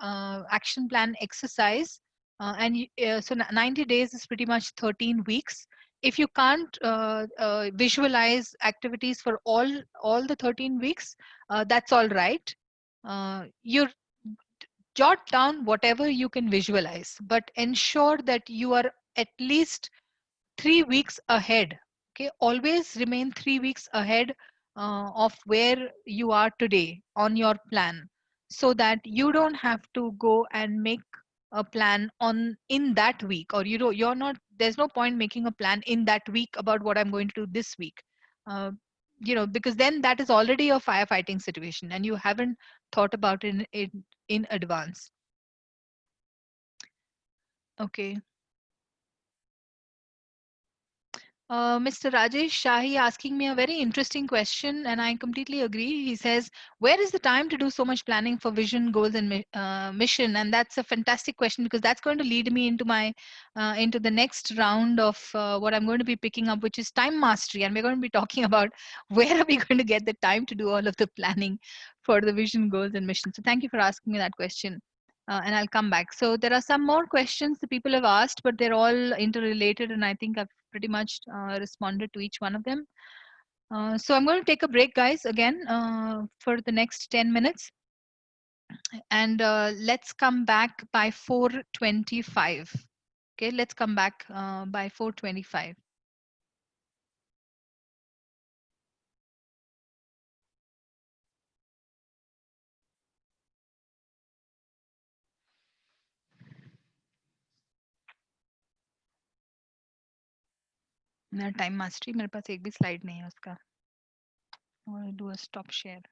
action plan exercise. So 90 days is pretty much 13 weeks. If you can't visualize activities for all the 13 weeks, that's all right. You jot down whatever you can visualize, but ensure that you are at least 3 weeks ahead. Okay, always remain 3 weeks ahead of where you are today on your plan, so that you don't have to go and make a plan on in that week, or you're not, there's no point making a plan in that week about what I'm going to do this week. uh, because then that is already a firefighting situation and you haven't thought about it in advance. Okay. Mr. Rajesh Shahi asking me a very interesting question, and I completely agree. He says, "Where is the time to do so much planning for vision, goals, and mission?" And that's a fantastic question because that's going to lead me into my into the next round of what I'm going to be picking up, which is time mastery, and we're going to be talking about where are we going to get the time to do all of the planning for the vision, goals, and mission. So, thank you for asking me that question. And I'll come back. So there are some more questions the people have asked, but they're all interrelated, and I think I've pretty much responded to each one of them. So I'm going to take a break, guys, again for the next 10 minutes, and let's come back by 4:25. Okay, let's come back by 4:25. मेरा time mastery मेरे पास एक भी slide नहीं है उसका और do a stop share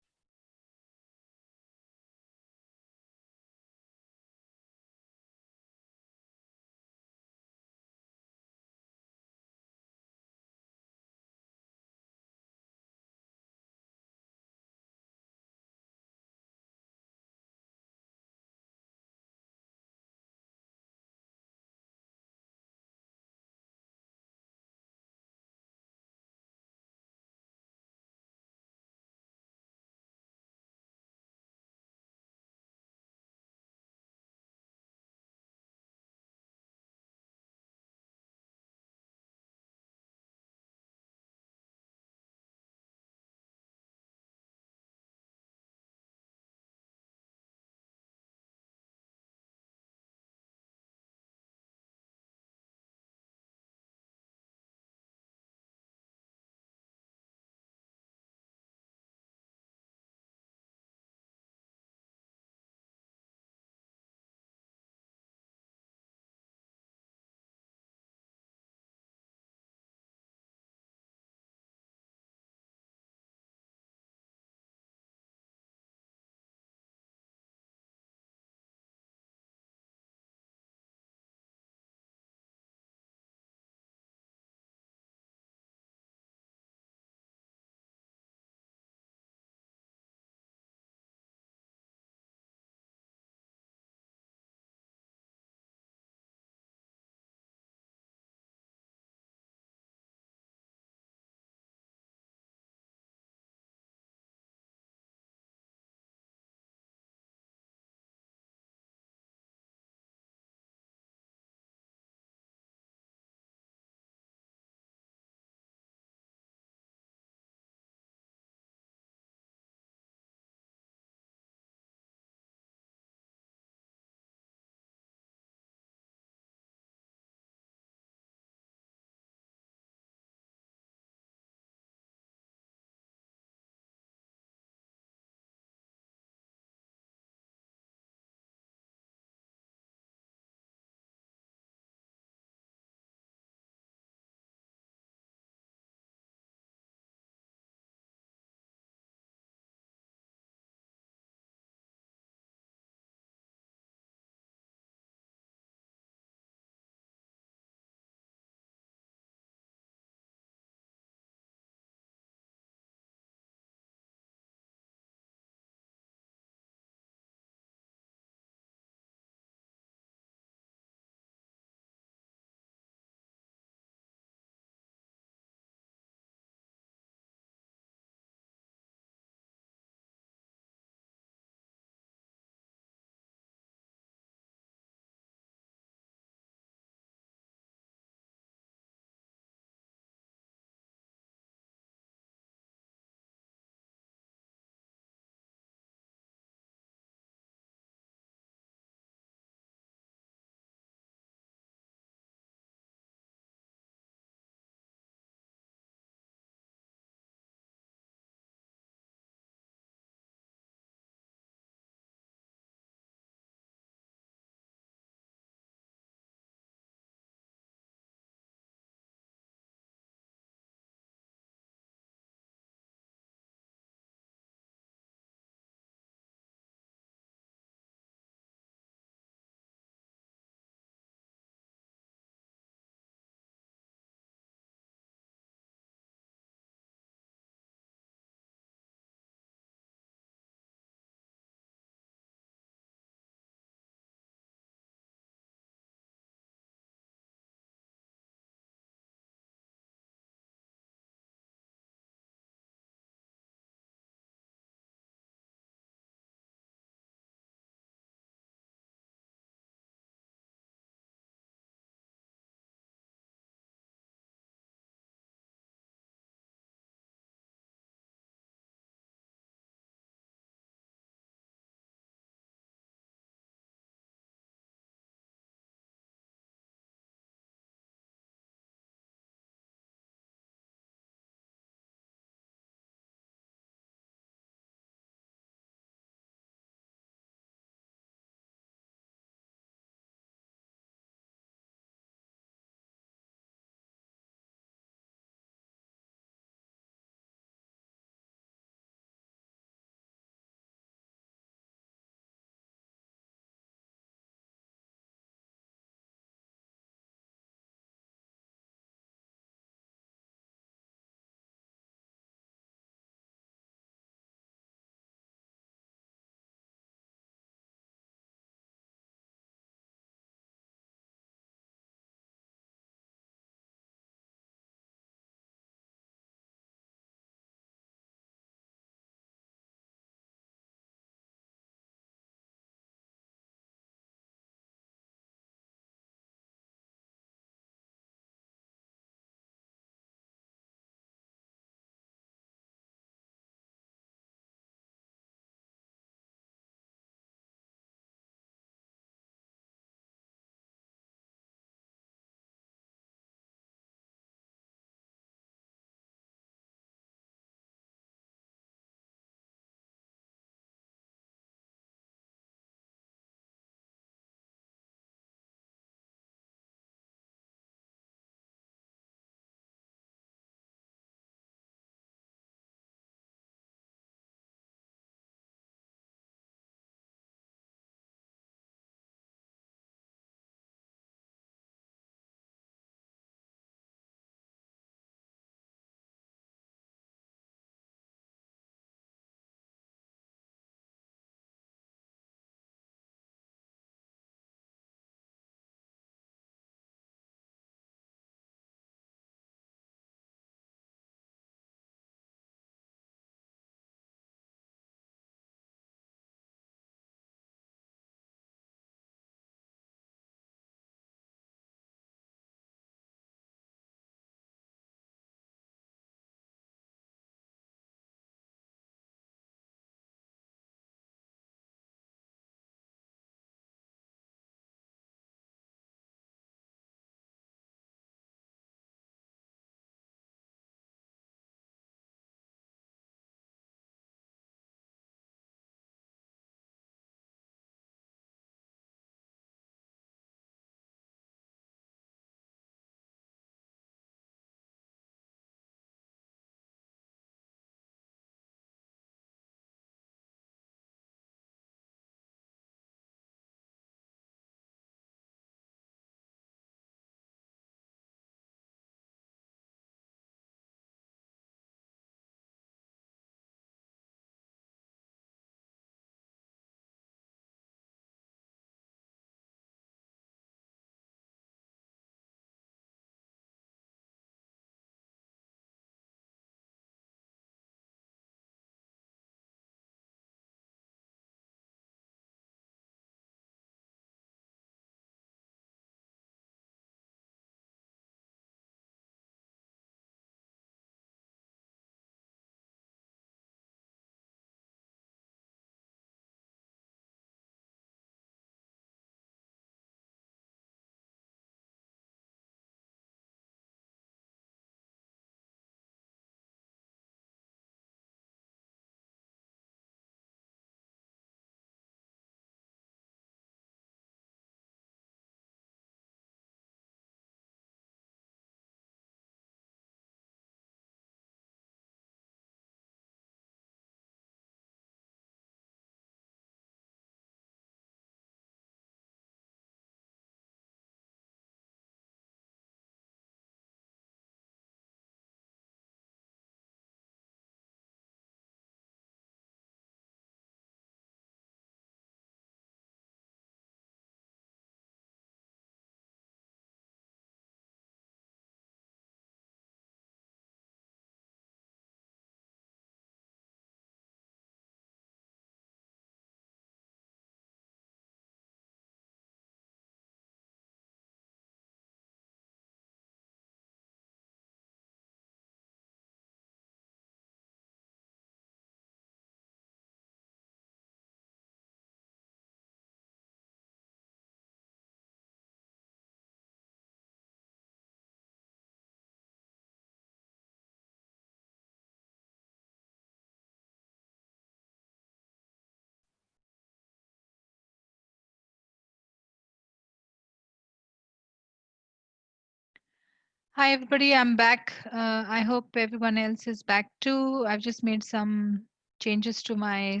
Hi, everybody. I'm back. I hope everyone else is back too. I've just made some changes to my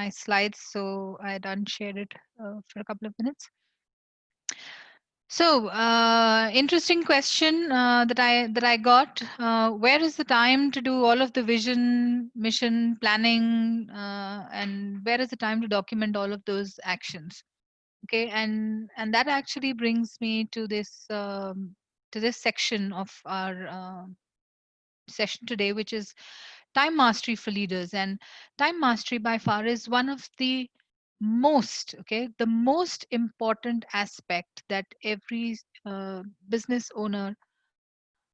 slides, so I had unshared it for a couple of minutes. So, interesting question that I got. Where is the time to do all of the vision, mission planning, and where is the time to document all of those actions? Okay, and that actually brings me to this section of our session today, which is time mastery for leaders. And time mastery by far is one of the most important aspect that every business owner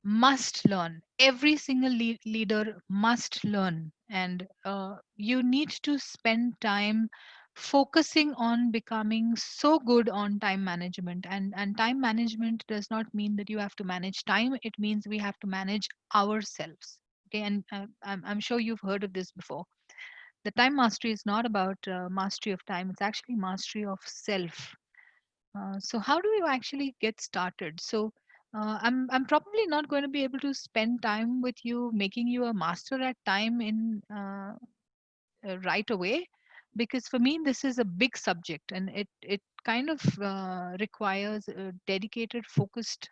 must learn. Every single leader must learn. And you need to spend time focusing on becoming so good on time management. And time management does not mean that you have to manage time, it means we have to manage ourselves. Okay, and I'm sure you've heard of this before. The time mastery is not about mastery of time, it's actually mastery of self. So how do you actually get started? So I'm probably not going to be able to spend time with you making you a master at time in right away, because for me this is a big subject, and it kind of requires a dedicated focused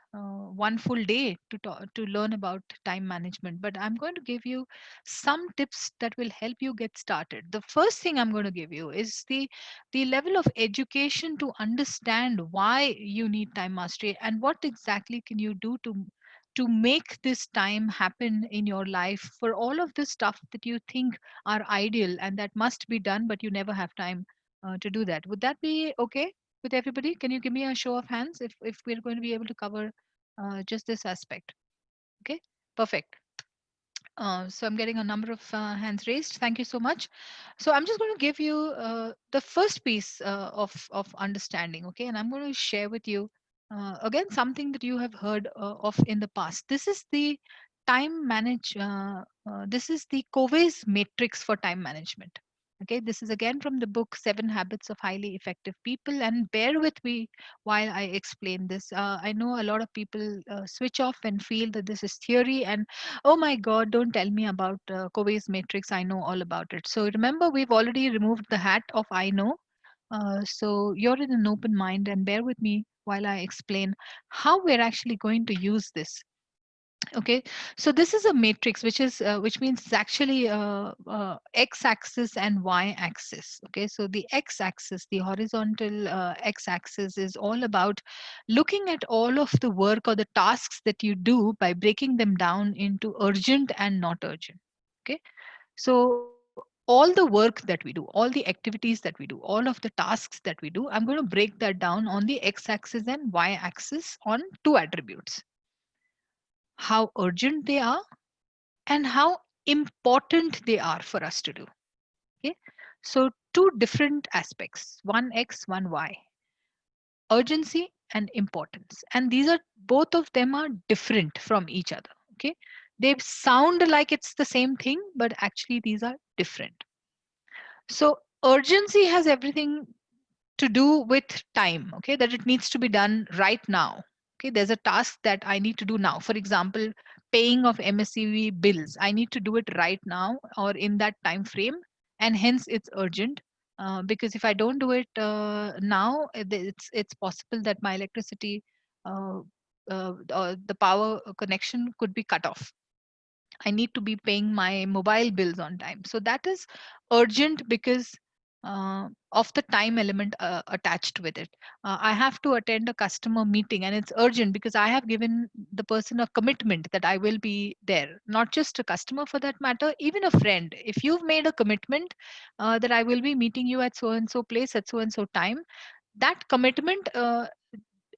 one full day to learn about time management. But I'm going to give you some tips that will help you get started. The first thing I'm going to give you is the level of education to understand why you need time mastery and what exactly can you do to make this time happen in your life for all of the stuff that you think are ideal and that must be done, but you never have time to do that. Would that be okay with everybody? Can you give me a show of hands if we're going to be able to cover just this aspect? Okay, perfect. So I'm getting a number of hands raised. Thank you so much. So I'm just going to give you the first piece of understanding, okay? And I'm going to share with you again something that you have heard of in the past. This is the time manage. This is the Covey's matrix for time management. Okay, this is again from the book Seven Habits of Highly Effective People. And bear with me while I explain this. I know a lot of people switch off and feel that this is theory, and oh my God, don't tell me about Covey's matrix. I know all about it. So remember, we've already removed the hat of I know. So you're in an open mind, and bear with me while I explain how we're actually going to use this. Okay, so this is a matrix, which means it's actually x-axis and y-axis. Okay, so the x-axis, the horizontal x-axis, is all about looking at all of the work or the tasks that you do by breaking them down into urgent and not urgent. Okay, so all the work that we do, all the activities that we do, all of the tasks that we do, I'm going to break that down on the x-axis and y-axis on two attributes: how urgent they are and how important they are for us to do. Okay, so two different aspects, one x, one y: urgency and importance. And these are, both of them are different from each other. Okay, they sound like it's the same thing, but actually these are different. So urgency has everything to do with time, okay, that it needs to be done right now. Okay, there's a task that I need to do now. For example, paying of mscv bills, I need to do it right now or in that time frame, and hence it's urgent. Because if I don't do it now, it's possible that my electricity, the power connection could be cut off. I need to be paying my mobile bills on time. So that is urgent because of the time element attached with it. I have to attend a customer meeting and it's urgent because I have given the person a commitment that I will be there. Not just a customer for that matter, even a friend. If you've made a commitment that I will be meeting you at so and so place at so and so time, that commitment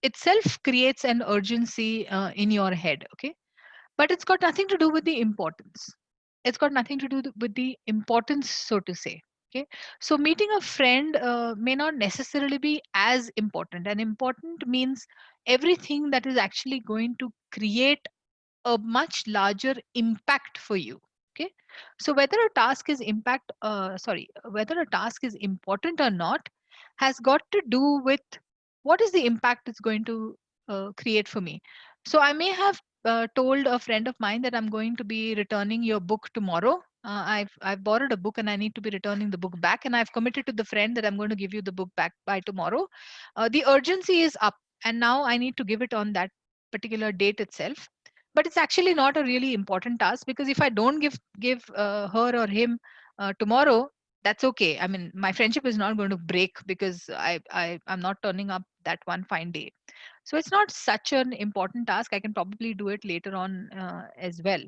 itself creates an urgency in your head. Okay, but it's got nothing to do with the importance. It's got nothing to do with the importance, so to say. Okay, so meeting a friend may not necessarily be as important, and important means everything that is actually going to create a much larger impact for you. Okay, so whether a task is important or not has got to do with what is the impact it's going to create for me. So I may have told a friend of mine that I'm going to be returning your book tomorrow. I've borrowed a book and I need to be returning the book back, and I've committed to the friend that I'm going to give you the book back by tomorrow. The urgency is up, and now I need to give it on that particular date itself. But it's actually not a really important task, because if I don't give her or him tomorrow, that's okay. I mean, my friendship is not going to break because I'm not turning up that one fine day. So it's not such an important task. I can probably do it later on as well.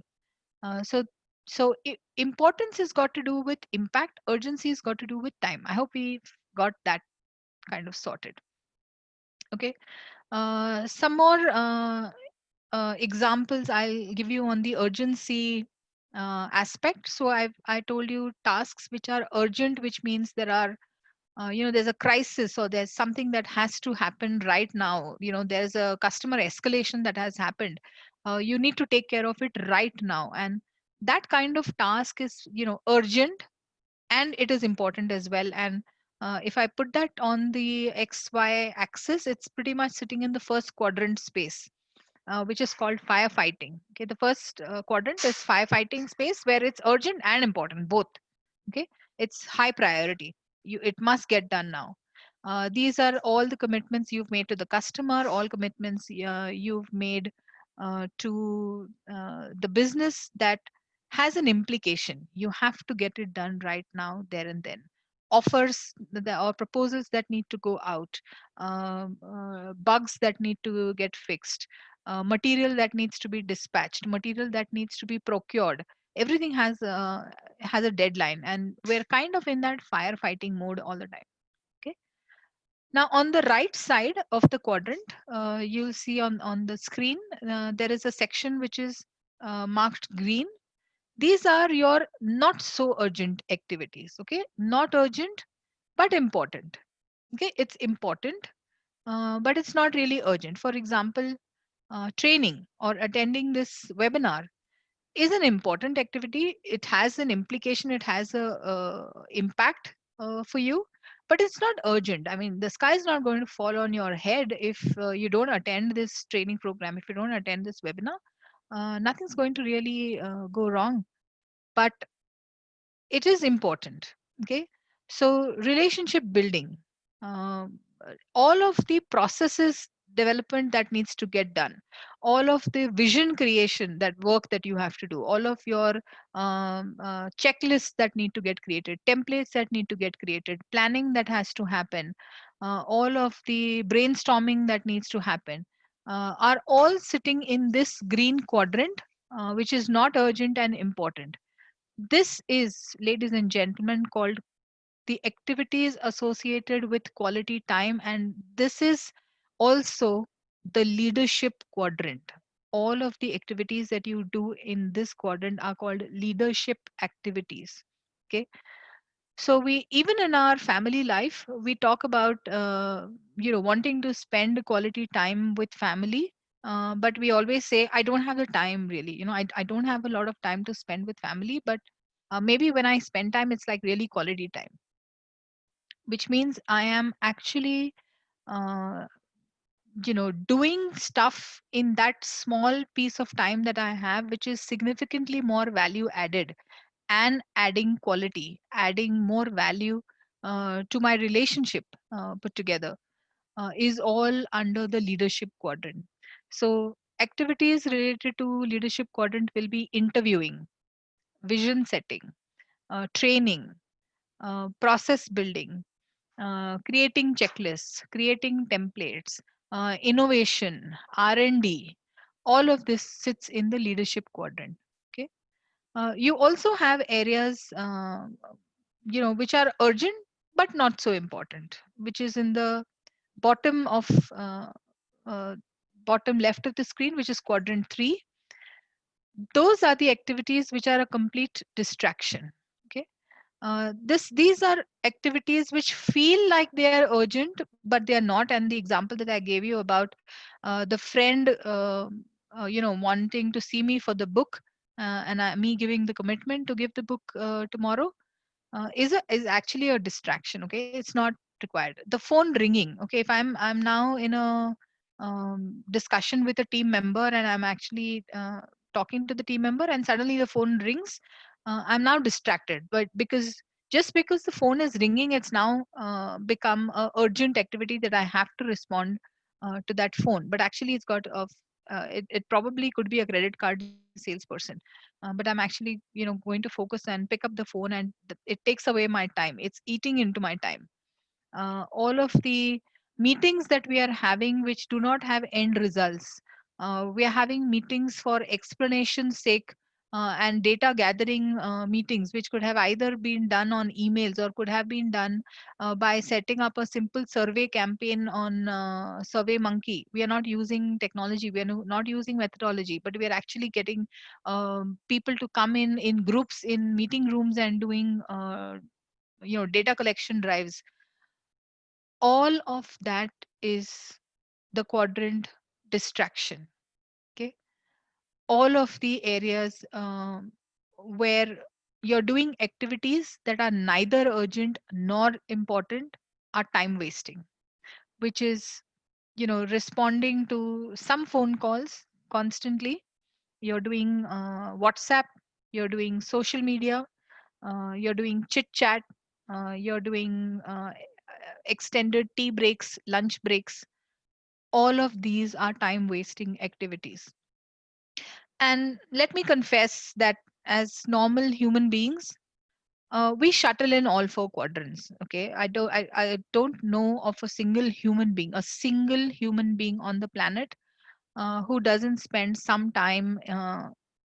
So importance has got to do with impact. Urgency has got to do with time. I hope we've got that kind of sorted. Okay. Some more examples I'll give you on the urgency aspect. So I told you tasks which are urgent, which means there are there's a crisis, or there's something that has to happen right now. There's a customer escalation that has happened. You need to take care of it right now, and that kind of task is urgent, and it is important as well. And if I put that on the XY axis, it's pretty much sitting in the first quadrant space, which is called firefighting. Okay, the first quadrant is firefighting space, where it's urgent and important both. Okay, it's high priority. It must get done now. These are all the commitments you've made to the customer, all commitments you've made to the business that has an implication. You have to get it done right now, there and then. Offers or proposals that need to go out, bugs that need to get fixed, material that needs to be dispatched, material that needs to be procured. Everything has a deadline, and we're kind of in that firefighting mode all the time. Okay. Now, on the right side of the quadrant, you'll see on the screen, there is a section which is marked green. These are your not so urgent activities. Okay, not urgent but important. Okay, it's important, but it's not really urgent. For example, training or attending this webinar is an important activity. It has an implication, it has a impact for you, but it's not urgent. I mean, the sky is not going to fall on your head if you don't attend this training program, if you don't attend this webinar. Nothing's going to really go wrong, but it is important. Okay. So relationship building, all of the processes development that needs to get done, all of the vision creation, that work that you have to do, all of your checklists that need to get created, templates that need to get created, planning that has to happen, all of the brainstorming that needs to happen, are all sitting in this green quadrant, which is not urgent and important. This is, ladies and gentlemen, called the activities associated with quality time, and this is also the leadership quadrant. All of the activities that you do in this quadrant are called leadership activities. Okay, so we, even in our family life, we talk about wanting to spend quality time with family, but we always say, I don't have the time really. I don't have a lot of time to spend with family, but maybe when I spend time, it's like really quality time, which means I am actually uh, doing stuff in that small piece of time that I have, which is significantly more value added and adding quality, adding more value to my relationship put together, is all under the leadership quadrant. So activities related to leadership quadrant will be interviewing, vision setting, training, process building, creating checklists, creating templates, innovation, R&D. All of this sits in the leadership quadrant. Okay. You also have areas, which are urgent but not so important, which is in the bottom of uh, bottom left of the screen, which is quadrant 3. Those are the activities which are a complete distraction. Okay. These are activities which feel like they are urgent, but they are not. And the example that I gave you about the friend, wanting to see me for the book, and me giving the commitment to give the book tomorrow, is actually a distraction. Okay, it's not required. The phone ringing. Okay, if I'm now in a discussion with a team member, and I'm actually talking to the team member, and suddenly the phone rings. I'm now distracted, but because the phone is ringing, it's now become a urgent activity that I have to respond to that phone. But actually, it's got a it probably could be a credit card salesperson, but I'm actually going to focus and pick up the phone, and it takes away my time. It's eating into my time. All of the meetings that we are having which do not have end results, we are having meetings for explanation sake, and data gathering meetings which could have either been done on emails or could have been done by setting up a simple survey campaign on survey monkey. We are not using technology, we are not using methodology, but we are actually getting people to come in groups in meeting rooms and doing data collection drives. All of that is the quadrant distraction. Okay, all of the areas where you're doing activities that are neither urgent nor important are time wasting, which is responding to some phone calls constantly. You're doing WhatsApp, you're doing social media, you're doing chit chat, you're doing extended tea breaks, lunch breaks. All of these are time wasting activities. And let me confess that as normal human beings, we shuttle in all four quadrants. Okay, I don't know of a single human being on the planet who doesn't spend some time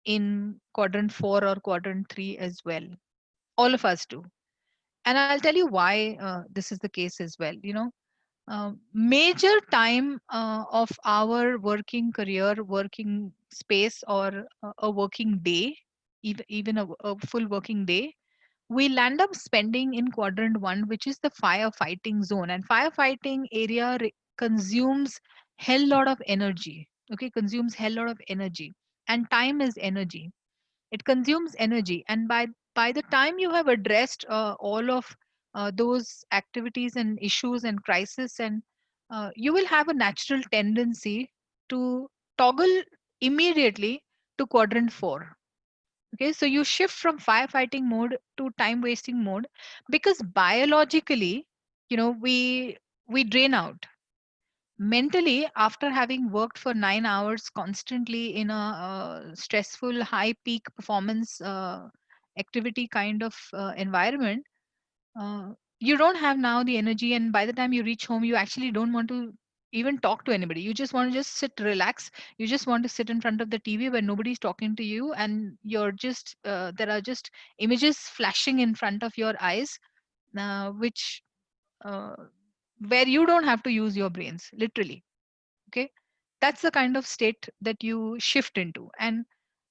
in quadrant 4 or quadrant 3 as well. All of us do. And I'll tell you why this is the case as well. Major time of our working career, working space, or a working day, even a full working day, we land up spending in quadrant 1, which is the firefighting zone. And firefighting area consumes hell lot of energy. Okay, consumes hell lot of energy, and time is energy. It consumes energy, and by the time you have addressed all of those activities and issues and crisis, and you will have a natural tendency to toggle immediately to quadrant 4. Okay, so you shift from firefighting mode to time wasting mode, because biologically, we drain out mentally after having worked for 9 hours constantly in a stressful high peak performance activity kind of environment. uh, you don't have now the energy, and by the time you reach home, you actually don't want to even talk to anybody. You just want to just sit, relax. You just want to sit in front of the TV where nobody's talking to you, and you're just there are just images flashing in front of your eyes, which uh, where you don't have to use your brains literally. Okay, that's the kind of state that you shift into. And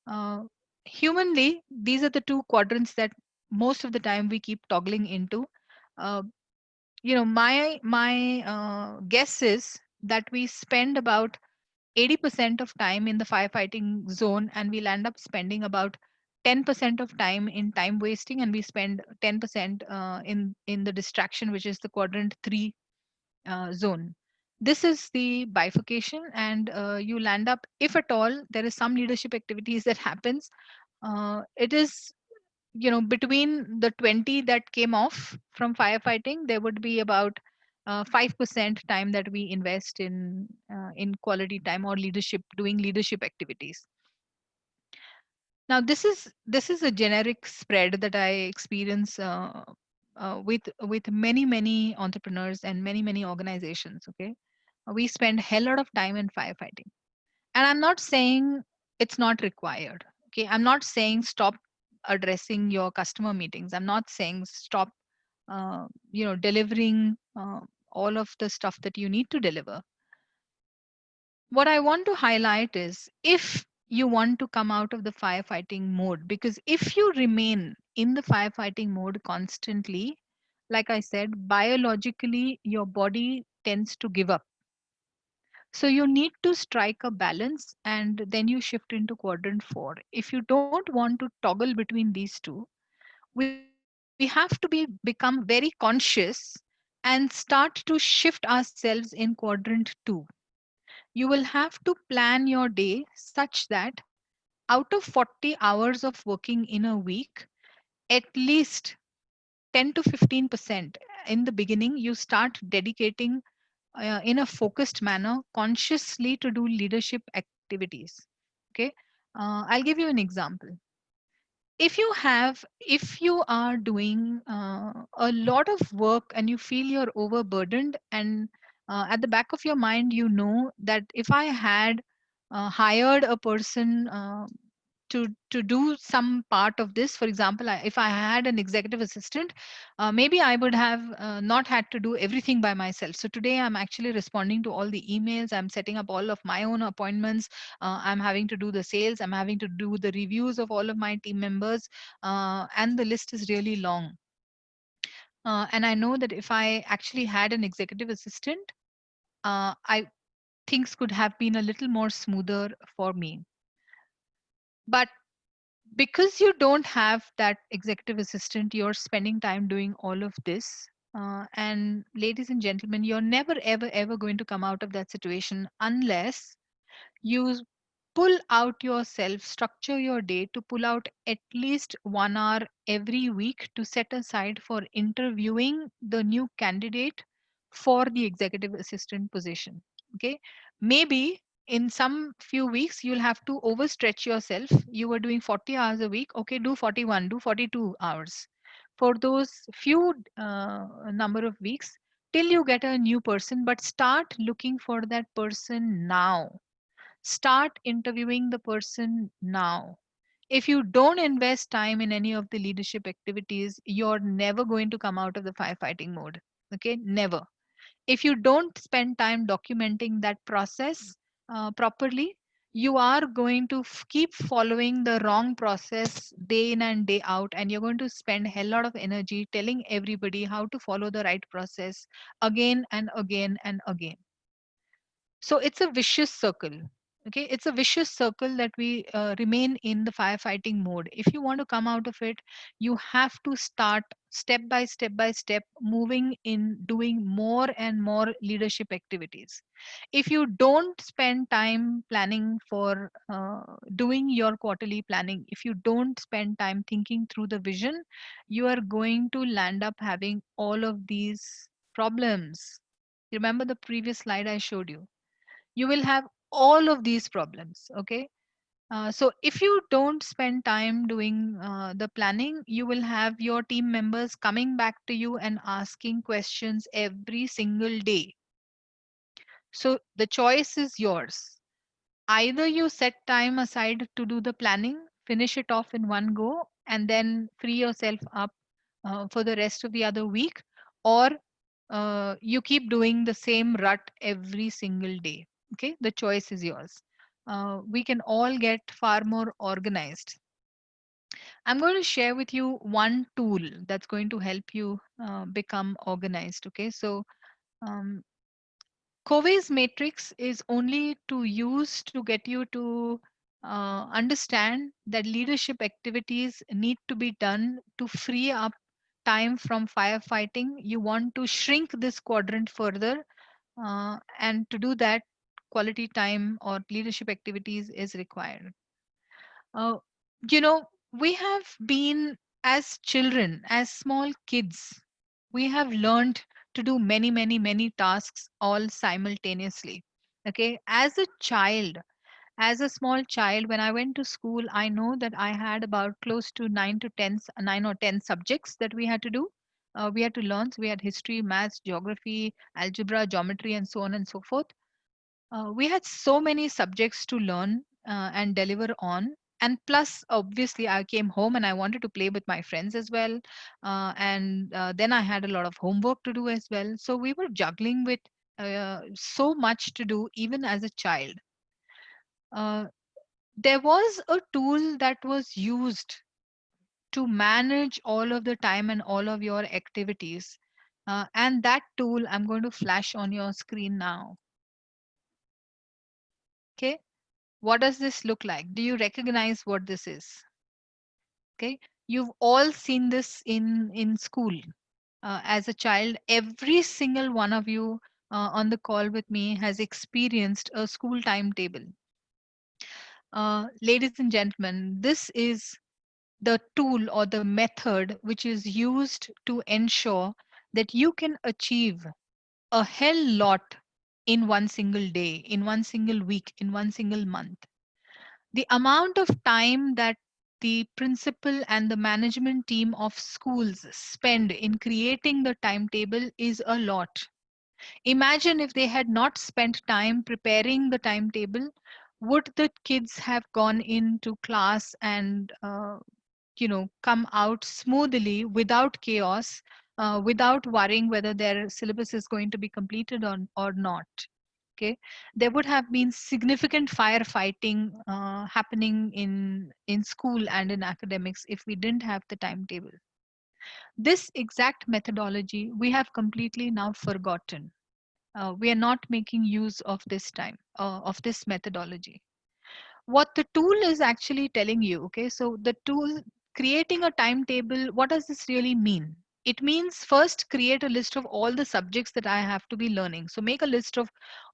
uh, humanly, these are the two quadrants that most of the time we keep toggling into. uh, my guess is that we spend about 80% of time in the firefighting zone, and we'll end up spending about 10% of time in time wasting, and we spend 10% in the distraction, which is the quadrant 3 zone. This is the bifurcation, and you land up, if at all there is some leadership activities that happens, it is between the 20 that came off from firefighting, there would be about 5% time that we invest in quality time or leadership, doing leadership activities. Now this is a generic spread that I experience with many entrepreneurs and many organizations. Okay, we spend hell lot of time in firefighting, and I'm not saying it's not required. Okay, I'm not saying stop addressing your customer meetings. I'm not saying stop delivering all of the stuff that you need to deliver. What I want to highlight is, if you want to come out of the firefighting mode, because if you remain in the firefighting mode constantly, like I said, biologically your body tends to give up. So you need to strike a balance, and then you shift into quadrant 4. If you don't want to toggle between these two, we have to become very conscious and start to shift ourselves in quadrant 2. You will have to plan your day such that out of 40 hours of working in a week, at least 10 to 15% in the beginning, you start dedicating in a focused manner consciously to do leadership activities. Okay. I'll give you an example. If you are doing a lot of work and you feel you're overburdened, and at the back of your mind you know that if I had hired a person to do some part of this, for example, if I had an executive assistant, maybe I would have not had to do everything by myself. So today I'm actually responding to all the emails, I'm setting up all of my own appointments, I'm having to do the sales, I'm having to do the reviews of all of my team members, and the list is really long. And I know that if I actually had an executive assistant, I things could have been a little more smoother for me. But because you don't have that executive assistant, you're spending time doing all of this. And ladies and gentlemen, you're never, ever, ever going to come out of that situation unless you pull out yourself, structure your day to pull out at least 1 hour every week to set aside for interviewing the new candidate for the executive assistant position. Okay. Maybe in some few weeks you'll have to overstretch yourself. You were doing 40 hours a week. Okay, do 41, do 42 hours for those few number of weeks till you get a new person, but start looking for that person now. Start interviewing the person now. If you don't invest time in any of the leadership activities, you're never going to come out of the firefighting mode. Okay, never. If you don't spend time documenting that process properly, you are going to keep following the wrong process day in and day out, and you're going to spend a hell lot of energy telling everybody how to follow the right process again and again and again. So it's a vicious circle. Okay, it's a vicious circle that we remain in the firefighting mode. If you want to come out of it, you have to start step by step moving in doing more and more leadership activities. If you don't spend time planning for doing your quarterly planning, if you don't spend time thinking through the vision, you are going to land up having all of these problems. Remember the previous slide I showed you? You will have all of these problems. Okay. So if you don't spend time doing the planning, you will have your team members coming back to you and asking questions every single day. So the choice is yours. Either you set time aside to do the planning, finish it off in one go, and then free yourself up for the rest of the other week, or you keep doing the same rut every single day. Okay, the choice is yours. We can all get far more organized. I'm going to share with you one tool that's going to help you become organized. Okay, so um, Covey's matrix is only to use to get you to understand that leadership activities need to be done to free up time from firefighting. You want to shrink this quadrant further, and to do that, quality time or leadership activities is required. Uh, you know, we have been, as children, as small kids, we have learned to do many, many, many tasks all simultaneously. Okay, as a small child, when I went to school, I know that I had about close to 9 or 10 subjects that we had to do. We had to learn. So we had history, maths, geography, algebra, geometry, and so on and so forth. We had so many subjects to learn and deliver on. And plus, obviously, I came home and I wanted to play with my friends as well. And then I had a lot of homework to do as well. So we were juggling with so much to do, even as a child. Uh, there was a tool that was used to manage all of the time and all of your activities. And that tool I'm going to flash on your screen now. Okay. What does this look like? Do you recognize what this is? Okay. You've all seen this in school as a child. Every single one of you on the call with me has experienced a school timetable. Ladies and gentlemen, this is the tool or the method which is used to ensure that you can achieve a hell lot in one single day, in one single week, in one single month. The amount of time that the principal and the management team of schools spend in creating the timetable is a lot. Imagine if they had not spent time preparing the timetable, would the kids have gone into class and come out smoothly without chaos, without worrying whether their syllabus is going to be completed or not? Okay, there would have been significant firefighting happening in school and in academics if we didn't have the timetable. This exact methodology we have completely now forgotten. We are not making use of this time, of this methodology. What the tool is actually telling you, okay, so the tool, creating a timetable, what does this really mean? It means first create a list of all the subjects that I have to be learning. So make a list of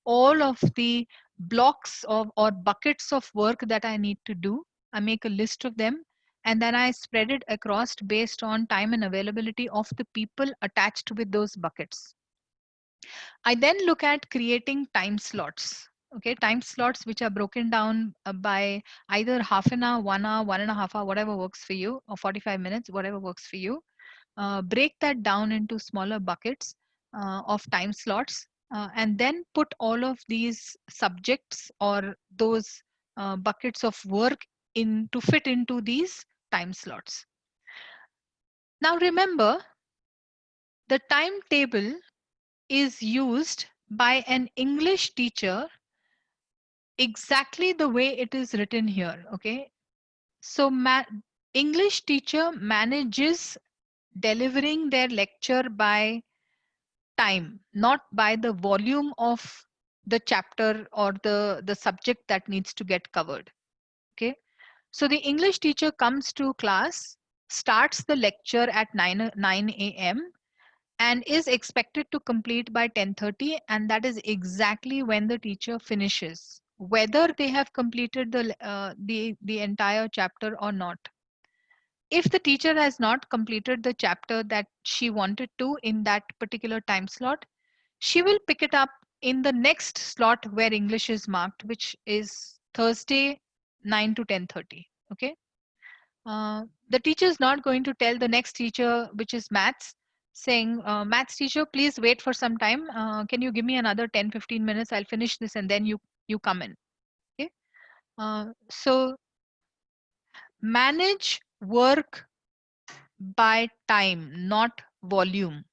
all of the blocks of or buckets of work that I need to do. I make a list of them, and then I spread it across based on time and availability of the people attached with those buckets. I then look at creating time slots. Okay, time slots which are broken down by either half an hour, 1 hour, 1.5 hour, whatever works for you, or 45 minutes, whatever works for you. Break that down into smaller buckets of time slots, and then put all of these subjects or those buckets of work in to fit into these time slots. Now remember, the timetable is used by an English teacher exactly the way it is written here. Okay, so English teacher manages delivering their lecture by time, not by the volume of the chapter or the subject that needs to get covered. Okay, so the English teacher comes to class, starts the lecture at 9 a.m. and is expected to complete by 10:30, and that is exactly when the teacher finishes, whether they have completed the entire chapter or not. If the teacher has not completed the chapter that she wanted to in that particular time slot, she will pick it up in the next slot where English is marked, which is Thursday 9 to 10:30. Okay, the teacher is not going to tell the next teacher, which is maths, saying, maths teacher, please wait for some time. Can you give me another 10-15 minutes? I'll finish this and then you come in. Okay. So manage work by time, not volume.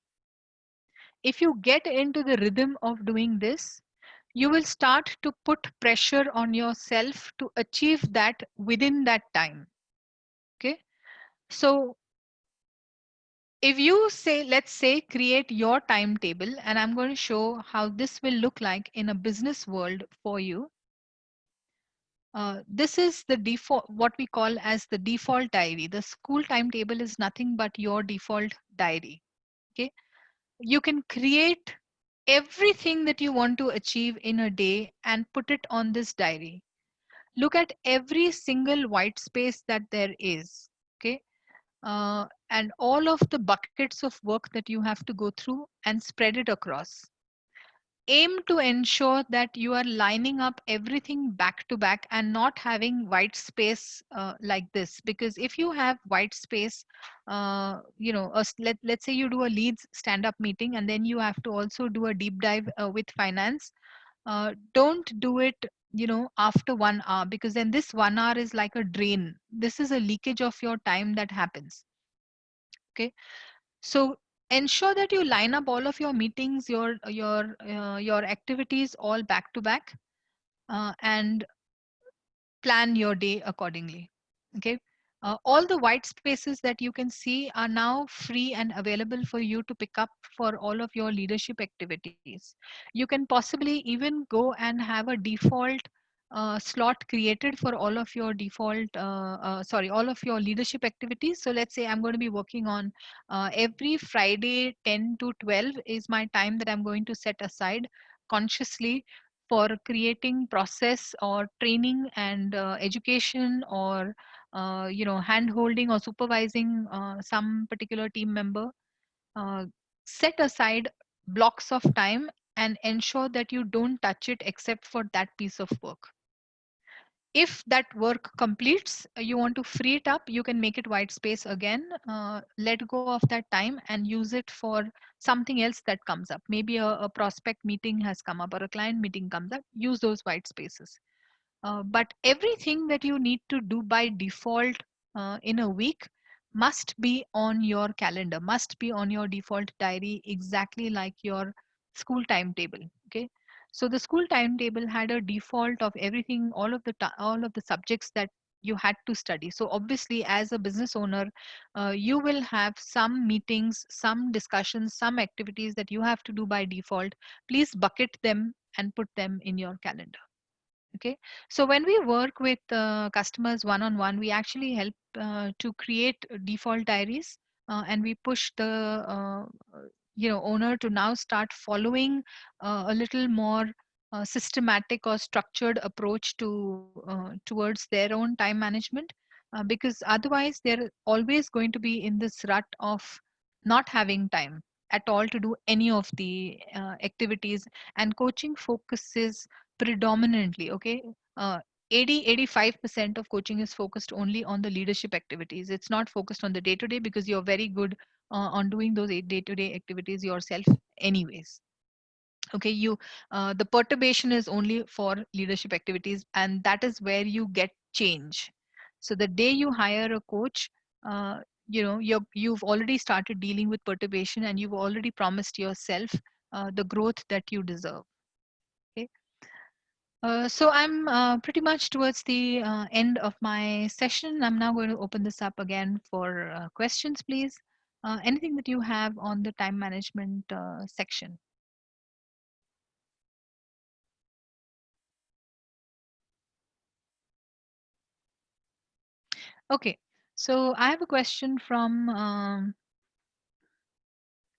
If you get into the rhythm of doing this, you will start to put pressure on yourself to achieve that within that time. Okay. So if you say, let's say, create your timetable, and I'm going to show how this will look like in a business world for you. This is the default, what we call as the default diary. The school timetable is nothing but your default diary. Okay, you can create everything that you want to achieve in a day and put it on this diary. Look at every single white space that there is. Okay, and all of the buckets of work that you have to go through and spread it across. Aim to ensure that you are lining up everything back to back and not having white space like this, because if you have white space, let's say you do a leads stand up meeting and then you have to also do a deep dive with finance. Don't do it after 1 hour, because then this 1 hour is like a drain. This is a leakage of your time that happens. Okay, so ensure that you line up all of your meetings, your activities all back to back, and plan your day accordingly. Okay, all the white spaces that you can see are now free and available for you to pick up for all of your leadership activities. You can possibly even go and have a default slot created for all of your all of your leadership activities. So let's say I'm going to be working on every Friday 10 to 12 is my time that I'm going to set aside consciously for creating process or training and education, or hand holding or supervising some particular team member. uh, Set aside blocks of time and ensure that you don't touch it except for that piece of work. If that work completes, you want to free it up, you can make it white space again, let go of that time and use it for something else that comes up. Maybe a prospect meeting has come up or a client meeting comes up, use those white spaces. But everything that you need to do by default in a week must be on your calendar, must be on your default diary, exactly like your school timetable. Okay. So the school timetable had a default of everything, all of the subjects that you had to study. So obviously, as a business owner, you will have some meetings, some discussions, some activities that you have to do by default. Please bucket them and put them in your calendar. Okay. So when we work with customers one on one, we actually help to create default diaries, and we push the owner to now start following a little more systematic or structured approach towards their own time management, because otherwise they're always going to be in this rut of not having time at all to do any of the activities. And coaching focuses predominantly, okay, uh, 85% of coaching is focused only on the leadership activities. It's not focused on the day to day, because you're very good on doing those day to day activities yourself anyways. Okay, you the perturbation is only for leadership activities, and that is where you get change. So the day you hire a coach, uh, you've already started dealing with perturbation, and you've already promised yourself the growth that you deserve. Okay. So I'm pretty much towards the end of my session. I'm now going to open this up again for questions, please. Anything that you have on the time management section? Okay, so I have a question from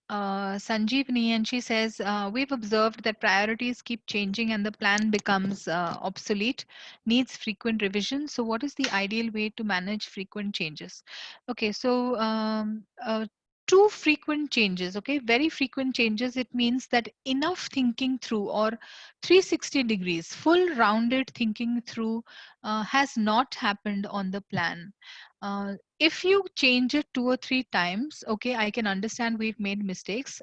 Sanjeevani, and she says, we've observed that priorities keep changing and the plan becomes obsolete, needs frequent revision. So, what is the ideal way to manage frequent changes? Okay, so too frequent changes, okay, very frequent changes, it means that enough thinking through, or 360 degrees, full rounded thinking through has not happened on the plan. If you change it 2 or 3 times, okay, I can understand we've made mistakes.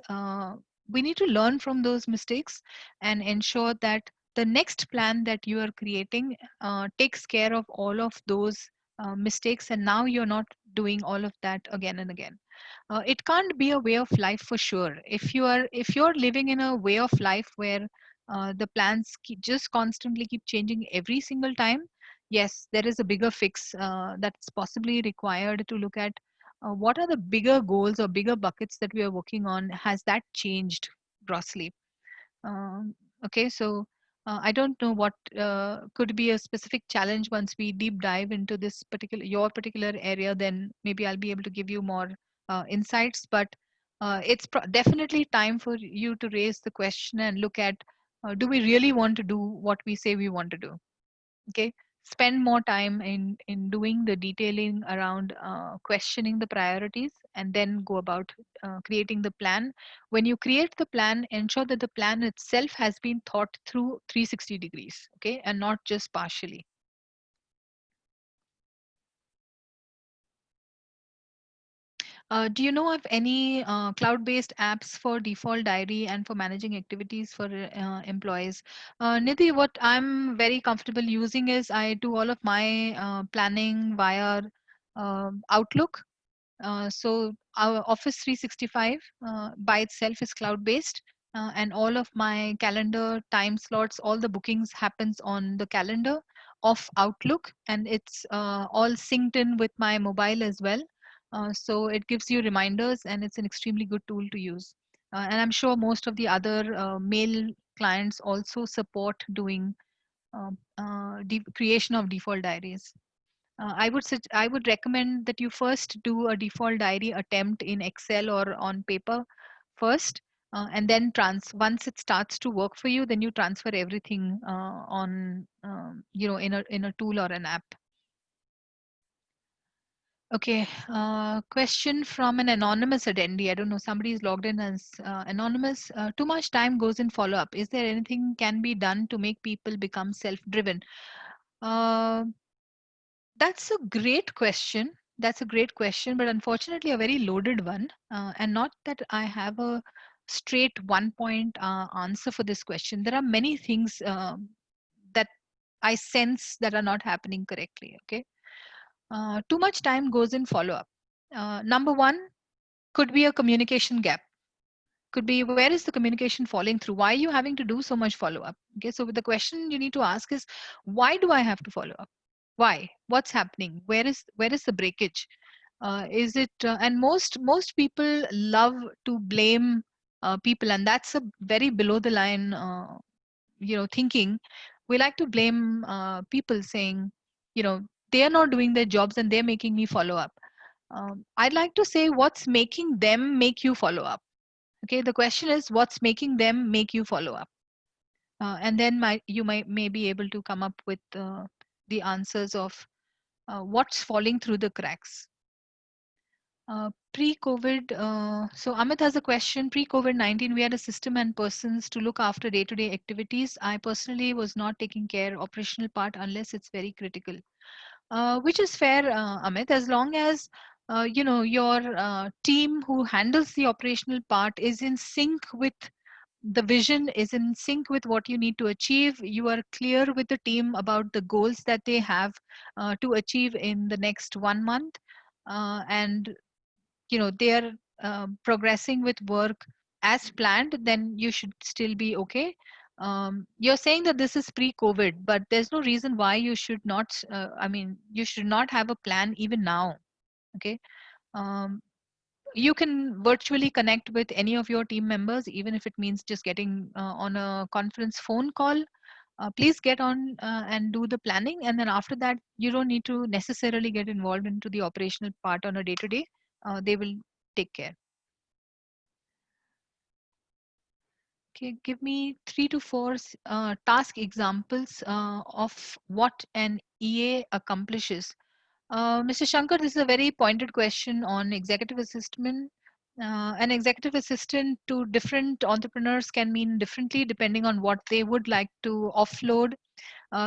We need to learn from those mistakes and ensure that the next plan that you are creating takes care of all of those mistakes, and now you're not doing all of that again and again. It can't be a way of life for sure. If you're living in a way of life where the plans just constantly keep changing every single time, yes, there is a bigger fix that's possibly required to look at what are the bigger goals or bigger buckets that we are working on. Has that changed grossly? Um, okay, so I don't know what could be a specific challenge. Once we deep dive into this particular your particular area, then maybe I'll be able to give you more insights. But it's definitely time for you to raise the question and look at, do we really want to do what we say we want to do? Okay, spend more time in doing the detailing around questioning the priorities, and then go about creating the plan. When you create the plan, ensure that the plan itself has been thought through 360 degrees, okay, and not just partially. Do you know of any cloud-based apps for default diary and for managing activities for employees? Nidhi, what I'm very comfortable using is I do all of my planning via Outlook. So our Office 365 by itself is cloud-based, and all of my calendar time slots, all the bookings happens on the calendar of Outlook, and it's all synced in with my mobile as well. So it gives you reminders, and it's an extremely good tool to use. And I'm sure most of the other mail clients also support doing creation of default diaries. I would recommend that you first do a default diary attempt in Excel or on paper first, and then once it starts to work for you, then you transfer everything on in a tool or an app. Okay, question from an anonymous attendee. I don't know, somebody is logged in as anonymous. Too much time goes in follow up. Is there anything can be done to make people become self driven? Uh, That's a great question. That's a great question, but unfortunately, a very loaded one. And not that I have a straight one point answer for this question. There are many things that I sense that are not happening correctly. Okay. Too much time goes in follow up. Number one could be a communication gap. Could be where is the communication falling through? Why are you having to do so much follow up? Okay. So the question you need to ask is, why do I have to follow up? Why? What's happening? Where is the breakage? Is it and most people love to blame people, and that's a very below the line thinking. We like to blame people, saying, you know they are not doing their jobs and they're making me follow up. I'd like to say, what's making them make you follow up? Okay, the question is, what's making them make you follow up? And then you may be able to come up with the answers of what's falling through the cracks. Pre-COVID, so Amit has a question. Pre-COVID-19, we had a system and persons to look after day-to-day activities. I personally was not taking care operational part unless it's very critical, which is fair, Amit, as long as your team who handles the operational part is in sync with the vision, is in sync with what you need to achieve. You are clear with the team about the goals that they have to achieve in the next 1 month, and they're progressing with work as planned, then you should still be okay. You're saying that this is pre-COVID, but there's no reason why you should not you should not have a plan even now. Okay. um, you can virtually connect with any of your team members, even if it means just getting on a conference phone call. Please get on and do the planning, and then after that you don't need to necessarily get involved into the operational part on a day to day. They will take care. Okay, give me 3 to 4 task examples of what an EA accomplishes. Mr. Shankar, this is a very pointed question on executive assistant. An executive assistant to different entrepreneurs can mean differently depending on what they would like to offload.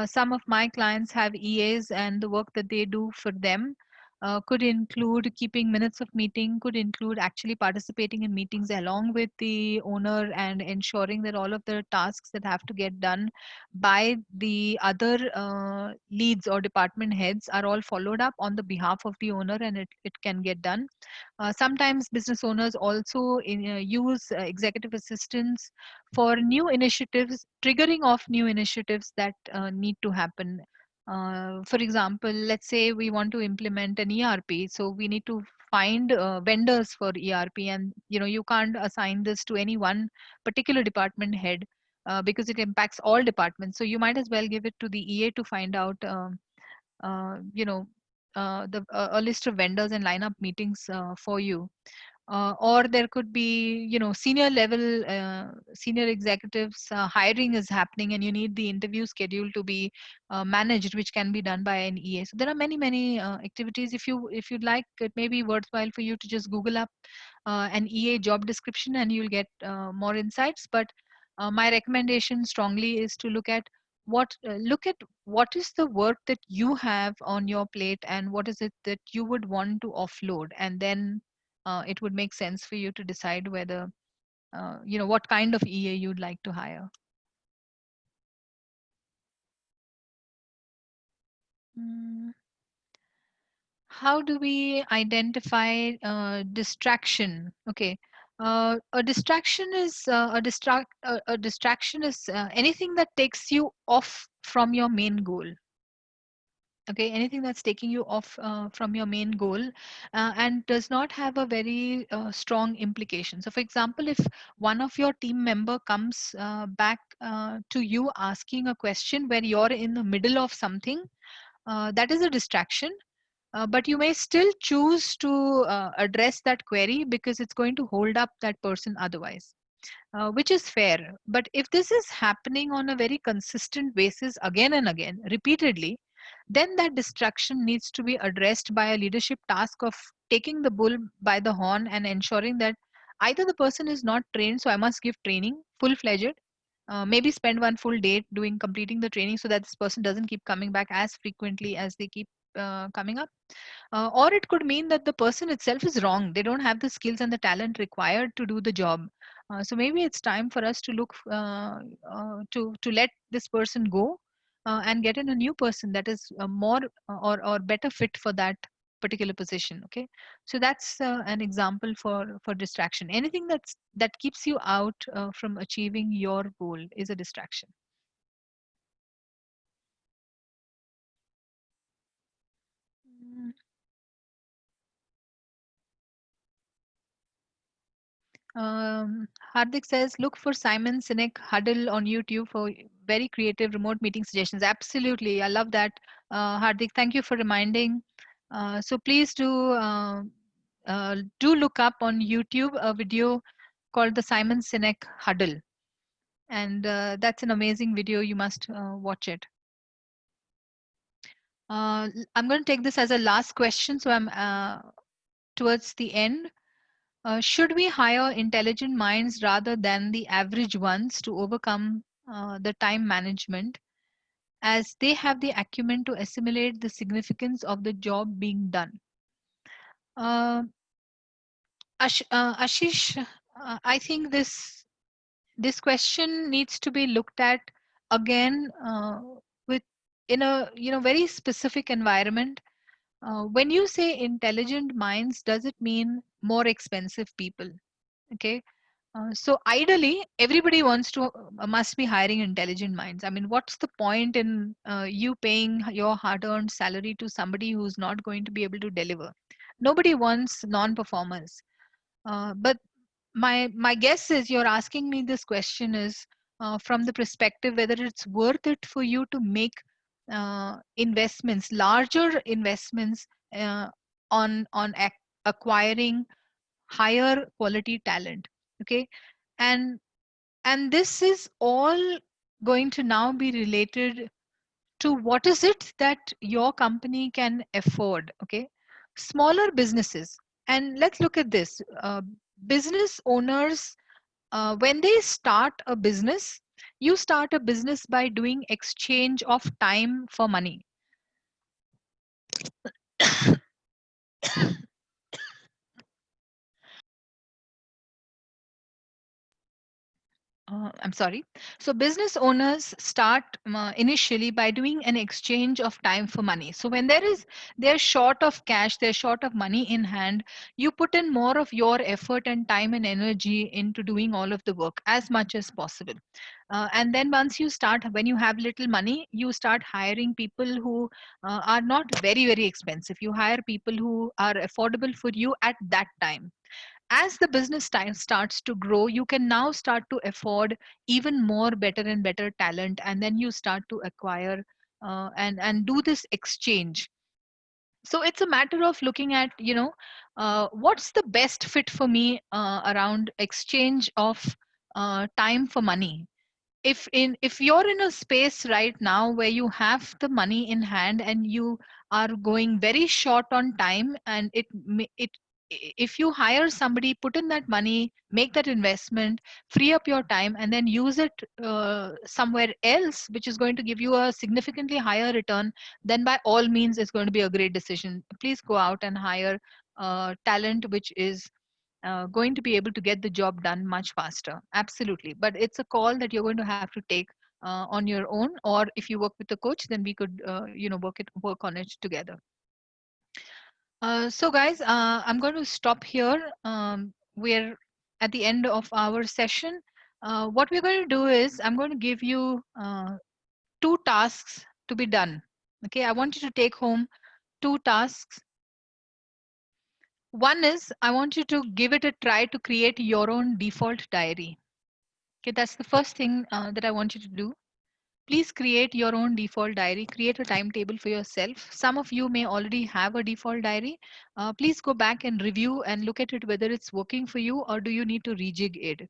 Some of my clients have EAs, and the work that they do for them could include keeping minutes of meeting, could include actually participating in meetings along with the owner and ensuring that all of the tasks that have to get done by the other leads or department heads are all followed up on the behalf of the owner, and it can get done. Sometimes business owners also use executive assistants for new initiatives, triggering off new initiatives that need to happen. For example, let's say we want to implement an ERP, so we need to find vendors for ERP, and you can't assign this to any one particular department head because it impacts all departments. So you might as well give it to the EA to find out. You know a list of vendors and line up meetings for you. Or there could be senior level senior executives hiring is happening, and you need the interview schedule to be managed, which can be done by an EA. So there are many activities. If you'd like, it may be worthwhile for you to just google up an EA job description, and you'll get more insights. But my recommendation strongly is to look at what is the work that you have on your plate, and what is it that you would want to offload, and then it would make sense for you to decide whether what kind of EA you'd like to hire. Mm, how do we identify distraction? Okay. A distraction is a distraction is anything that takes you off from your main goal. Okay, anything that's taking you off from your main goal and does not have a very strong implication. So for example, if one of your team member comes back to you asking a question where you're in the middle of something, that is a distraction. But you may still choose to address that query because it's going to hold up that person otherwise, which is fair. But if this is happening on a very consistent basis again and again, repeatedly, then that distraction needs to be addressed by a leadership task of taking the bull by the horn and ensuring that either the person is not trained, so I must give training full fledged. Maybe spend one full day doing completing the training so that this person doesn't keep coming back as frequently as they keep coming up, or it could mean that the person itself is wrong. They don't have the skills and the talent required to do the job. So maybe it's time for us to look to let this person go and get in a new person that is more or better fit for that particular position. Okay, so that's an example for distraction. Anything that keeps you out from achieving your goal is a distraction. Mm. Hardik says, look for Simon Sinek Huddle on YouTube for very creative remote meeting suggestions. Absolutely. I love that. Hardik, thank you for reminding. So please do look up on YouTube a video called the Simon Sinek Huddle. And that's an amazing video. You must watch it. I'm going to take this as a last question. So I'm towards the end. Should we hire intelligent minds rather than the average ones to overcome the time management, as they have the acumen to assimilate the significance of the job being done? Uh, Ashish, I think this question needs to be looked at again with in a very specific environment. When you say intelligent minds, does it mean more expensive people? Okay. So ideally, everybody wants to must be hiring intelligent minds. I mean, what's the point in you paying your hard-earned salary to somebody who's not going to be able to deliver? Nobody wants non-performers. But my guess is you're asking me this question is from the perspective whether it's worth it for you to make investments, larger investments acquiring higher quality talent. Okay, and this is all going to now be related to what is it that your company can afford. Okay, smaller businesses, and let's look at this. Business owners, when they start a business, you start a business by doing exchange of time for money. I'm sorry. So business owners start initially by doing an exchange of time for money. So when they're short of cash, they're short of money in hand, you put in more of your effort and time and energy into doing all of the work as much as possible. And then once you start, when you have little money, you start hiring people who are not very, very expensive. You hire people who are affordable for you at that time. As the business time starts to grow, you can now start to afford even more better and better talent, and then you start to acquire and do this exchange. So it's a matter of looking at what's the best fit for me around exchange of time for money. If you're in a space right now where you have the money in hand and you are going very short on time, and if you hire somebody, put in that money, make that investment, free up your time, and then use it somewhere else which is going to give you a significantly higher return, then by all means it's going to be a great decision. Please go out and hire talent which is going to be able to get the job done much faster. Absolutely. But it's a call that you're going to have to take on your own, or if you work with a coach, then we could, work on it together. So guys, I'm going to stop here. We're at the end of our session. What we're going to do is I'm going to give you two tasks to be done. Okay, I want you to take home two tasks. One is I want you to give it a try to create your own default diary. Okay, that's the first thing that I want you to do. Please create your own default diary. Create a timetable for yourself. Some of you may already have a default diary. Please go back and review and look at it whether it's working for you or do you need to rejig it.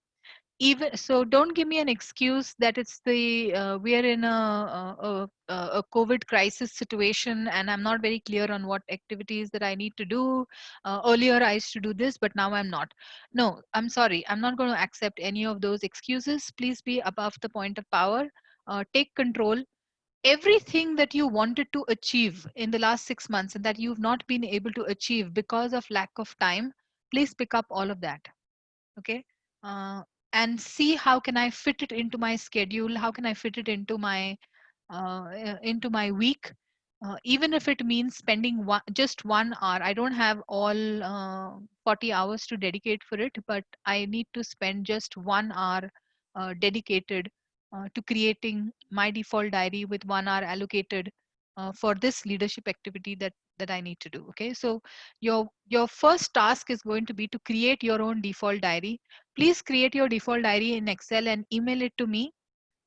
Even so, don't give me an excuse that it's the we are in a COVID crisis situation and I'm not very clear on what activities that I need to do. Earlier I used to do this but now I'm not. No, I'm sorry, I'm not going to accept any of those excuses. Please be above the point of power. Take control. Everything that you wanted to achieve in the last 6 months and that you've not been able to achieve because of lack of time, please pick up all of that. Okay. uh, and see how can I fit it into my schedule, how can I fit it into my week, even if it means spending just 1 hour. I don't have all 40 hours to dedicate for it, but I need to spend just 1 hour dedicated to creating my default diary with 1 hour allocated for this leadership activity that I need to do. Okay, so your first task is going to be to create your own default diary. Please create your default diary in Excel and email it to me.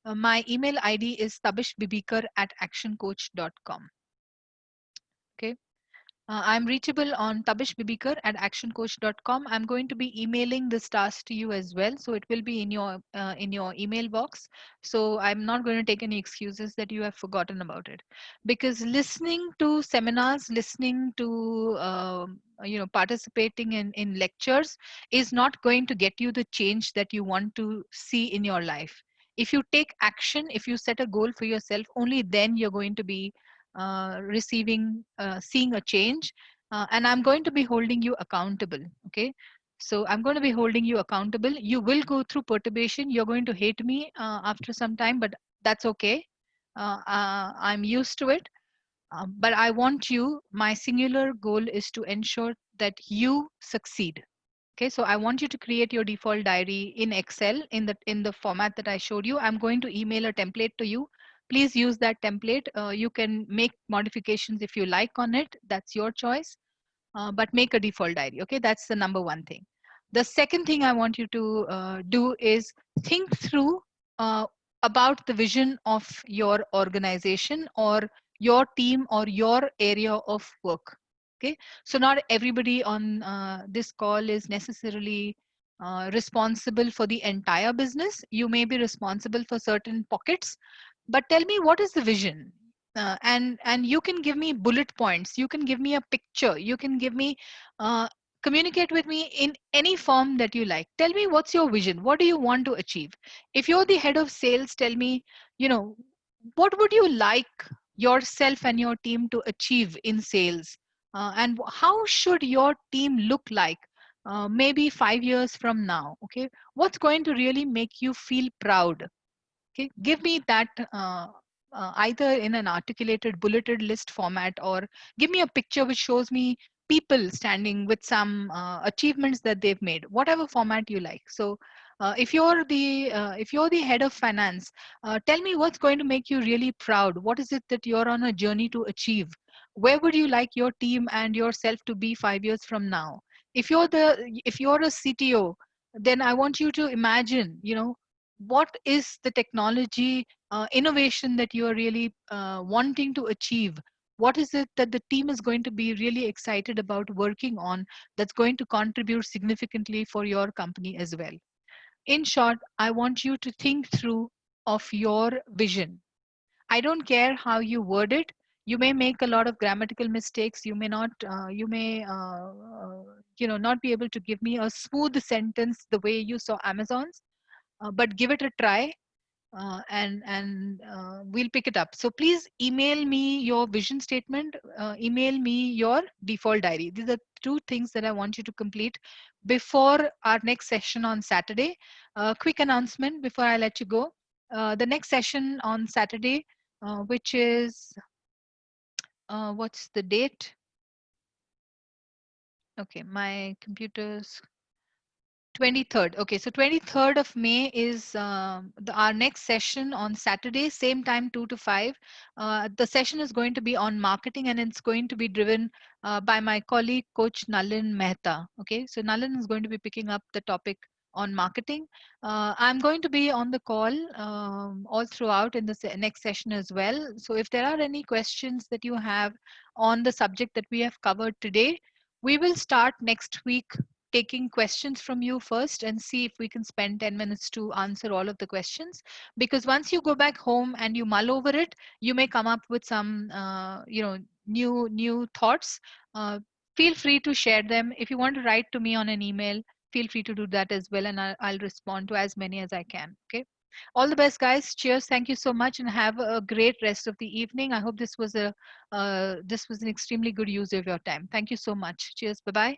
My email ID is tabishbibikar@actioncoach.com. Okay. I'm reachable on tabishbibikar@actioncoach.com. I'm going to be emailing this task to you as well, so it will be in your email box. So I'm not going to take any excuses that you have forgotten about it, because listening to seminars, listening to participating in lectures is not going to get you the change that you want to see in your life. If you take action, if you set a goal for yourself, only then you're going to be seeing a change. And I'm going to be holding you accountable. Okay. So I'm going to be holding you accountable. You will go through perturbation. You're going to hate me after some time, but that's okay. I'm used to it. But I want you, my singular goal is to ensure that you succeed. Okay, so I want you to create your default diary in Excel in the format that I showed you. I'm going to email a template to you. Please use that template. You can make modifications if you like on it. That's your choice. But make a default diary. Okay, that's the number one thing. The second thing I want you to do is think through uh, about the vision of your organization or your team or your area of work. Okay, so not everybody on this call is necessarily responsible for the entire business. You may be responsible for certain pockets, but tell me, what is the vision? And you can give me bullet points, you can give me a picture, you can give me uh, communicate with me in any form that you like. Tell me, what's your vision? What do you want to achieve? If you're the head of sales, tell me, you know, what would you like yourself and your team to achieve in sales? And how should your team look like maybe 5 years from now? Okay, what's going to really make you feel proud? Okay, give me that either in an articulated bulleted list format, or give me a picture which shows me people standing with some achievements that they've made, whatever format you like. So if you're the head of finance, tell me what's going to make you really proud. What is it that you're on a journey to achieve? Where would you like your team and yourself to be 5 years from now? If you're a CTO, then I want you to imagine, what is the technology innovation that you are really wanting to achieve? What is it that the team is going to be really excited about working on that's going to contribute significantly for your company as well? In short, I want you to think through of your vision. I don't care how you word it. You may make a lot of grammatical mistakes. You may not. Not be able to give me a smooth sentence the way you saw Amazon's. But give it a try, and we'll pick it up. So please email me your vision statement, email me your default diary. These are two things that I want you to complete before our next session on Saturday. Quick announcement before I let you go. The next session on Saturday, which is, what's the date? Okay, my computer's 23rd. Okay, so 23rd of May is our next session on Saturday, same time 2 to 5. The session is going to be on marketing, and it's going to be driven by my colleague, Coach Nalin Mehta. Okay, so Nalin is going to be picking up the topic on marketing. I'm going to be on the call all throughout in the next session as well. So if there are any questions that you have on the subject that we have covered today, we will start next week taking questions from you first and see if we can spend 10 minutes to answer all of the questions, because once you go back home and you mull over it, you may come up with some new thoughts. Feel free to share them. If you want to write to me on an email, feel free to do that as well, and I'll respond to as many as I can. Okay, all the best, guys. Cheers. Thank you so much, and have a great rest of the evening. I hope this was an extremely good use of your time. Thank you so much. Cheers. Bye bye.